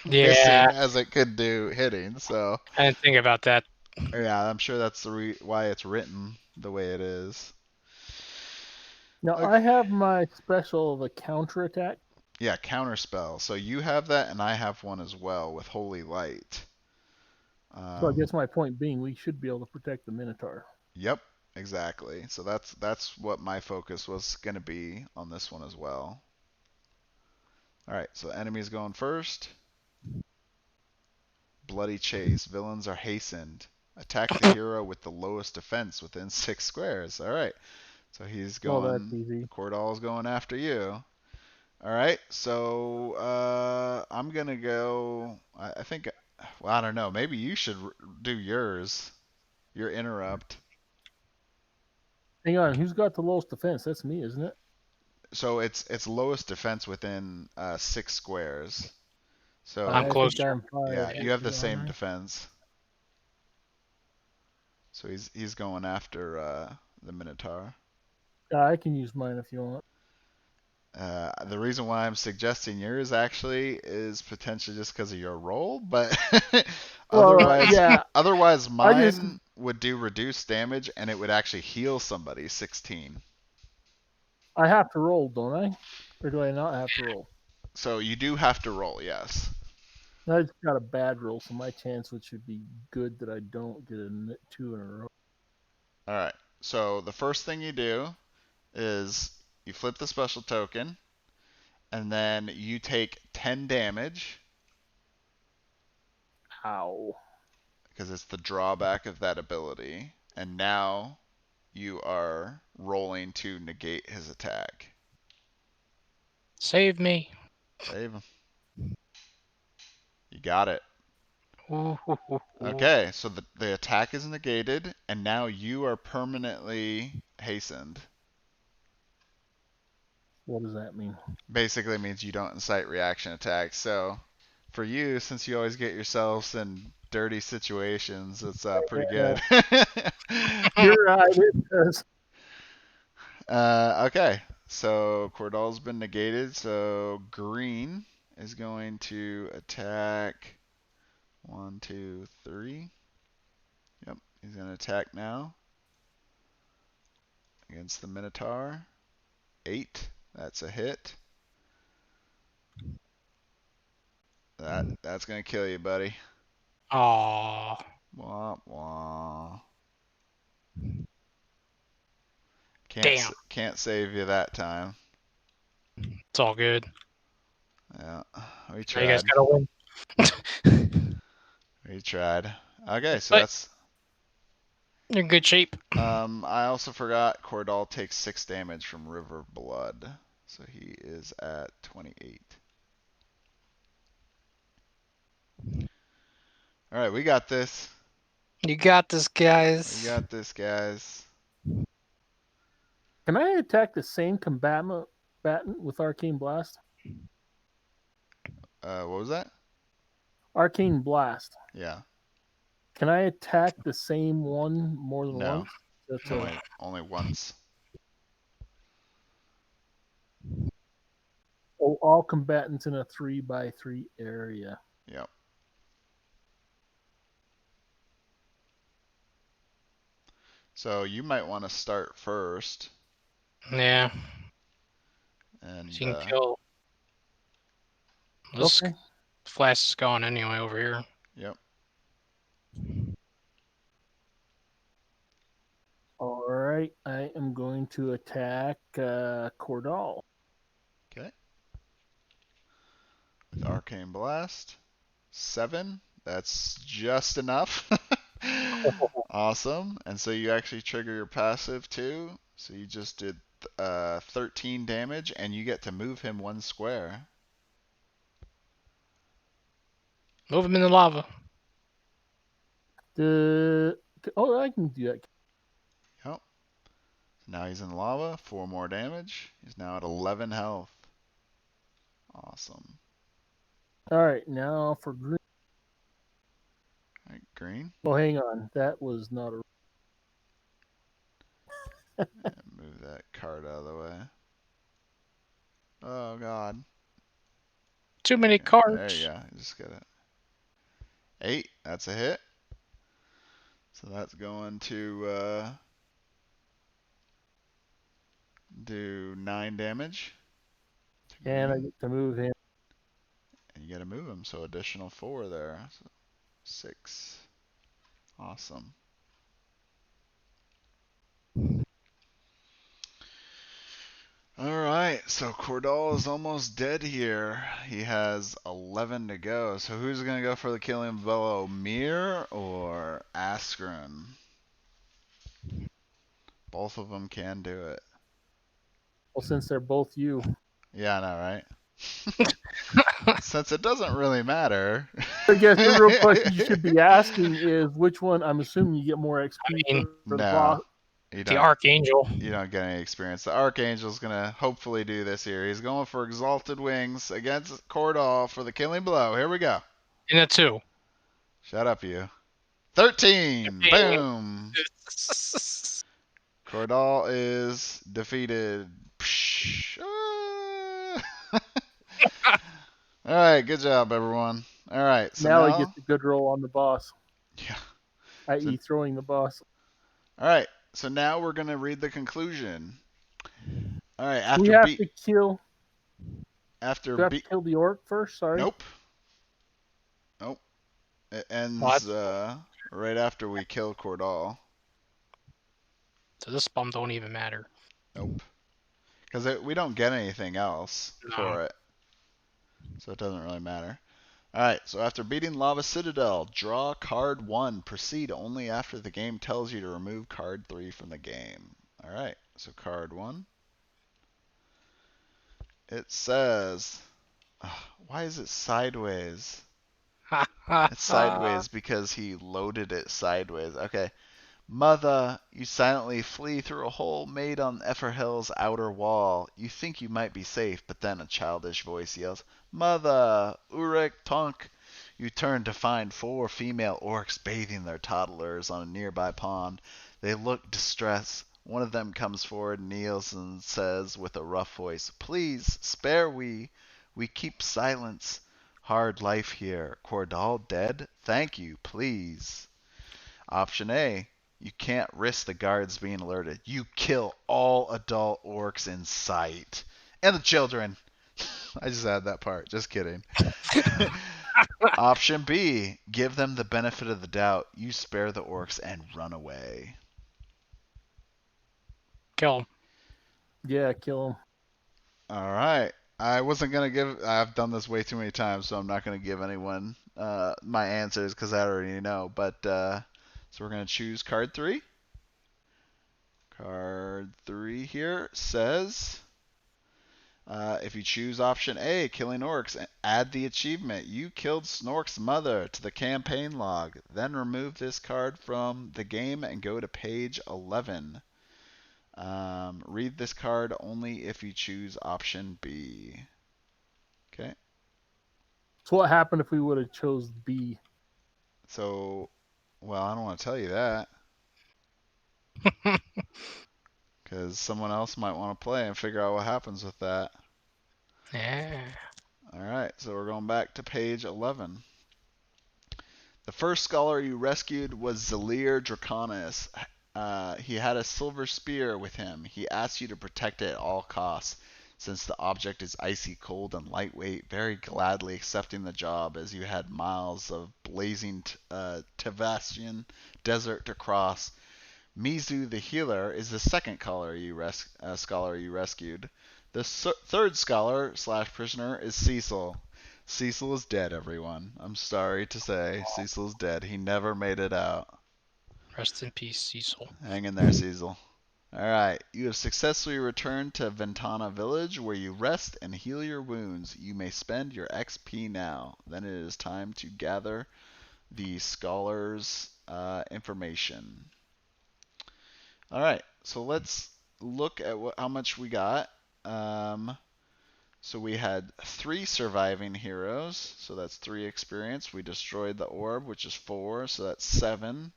Yeah, missing as it could do hitting. So, I didn't think about that. yeah, I'm sure that's why it's written the way it is. Now Okay. I have my special of a counterattack. Yeah, counterspell. So you have that, and I have one as well with Holy Light. So I guess my point being, we should be able to protect the Minotaur. Yep, exactly. So that's what my focus was going to be on this one as well. All right, so enemies going first. Bloody chase. Villains are hastened. Attack the hero with the lowest defense within 6 squares. All right, so he's Well, that's going. easy. Kordal's going after you. All right, so I'm gonna go. I think. Well, I don't know. Maybe you should do yours. Your interrupt. Hang on, who's got the lowest defense? That's me, isn't it? So it's lowest defense within 6 squares. I'm So I think closer. I'm 5 yeah, Yeah. you have the inches, same aren't I? defense. So he's going after the Minotaur. Yeah, I can use mine if you want. The reason why I'm suggesting yours actually is potentially just because of your role, but Well, otherwise, yeah, otherwise I just mine would do reduced damage and it would actually heal somebody 16. I have to roll, don't I? Or do I not have to roll? So you do have to roll, yes. I just got a bad roll, so my chance would should be good that I don't get a 2 in a row. All right. So the first thing you do is you flip the special token, and then you take 10 damage Ow. because it's the drawback of that ability. And now you are rolling to negate his attack. Save me. Save him. You got it. Ooh, ooh, ooh, ooh. Okay, so the attack is negated, and now you are permanently hastened. What does that mean? Basically means you don't incite reaction attacks. So for you, since you always get yourselves in dirty situations, it's pretty good. You're right. It does. Okay, so Cordal's been negated, so green is going to attack 1, 2, 3. Yep, he's going to attack now against the Minotaur. 8, that's a hit. That's going to kill you, buddy. Aw, Wah, wah. damn. Can't save you that time. It's all good. Yeah, we Now you guys tried. gotta win. We tried. Okay, so But that's. you're in good shape. I also forgot Kordal takes 6 damage from River Blood, so he is at 28. All right, we got this. You got this, We guys. got this, guys. Can I attack the same combatant with Arcane Blast? What was that? Arcane Blast. Yeah. Can I attack the same one more than No. once? That's No. Only once. all combatants in a 3x3 area. Yep. So you might want to start first, Yeah. and So you can kill. This Okay. flash is gone anyway over here. yep. All right. right, I am going to attack Kordal. Okay. With Arcane Blast. 7. That's just enough. Awesome. And so you actually trigger your passive too. So you just did 13 damage, and you get to move him 1 square. Move him in the lava. I can do that. Yep. So now he's in lava. 4 more damage. He's now at 11 health. Awesome. All right, now for green. All right, green. Oh, hang on. That was not a. Move that card out of the way. Oh, God. Too many Okay, cards. there you go. You just get it. 8. That's a hit. So that's going to do 9 damage. And I get to move him. And you got to move him, so additional 4 there. So 6. Awesome. Alright, so Kordal is almost dead here. He has 11 to go. So who's going to go for the killing blow? Mir or Askren? Both of them can do it. Well, since they're both you. Yeah, I know, right? Since it doesn't really matter. I guess the real question you should be asking is which one. I'm assuming you get more XP for the boss. The Archangel. You don't get any experience. The Archangel's going to hopefully do this here. He's going for Exalted Wings against Kordal for the killing blow. Here we go. In a 2. Shut up, you. 13. Boom. Kordal is defeated. All right, good job, everyone. All right, so now he gets a good roll on the boss. Yeah. I.e., throwing the boss. All right, so now we're gonna read the conclusion. All right, after we have to kill. After do we have to kill the orc first? Sorry. Nope. It ends right after we kill Kordal. So this bum don't even matter. Nope. Because we don't get anything else for it. So it doesn't really matter. Alright, so after beating Lava Citadel, draw card 1. Proceed only after the game tells you to remove card 3 from the game. Alright, so card 1. It says... why is it sideways? It's sideways because he loaded it sideways. Okay. Mother, you silently flee through a hole made on Eferhel's outer wall. You think you might be safe, but then a childish voice yells, Mother, Urek Tonk. You turn to find 4 female orcs bathing their toddlers on a nearby pond. They look distressed. One of them comes forward, kneels, and says with a rough voice, Please, spare we. We keep silence. Hard life here. Kordal dead? Thank you, please. Option A. You can't risk the guards being alerted. You kill all adult orcs in sight. And the children. I just added that part. Just kidding. Option B. Give them the benefit of the doubt. You spare the orcs and run away. Kill him. Yeah, kill him. All right. I wasn't going to give... I've done this way too many times, so I'm not going to give anyone my answers because I already know. But... so we're going to choose card 3. Card 3 here says, if you choose option A, killing orcs, add the achievement. You killed Snork's mother to the campaign log. Then remove this card from the game and go to page 11. Read this card only if you choose option B. Okay. So what happened if we would have chose B? So, well, I don't want to tell you that. Because someone else might want to play and figure out what happens with that. Yeah. Alright, so we're going back to page 11. The first scholar you rescued was Zelir Draconis. He had a silver spear with him. He asked you to protect it at all costs. Since the object is icy cold and lightweight, very gladly accepting the job as you had miles of blazing Tavastian desert to cross. Mizu the healer is the second scholar you rescued. The third scholar slash prisoner is Cecil. Cecil is dead, everyone. I'm sorry to say, Cecil's dead. He never made it out. Rest in peace, Cecil. Hang in there, Cecil. Alright, you have successfully returned to Ventana Village where you rest and heal your wounds. You may spend your XP now. Then it is time to gather the scholar's information. Alright, so let's look at how much we got. So we had 3 surviving heroes, so that's 3 experience. We destroyed the orb, which is 4, so that's 7.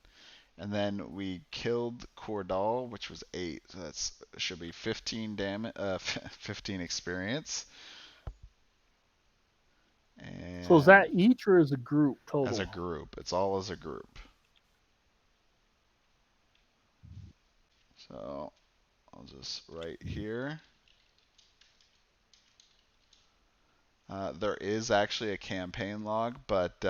And then we killed Kordal, which was 8. So that should be 15 damage, 15 experience. And So is that each or as a group total? as a group. It's all as a group. So I'll just write here. There is actually a campaign log, but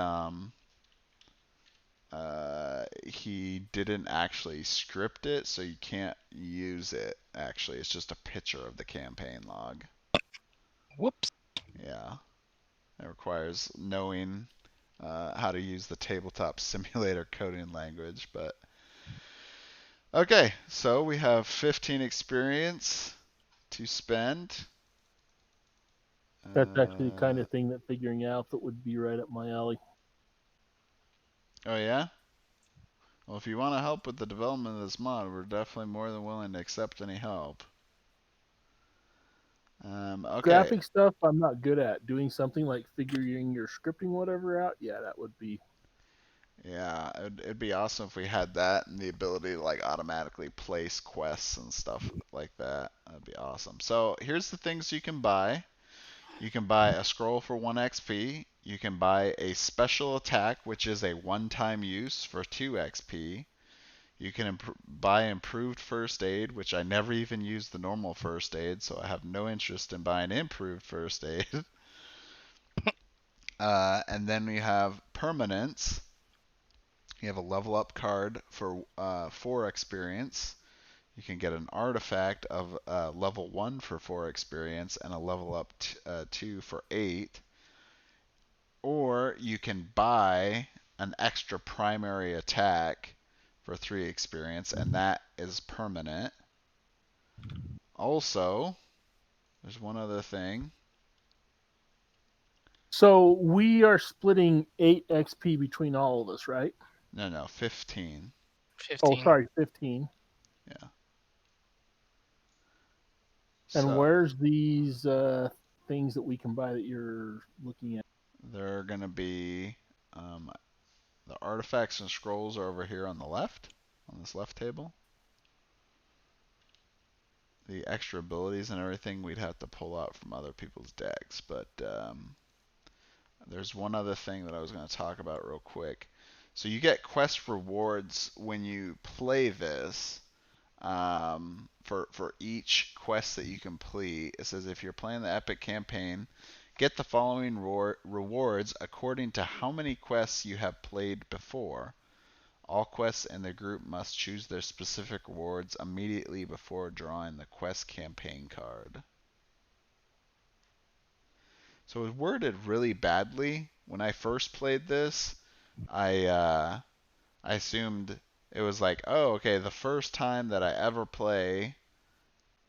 he didn't actually script it, so you can't use it. Actually, it's just a picture of the campaign log. Whoops. Yeah, it requires knowing how to use the tabletop simulator coding language. But okay, so we have 15 experience to spend. That's actually the kind of thing that figuring out that would be right up my alley. Oh yeah? Well, if you want to help with the development of this mod, we're definitely more than willing to accept any help. Okay. Graphic stuff I'm not good at. Doing something like figuring your scripting whatever out, yeah, that would be. Yeah, it'd be awesome if we had that and the ability to like automatically place quests and stuff like that. That'd be awesome. So here's the things you can buy. You can buy a scroll for 1 XP. You can buy a special attack, which is a one-time use for 2 XP. You can buy improved first aid, which I never even used the normal first aid, so I have no interest in buying improved first aid. And then we have permanence. You have a level up card for 4 experience. You can get an artifact of level 1 for 4 experience and a level up 2 for 8. Or you can buy an extra primary attack for 3 experience, and that is permanent. Also, there's one other thing. So we are splitting 8 XP between all of us, right? No, 15. 15. Oh, sorry, 15. Yeah. And So where's these things that we can buy that you're looking at? they're going to be the artifacts and scrolls are over here on the left, on this left table. The extra abilities and everything we'd have to pull out from other people's decks, but there's one other thing that I was going to talk about real quick. So you get quest rewards when you play this. For each quest that you complete, it says if you're playing the epic campaign, get the following rewards according to how many quests you have played before. All quests in the group must choose their specific rewards immediately before drawing the quest campaign card. So it was worded really badly. When I first played this, I assumed it was like, oh, okay, the first time that I ever play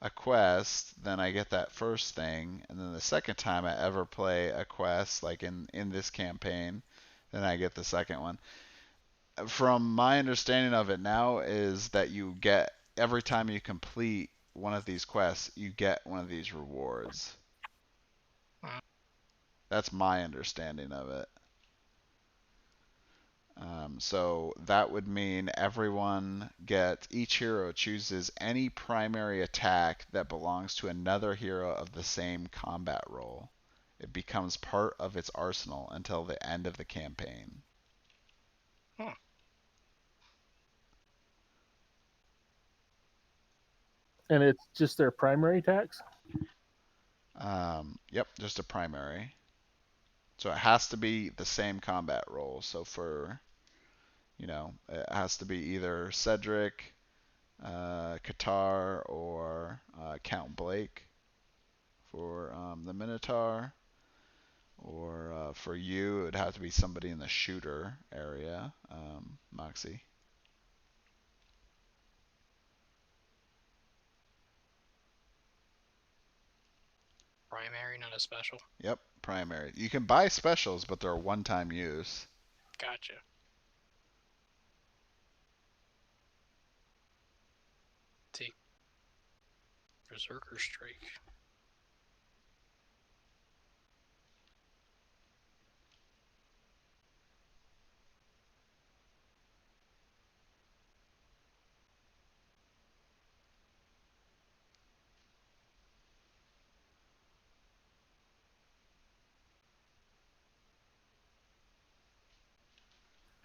a quest, then I get that first thing, and then the second time I ever play a quest, like in this campaign, then I get the second one. From my understanding of it now is that you get, every time you complete one of these quests, you get one of these rewards. That's my understanding of it. So that would mean each hero chooses any primary attack that belongs to another hero of the same combat role. It becomes part of its arsenal until the end of the campaign. Huh. And it's just their primary attacks? Yep, just a primary. So it has to be the same combat role. So for, it has to be either Cedric, Qatar or Count Blake for the Minotaur. Or for you, it would have to be somebody in the shooter area, Moxie. Primary, not a special. Yep, primary. You can buy specials, but they're one-time use. Gotcha. Take Berserker Strike.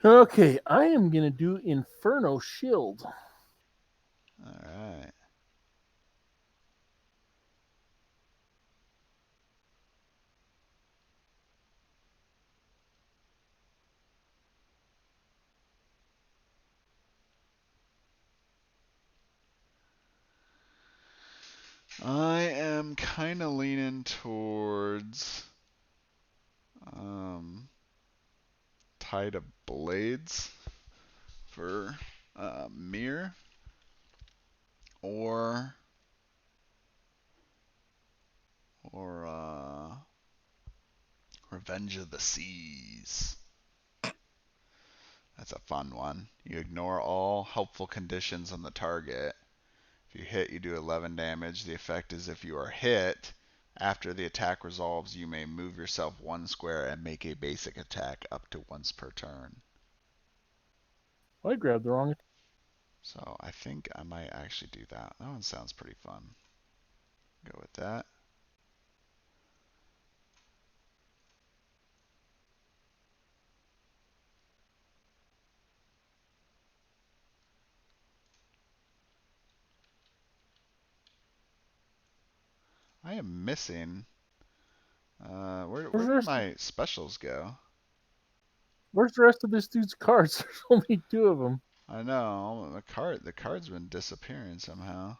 Okay, I am gonna do Inferno Shield. All right. I am kind of leaning towards Tide of Blades for Mir or Revenge of the Seas. That's a fun one. You ignore all helpful conditions on the target. If you hit, you do 11 damage. The effect is if you are hit, after the attack resolves, you may move yourself 1 square and make a basic attack up to once per turn. I grabbed the wrong. So I think I might actually do that. That one sounds pretty fun. Go with that. I am missing. Where did my specials go? Where's the rest of this dude's cards? There's only 2 of them. I know the card's been disappearing somehow.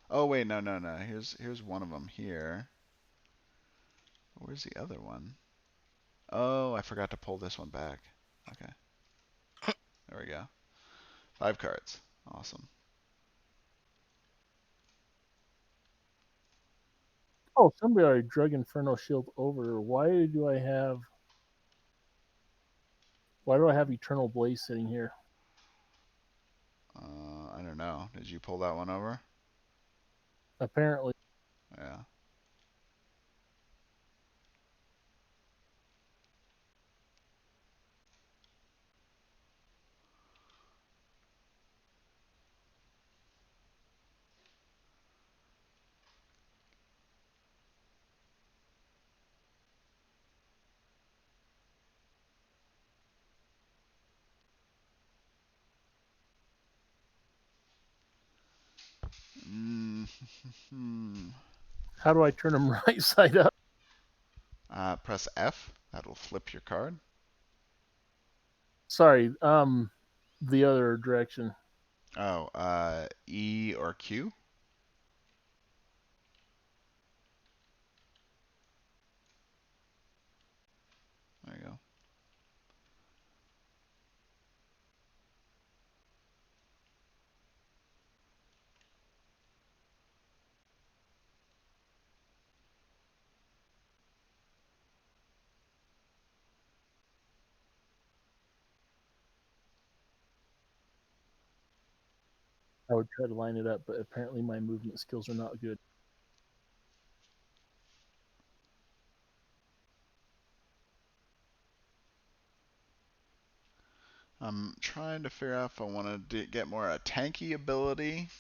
Oh wait, no. Here's one of them here. Where's the other one? Oh, I forgot to pull this one back. Okay. There we go. 5 cards. Awesome. Oh, somebody already drug Inferno Shield over. Why do I have Eternal Blaze sitting here? I don't know. Did you pull that one over? Apparently. Yeah. How do I turn them right side up? Press F. That'll flip your card. Sorry, the other direction. Oh, E or Q. There you go. I would try to line it up, but apparently my movement skills are not good. I'm trying to figure out if I want to get more a tanky ability.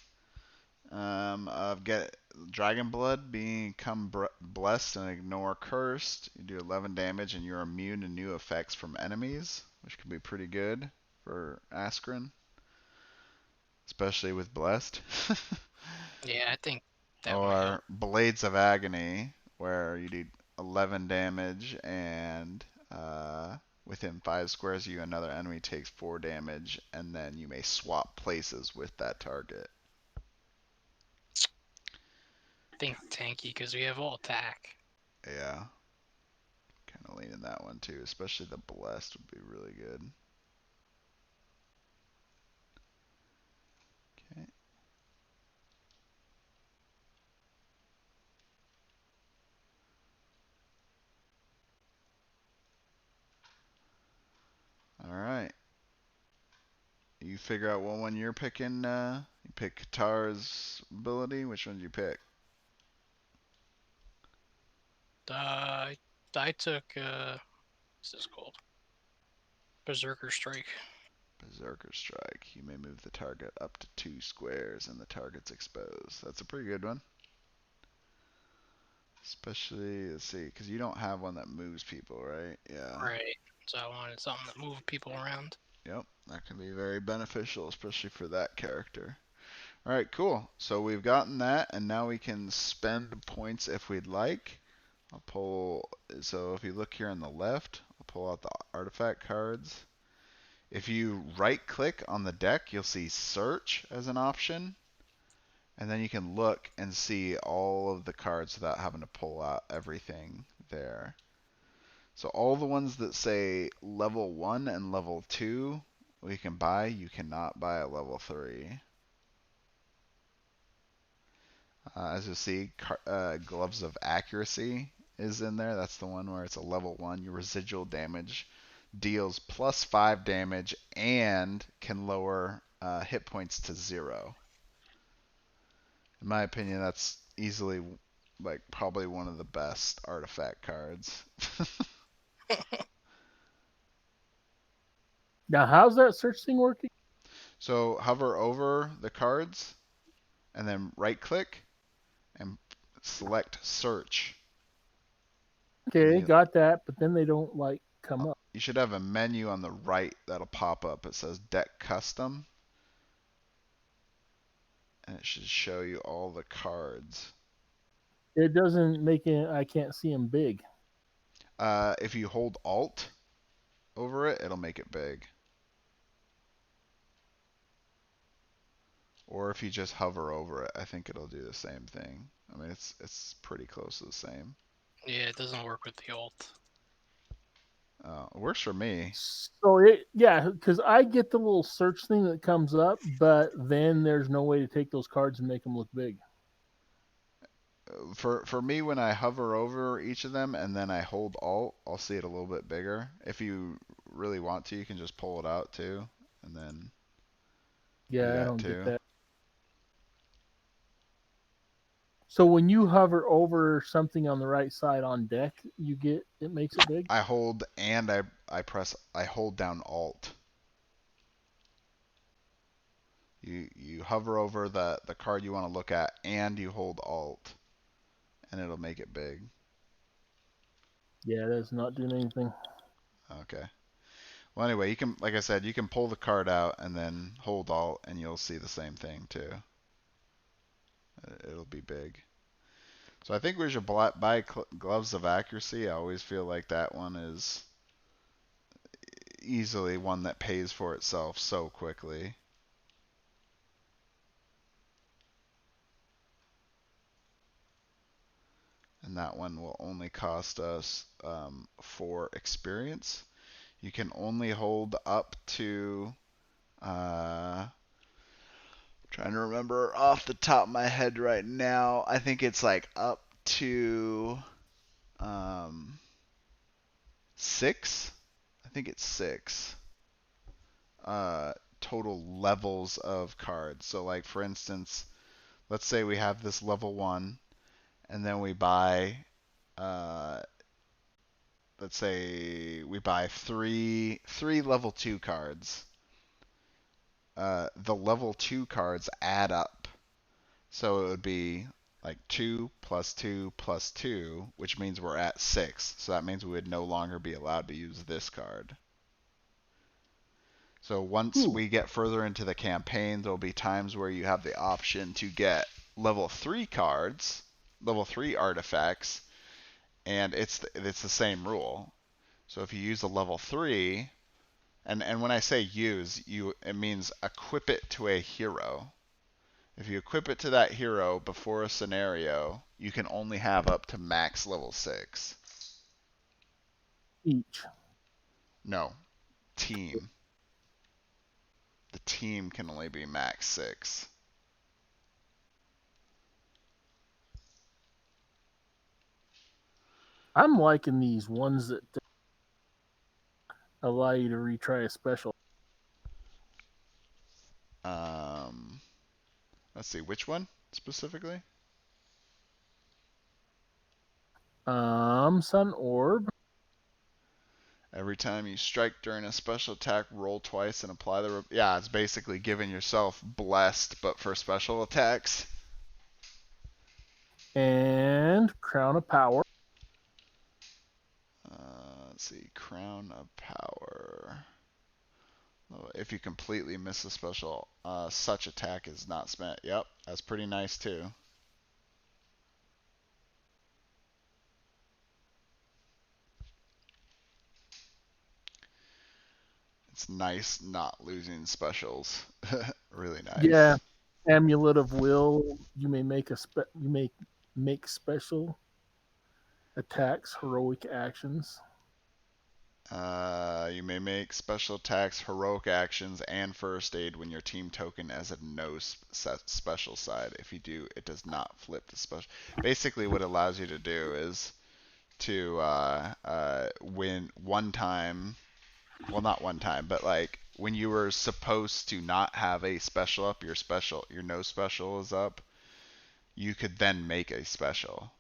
Of get Dragon Blood, become blessed and ignore cursed. You do 11 damage and you're immune to new effects from enemies, which could be pretty good for Askren, especially with blessed. Yeah, I think that might help. Or Blades of Agony, where you do 11 damage and Within 5 squares of you, another enemy takes 4 damage, and then you may swap places with that target. I think tanky because we have all attack. Yeah. Kind of leaning that one too, especially the blessed would be really good. Okay. All right. You figure out what one you're picking. You pick Katar's ability. Which one did you pick? I took what's this called? Berserker Strike. Berserker Strike. You may move the target up to 2 squares and the target's exposed. That's a pretty good one. Especially, let's see, because you don't have one that moves people, right? Yeah. Right. So I wanted something that moved people around. Yep, that can be very beneficial, especially for that character. All right, cool. So we've gotten that, and now we can spend points if we'd like. I'll pull, so if you look here on the left, I'll pull out the artifact cards. If you right click on the deck, you'll see search as an option. And then you can look and see all of the cards without having to pull out everything there. So all the ones that say level 1 and level 2 we can buy, you cannot buy a level 3. As you see, Gloves of Accuracy is in there. That's the one where it's a level 1. Your residual damage deals plus 5 damage and can lower hit points to 0. In my opinion, that's easily like probably one of the best artifact cards. Now, how's that search thing working? So hover over the cards and then right click and select search. Okay, got that, but then they don't like come up. You should have a menu on the right that'll pop up. It says deck custom. And it should show you all the cards. It doesn't make it. I can't see them big. If you hold Alt over it, it'll make it big. Or if you just hover over it, I think it'll do the same thing. I mean, it's pretty close to the same. Yeah, it doesn't work with the alt. It works for me. So because I get the little search thing that comes up, but then there's no way to take those cards and make them look big. For me, when I hover over each of them and then I hold Alt, I'll see it a little bit bigger. If you really want to, you can just pull it out too, and then do Yeah, I that don't too. get that. So when you hover over something on the right side on deck, it makes it big. I hold and I hold down Alt. You hover over the card you want to look at and you hold Alt, and it'll make it big. Yeah, that's not doing anything. Okay. Well, anyway, you can, like I said, you can pull the card out and then hold Alt, and you'll see the same thing too. It'll be big. So I think we should buy Gloves of Accuracy. I always feel like that one is easily one that pays for itself so quickly. And that one will only cost us 4 experience. You can only hold up to trying to remember off the top of my head right now. I think it's like up to 6. I think it's 6 total levels of cards. So, like for instance, let's say we have this level 1, and then we buy, let's say we buy three level 2 cards. The level 2 cards add up. So it would be like 2 plus 2 plus 2, which means we're at 6. So that means we would no longer be allowed to use this card. So once we get further into the campaign, there'll be times where you have the option to get level 3 cards, level 3 artifacts, and it's the same rule. So if you use a level 3, and when I say use, it means equip it to a hero. If you equip it to that hero before a scenario, you can only have up to max level 6. Each. No, team. The team can only be max 6. I'm liking these ones that allow you to retry a special. Let's see, which one specifically? Sun Orb. Every time you strike during a special attack, roll twice and apply the. Yeah, it's basically giving yourself blessed, but for special attacks. And Crown of Power. Let's see, Crown of Power. If you completely miss a special, such attack is not spent. Yep, that's pretty nice too. It's nice not losing specials. Really Yeah. nice. Amulet of Will. You may make special attacks, heroic actions. You may make special attacks, heroic actions, and first aid when your team token has a no special side. If you do, it does not flip the special. Basically, what it allows you to do is to win one time. Well, not one time, but like when you were supposed to not have a special up, your no special is up. You could then make a special.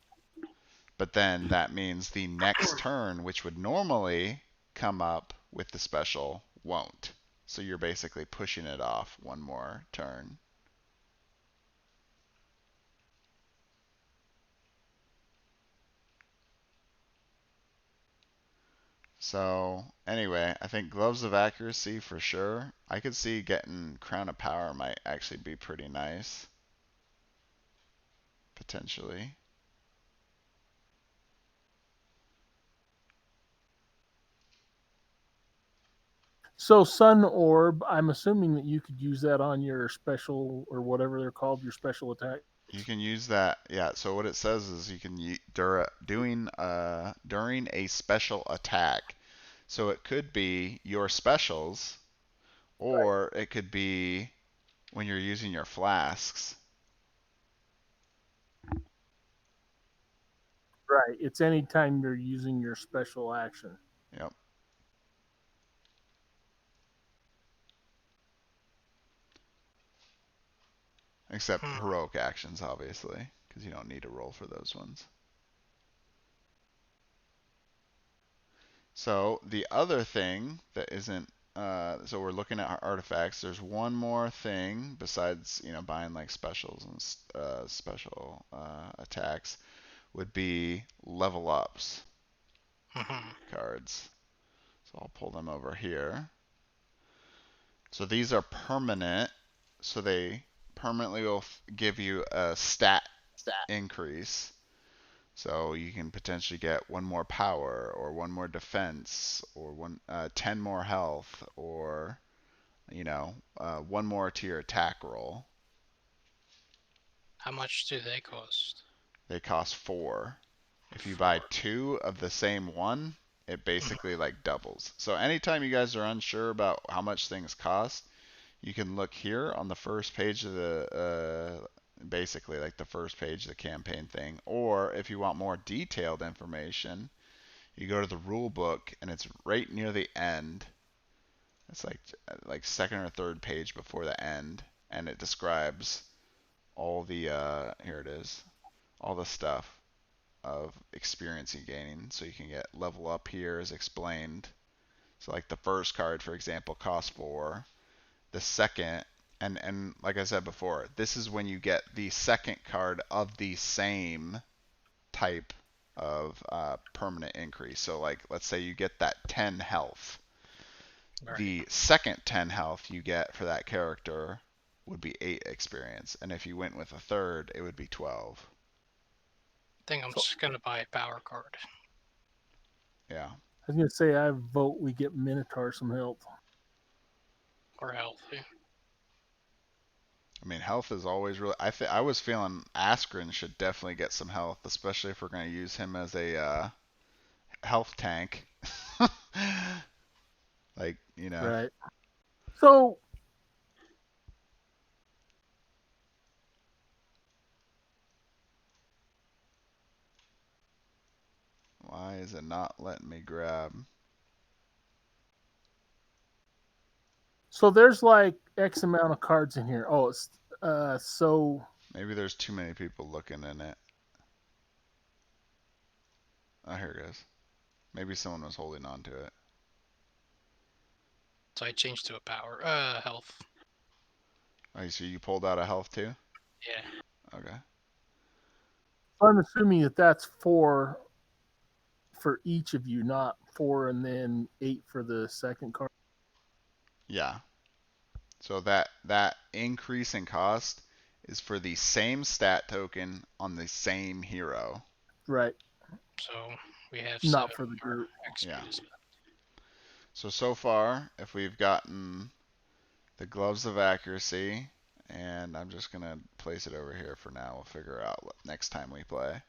But then that means the next turn, which would normally come up with the special, won't. So you're basically pushing it off one more turn. So anyway, I think Gloves of Accuracy for sure. I could see getting Crown of Power might actually be pretty nice. Potentially. So Sun Orb, I'm assuming that you could use that on your special or whatever they're called, your special attack. You can use that. Yeah, so what it says is you can during a special attack. So it could be your specials, Right. or it could be when you're using your flasks. Right. It's anytime you're using your special action. Yep. Except Hmm. heroic actions, obviously, because you don't need to roll for those ones. So the other thing that isn't, so we're looking at our artifacts. There's one more thing besides, buying like specials and special attacks would be level ups Mhm. cards. So I'll pull them over here. So these are permanent. So they permanently will give you a stat increase. So you can potentially get one more power, or one more defense, or 10 more health, or one more to your attack roll. How much do they cost? They cost 4. If you buy Four. 2 of the same one, it Mhm. basically like doubles. So anytime you guys are unsure about how much things cost, you can look here on the first page of the basically like the first page of the campaign thing, or if you want more detailed information, you go to the rule book and it's right near the end. It's like second or third page before the end, and it describes all the here it is, all the stuff of experience you gaining. So you can get level up here is explained. So like the first card, for example, costs 4. The second, and like I said before, this is when you get the second card of the same type of permanent increase. So like let's say you get that 10 health. Right. The second 10 health you get for that character would be 8 experience, and if you went with a third, it would be 12. I think I'm So just gonna buy a power card. Yeah. was gonna say I vote we get Minotaur some health. Or health. Yeah. I mean, health is always really. I was feeling Askren should definitely get some health, especially if we're going to use him as a health tank. Like, you know. Right. So Why is it not letting me grab? so there's like X amount of cards in here. Oh, it's so Maybe there's too many people looking in it. Oh, here it goes. Maybe someone was holding on to it. So I changed to a power. Health. Oh, so you pulled out a health too? Yeah. Okay. I'm assuming that that's 4 for each of you, not 4 and then 8 for the second card. Yeah. So that increase in cost is for the same stat token on the same hero. Right. So we have Not 7 for the more group. Yeah. XP. So far, if we've gotten the gloves of accuracy, and I'm just gonna place it over here for now. We'll figure out what next time we play.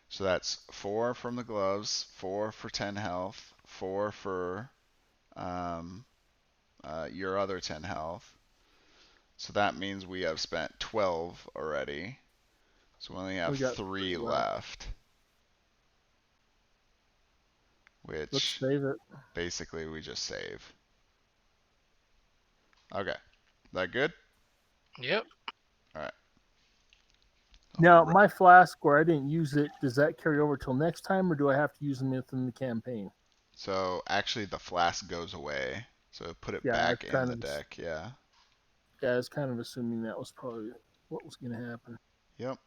So that's 4 from the gloves, 4 for 10 health, 4 for your other 10 health. So that means we have spent 12 already. So we only have We got 3 3 left. left. Let's Which save it. basically we just save. Okay. That good? Yep. Alright. Now, my flask where I didn't use it, does that carry over till next time, or do I have to use them within the campaign? So actually the flask goes away. So put it Yeah, I was back in kind the of deck, yeah. yeah, I was kind of assuming that was probably what was going to happen. Yep.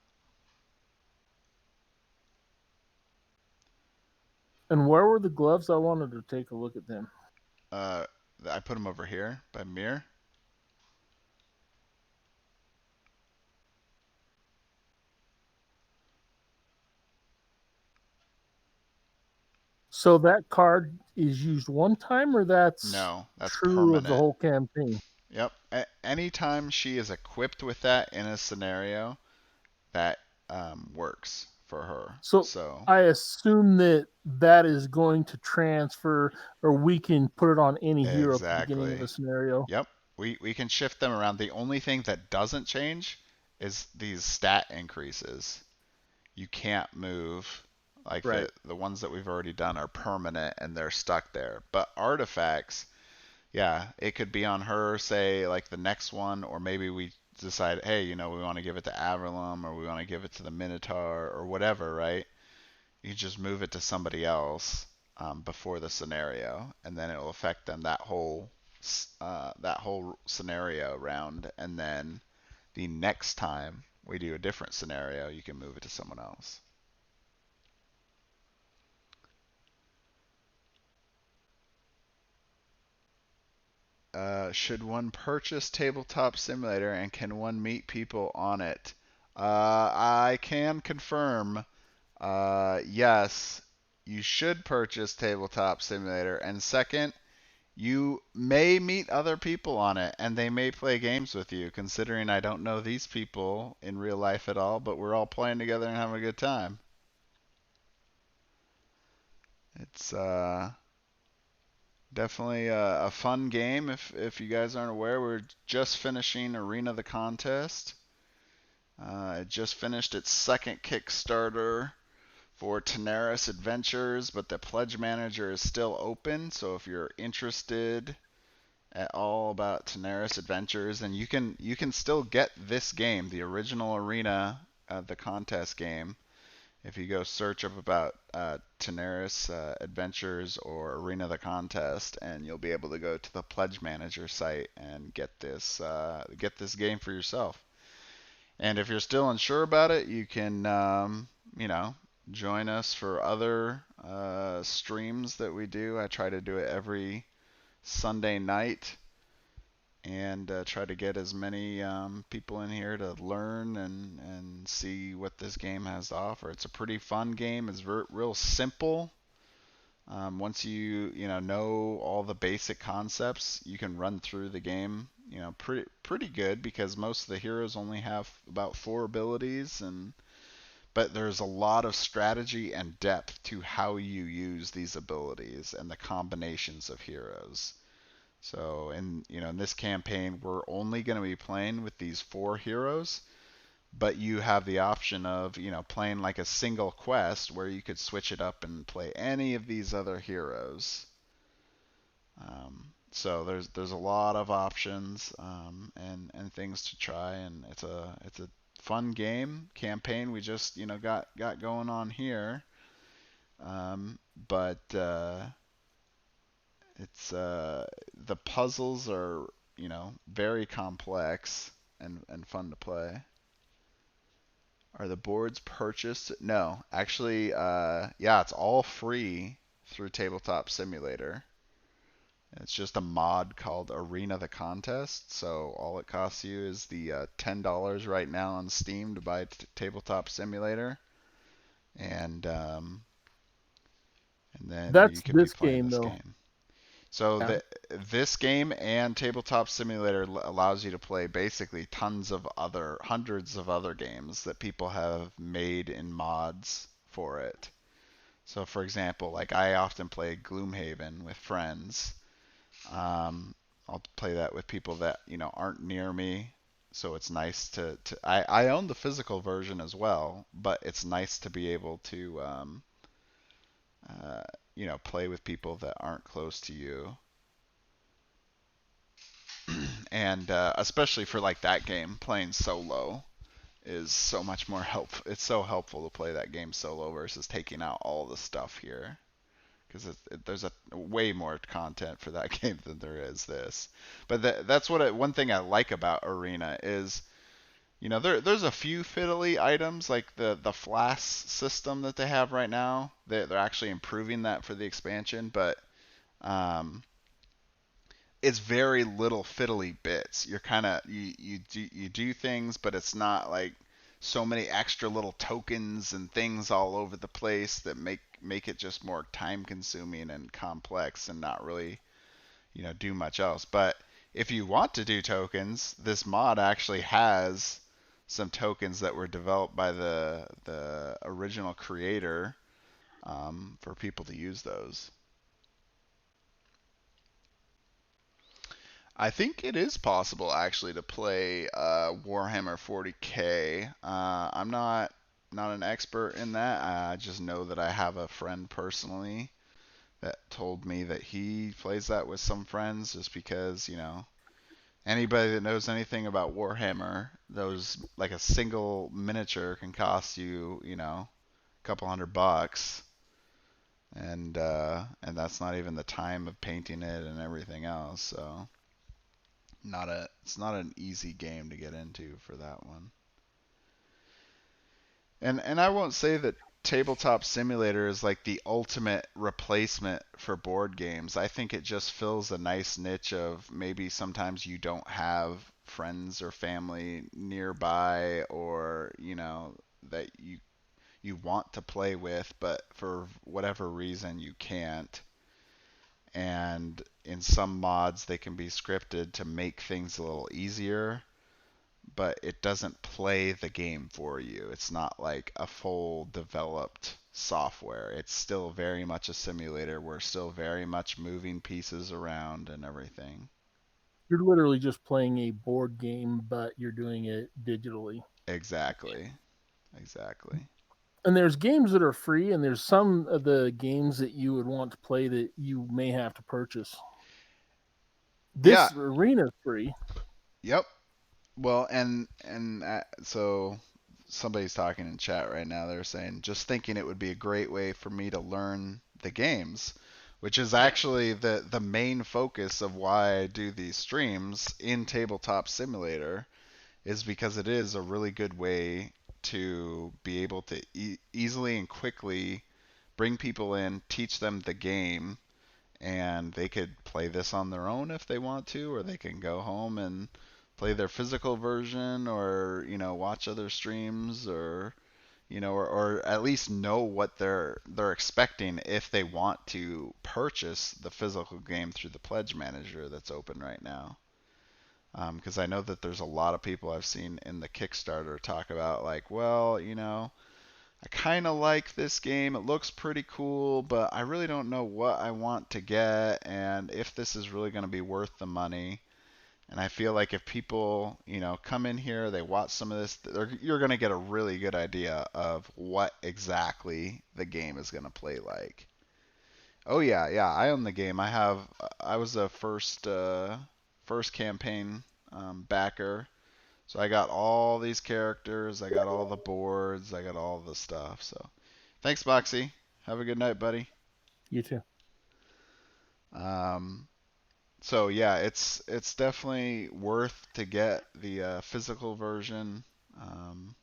And where were the gloves? I wanted to take a look at them. I put them over here by Mir. So that card is used one time, or that's No, that's true of the permanent. whole campaign? Yep. Anytime she is equipped with that in a scenario, that works for her. So So I assume that that is going to transfer, or we can put it on any hero at the beginning of exactly. a scenario. Yep. We can shift them around. The only thing that doesn't change is these stat increases. You can't move. Like Right. the ones that we've already done are permanent and they're stuck there. But artifacts, yeah, it could be on her, say like the next one, or maybe we decide, hey, we want to give it to Averlum, or we want to give it to the Minotaur, or whatever, right? You just move it to somebody else before the scenario, and then it will affect them that whole scenario round, and then the next time we do a different scenario, you can move it to someone else. Should one purchase Tabletop Simulator and can one meet people on it? I can confirm. Yes, you should purchase Tabletop Simulator. And second, you may meet other people on it and they may play games with you, considering I don't know these people in real life at all, but we're all playing together and having a good time. It's definitely a fun game. If you guys aren't aware, we're just finishing Arena the Contest. It just finished its second Kickstarter for Tenaris Adventures, but the pledge manager is still open. So if you're interested at all about Tenaris Adventures, then you can still get this game, the original Arena, the contest game. If you go search up about Tenaris Adventures or Arena the Contest, and you'll be able to go to the Pledge Manager site and get this game for yourself. And if you're still unsure about it, you can join us for other streams that we do. I try to do it every Sunday night and try to get as many people in here to learn and see what this game has to offer. It's a pretty fun game. It's real simple. Once you know all the basic concepts, you can run through the game pretty good because most of the heroes only have about four abilities, and but there's a lot of strategy and depth to how you use these abilities and the combinations of heroes. So in this campaign, we're only going to be playing with these four heroes, but you have the option of playing like a single quest where you could switch it up and play any of these other heroes. So there's a lot of options, and things to try, and it's a fun game campaign we just got going on here. But it's the puzzles are very complex and fun to play. Are the boards purchased? No, actually, yeah, it's all free through Tabletop Simulator. It's just a mod called Arena the Contest. So all it costs you is the $10 right now on Steam to buy Tabletop Simulator, and then you That's can be this playing game this though. game. So Yeah. this game and Tabletop Simulator allows you to play basically hundreds of other games that people have made in mods for it. So for example, like I often play Gloomhaven with friends. I'll play that with people that aren't near me. So it's nice I own the physical version as well, but it's nice to be able to uh, play with people that aren't close to you. And especially for like that game, playing solo is so much more helpful. It's so helpful to play that game solo versus taking out all the stuff here, because there's a way more content for that game than there is this. But that's one thing I like about Arena is there's a few fiddly items like the flask system that they have right now. They're actually improving that for the expansion, but um, it's very little fiddly bits. You're kind of you do things, but it's not like so many extra little tokens and things all over the place that make it just more time consuming and complex and not really do much else. But if you want to do tokens, this mod actually has some tokens that were developed by the original creator, for people to use those. I think it is possible actually to play Warhammer 40K. I'm not an expert in that. I just know that I have a friend personally that told me that he plays that with some friends, just because anybody that knows anything about Warhammer, those like a single miniature can cost you a couple $100, and that's not even the time of painting it and everything else. So it's not an easy game to get into for that one. And I won't say that Tabletop Simulator is like the ultimate replacement for board games. I think it just fills a nice niche of maybe sometimes you don't have friends or family nearby, or that you want to play with, but for whatever reason you can't. And in some mods they can be scripted to make things a little easier, but it doesn't play the game for you. It's not like a full developed software. It's still very much a simulator. We're still very much moving pieces around and everything. You're literally just playing a board game, but you're doing it digitally. Exactly. Exactly. And there's games that are free, and there's some of the games that you would want to play that you may have to purchase. Yeah. This arena is free. Yep. Well, and so somebody's talking in chat right now. They're saying just thinking it would be a great way for me to learn the games, which is actually the main focus of why I do these streams in Tabletop Simulator, is because it is a really good way to be able to easily and quickly bring people in, teach them the game, and they could play this on their own if they want to, or they can go home and play their physical version, or watch other streams, or or at least know what they're expecting if they want to purchase the physical game through the pledge manager that's open right now. Because I know that there's a lot of people I've seen in the Kickstarter talk about like, well, I kind of like this game. It looks pretty cool, but I really don't know what I want to get and if this is really going to be worth the money. And I feel like if people, come in here, they watch some of this, you're going to get a really good idea of what exactly the game is going to play like. Oh yeah, yeah, I own the game. I was a first campaign backer, so I got all these characters, I got all the boards, I got all the stuff. So, thanks, Boxy. Have a good night, buddy. You too. Um, so yeah, it's definitely worth to get the physical version, um,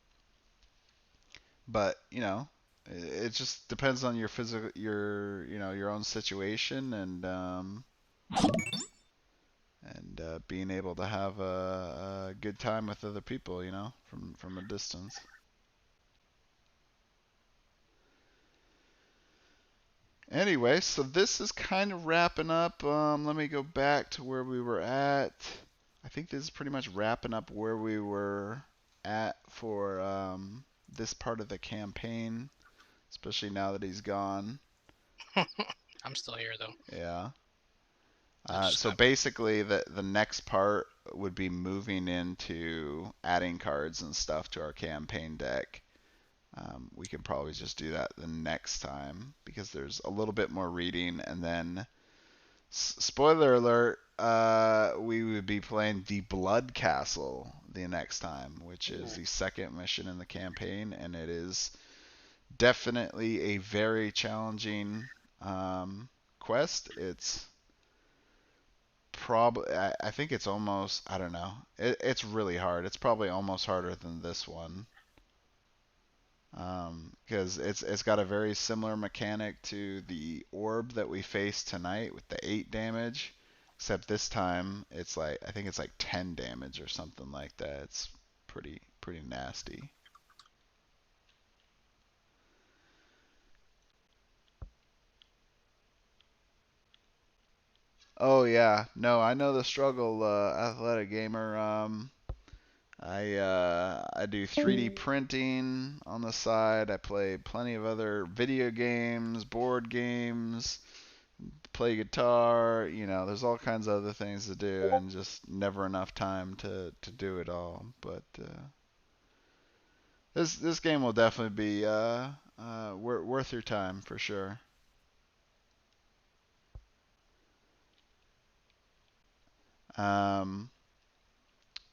but it just depends on your physical your own situation and being able to have a good time with other people, from a distance. Anyway, so this is kind of wrapping up. Let me go back to where we were at. I think this is pretty much wrapping up where we were at for this part of the campaign, especially now that he's gone. I'm still here though. Yeah. I just So stopped. basically, the next part would be moving into adding cards and stuff to our campaign deck. We can probably just do that the next time because there's a little bit more reading, and then spoiler alert, we would be playing the Blood Castle the next time, which is the second mission in the campaign, and it is definitely a very challenging quest. It's probably, I think it's almost, I don't know, it's really hard. It's probably almost harder than this one. Because it's got a very similar mechanic to the orb that we faced tonight with the 8 damage, except this time it's like I think it's like 10 damage or something like that. It's pretty nasty. Oh yeah, no, I know the struggle, athletic gamer. I do 3D printing on the side. I play plenty of other video games, board games, play guitar, there's all kinds of other things to do and just never enough time to do it all. But this game will definitely be worth your time for sure. Um,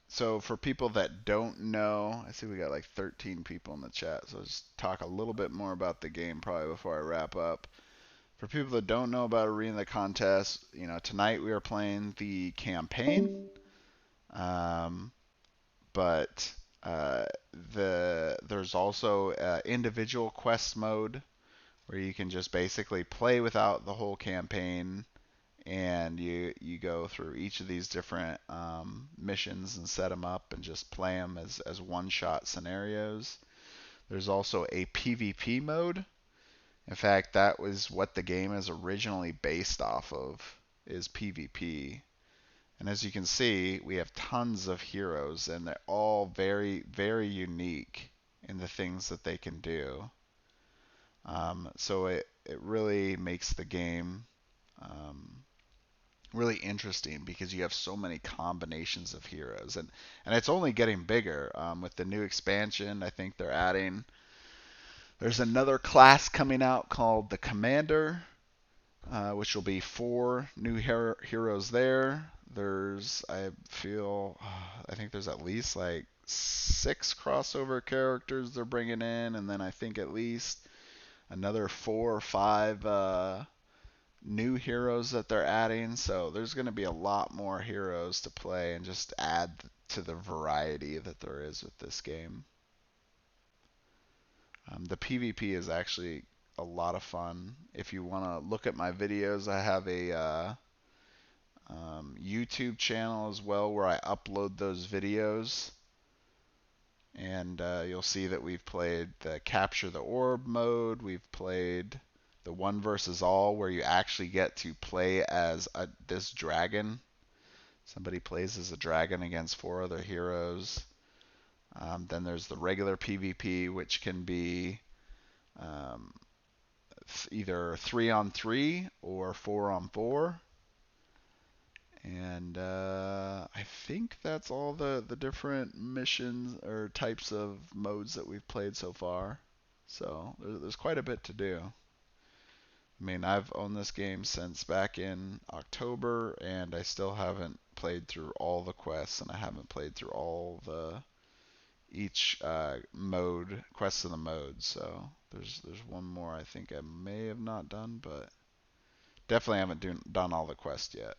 so for people that don't know, I see we got like 13 people in the chat, so let's talk a little bit more about the game probably before I wrap up. For people that don't know about Arena the Contest, tonight we are playing the campaign. Um, but uh, there's also individual quest mode where you can just basically play without the whole campaign, and you go through each of these different missions and set them up and just play them as one-shot scenarios. There's also a PvP mode. In fact, that was what the game is originally based off of, is PvP. And as you can see, we have tons of heroes, and they're all very, very unique in the things that they can do. So it really makes the game um, really interesting because you have so many combinations of heroes, and it's only getting bigger with the new expansion. I think they're adding. There's another class coming out called the Commander, which will be 4 new heroes there. I think there's at least like 6 crossover characters they're bringing in, and then I think at least another 4 or 5 new heroes that they're adding. So there's going to be a lot more heroes to play and just add to the variety that there is with this game. The PvP is actually a lot of fun. If you want to look at my videos, I have a YouTube channel as well where I upload those videos. And you'll see that we've played the capture the orb mode. We've played the one versus all, where you actually get to play as this dragon. Somebody plays as a dragon against 4 other heroes. Then there's the regular PvP, which can be either 3-on-3 or 4-on-4. And I think that's all the different missions or types of modes that we've played so far. So there's quite a bit to do. I mean, I've owned this game since back in October, and I still haven't played through all the quests, and I haven't played through all the each mode quests in the mode. So there's one more I think I may have not done, but definitely haven't done all the quests yet.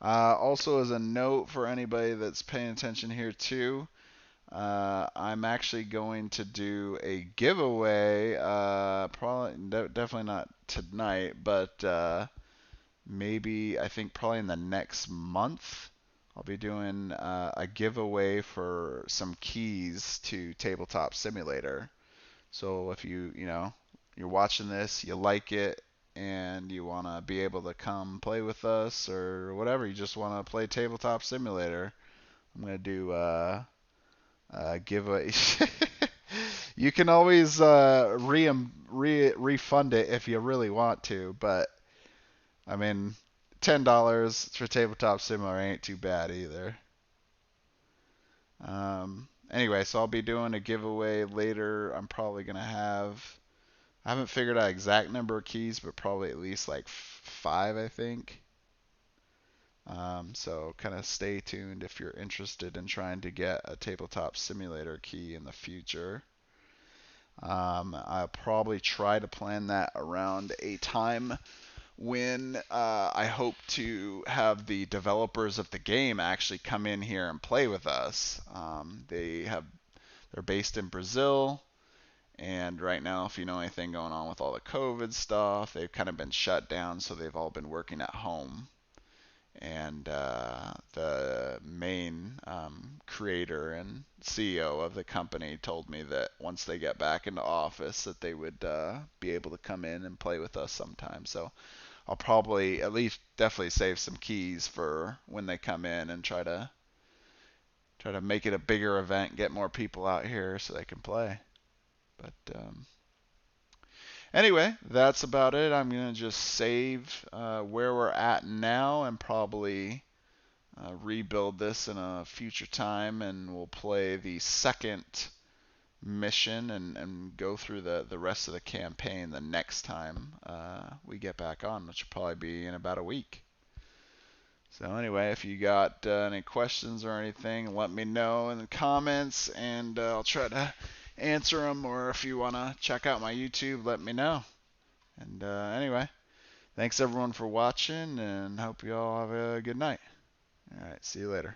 Also, as a note for anybody that's paying attention here too, I'm actually going to do a giveaway. Definitely not tonight, but maybe I think probably in the next month. I'll be doing a giveaway for some keys to Tabletop Simulator. So if you're watching this, you like it, and you want to be able to come play with us or whatever, you just want to play Tabletop Simulator, I'm going to do giveaway. You can always refund it if you really want to, but I mean, $10 for Tabletop Simulator ain't too bad either. Anyway, so I'll be doing a giveaway later. I'm probably going to I haven't figured out exact number of keys, but probably at least like 5, I think. So kind of stay tuned if you're interested in trying to get a Tabletop Simulator key in the future. I'll probably try to plan that around a time when I hope to have the developers of the game actually come in here and play with us. They're based in Brazil, and right now, if you know anything going on with all the COVID stuff, they've kind of been shut down, so they've all been working at home. And the main creator and CEO of the company told me that once they get back into office, that they would be able to come in and play with us sometime. So I'll probably at least definitely save some keys for when they come in and try to make it a bigger event, get more people out here so they can play. But anyway, that's about it. I'm going to just save where we're at now and probably rebuild this in a future time, and we'll play the second mission and go through the rest of the campaign the next time we get back on, which will probably be in about a week. So anyway, if you got any questions or anything, let me know in the comments, and I'll try to answer them, or if you want to check out my YouTube, let me know. And anyway, thanks everyone for watching, and hope you all have a good night. All right, see you later.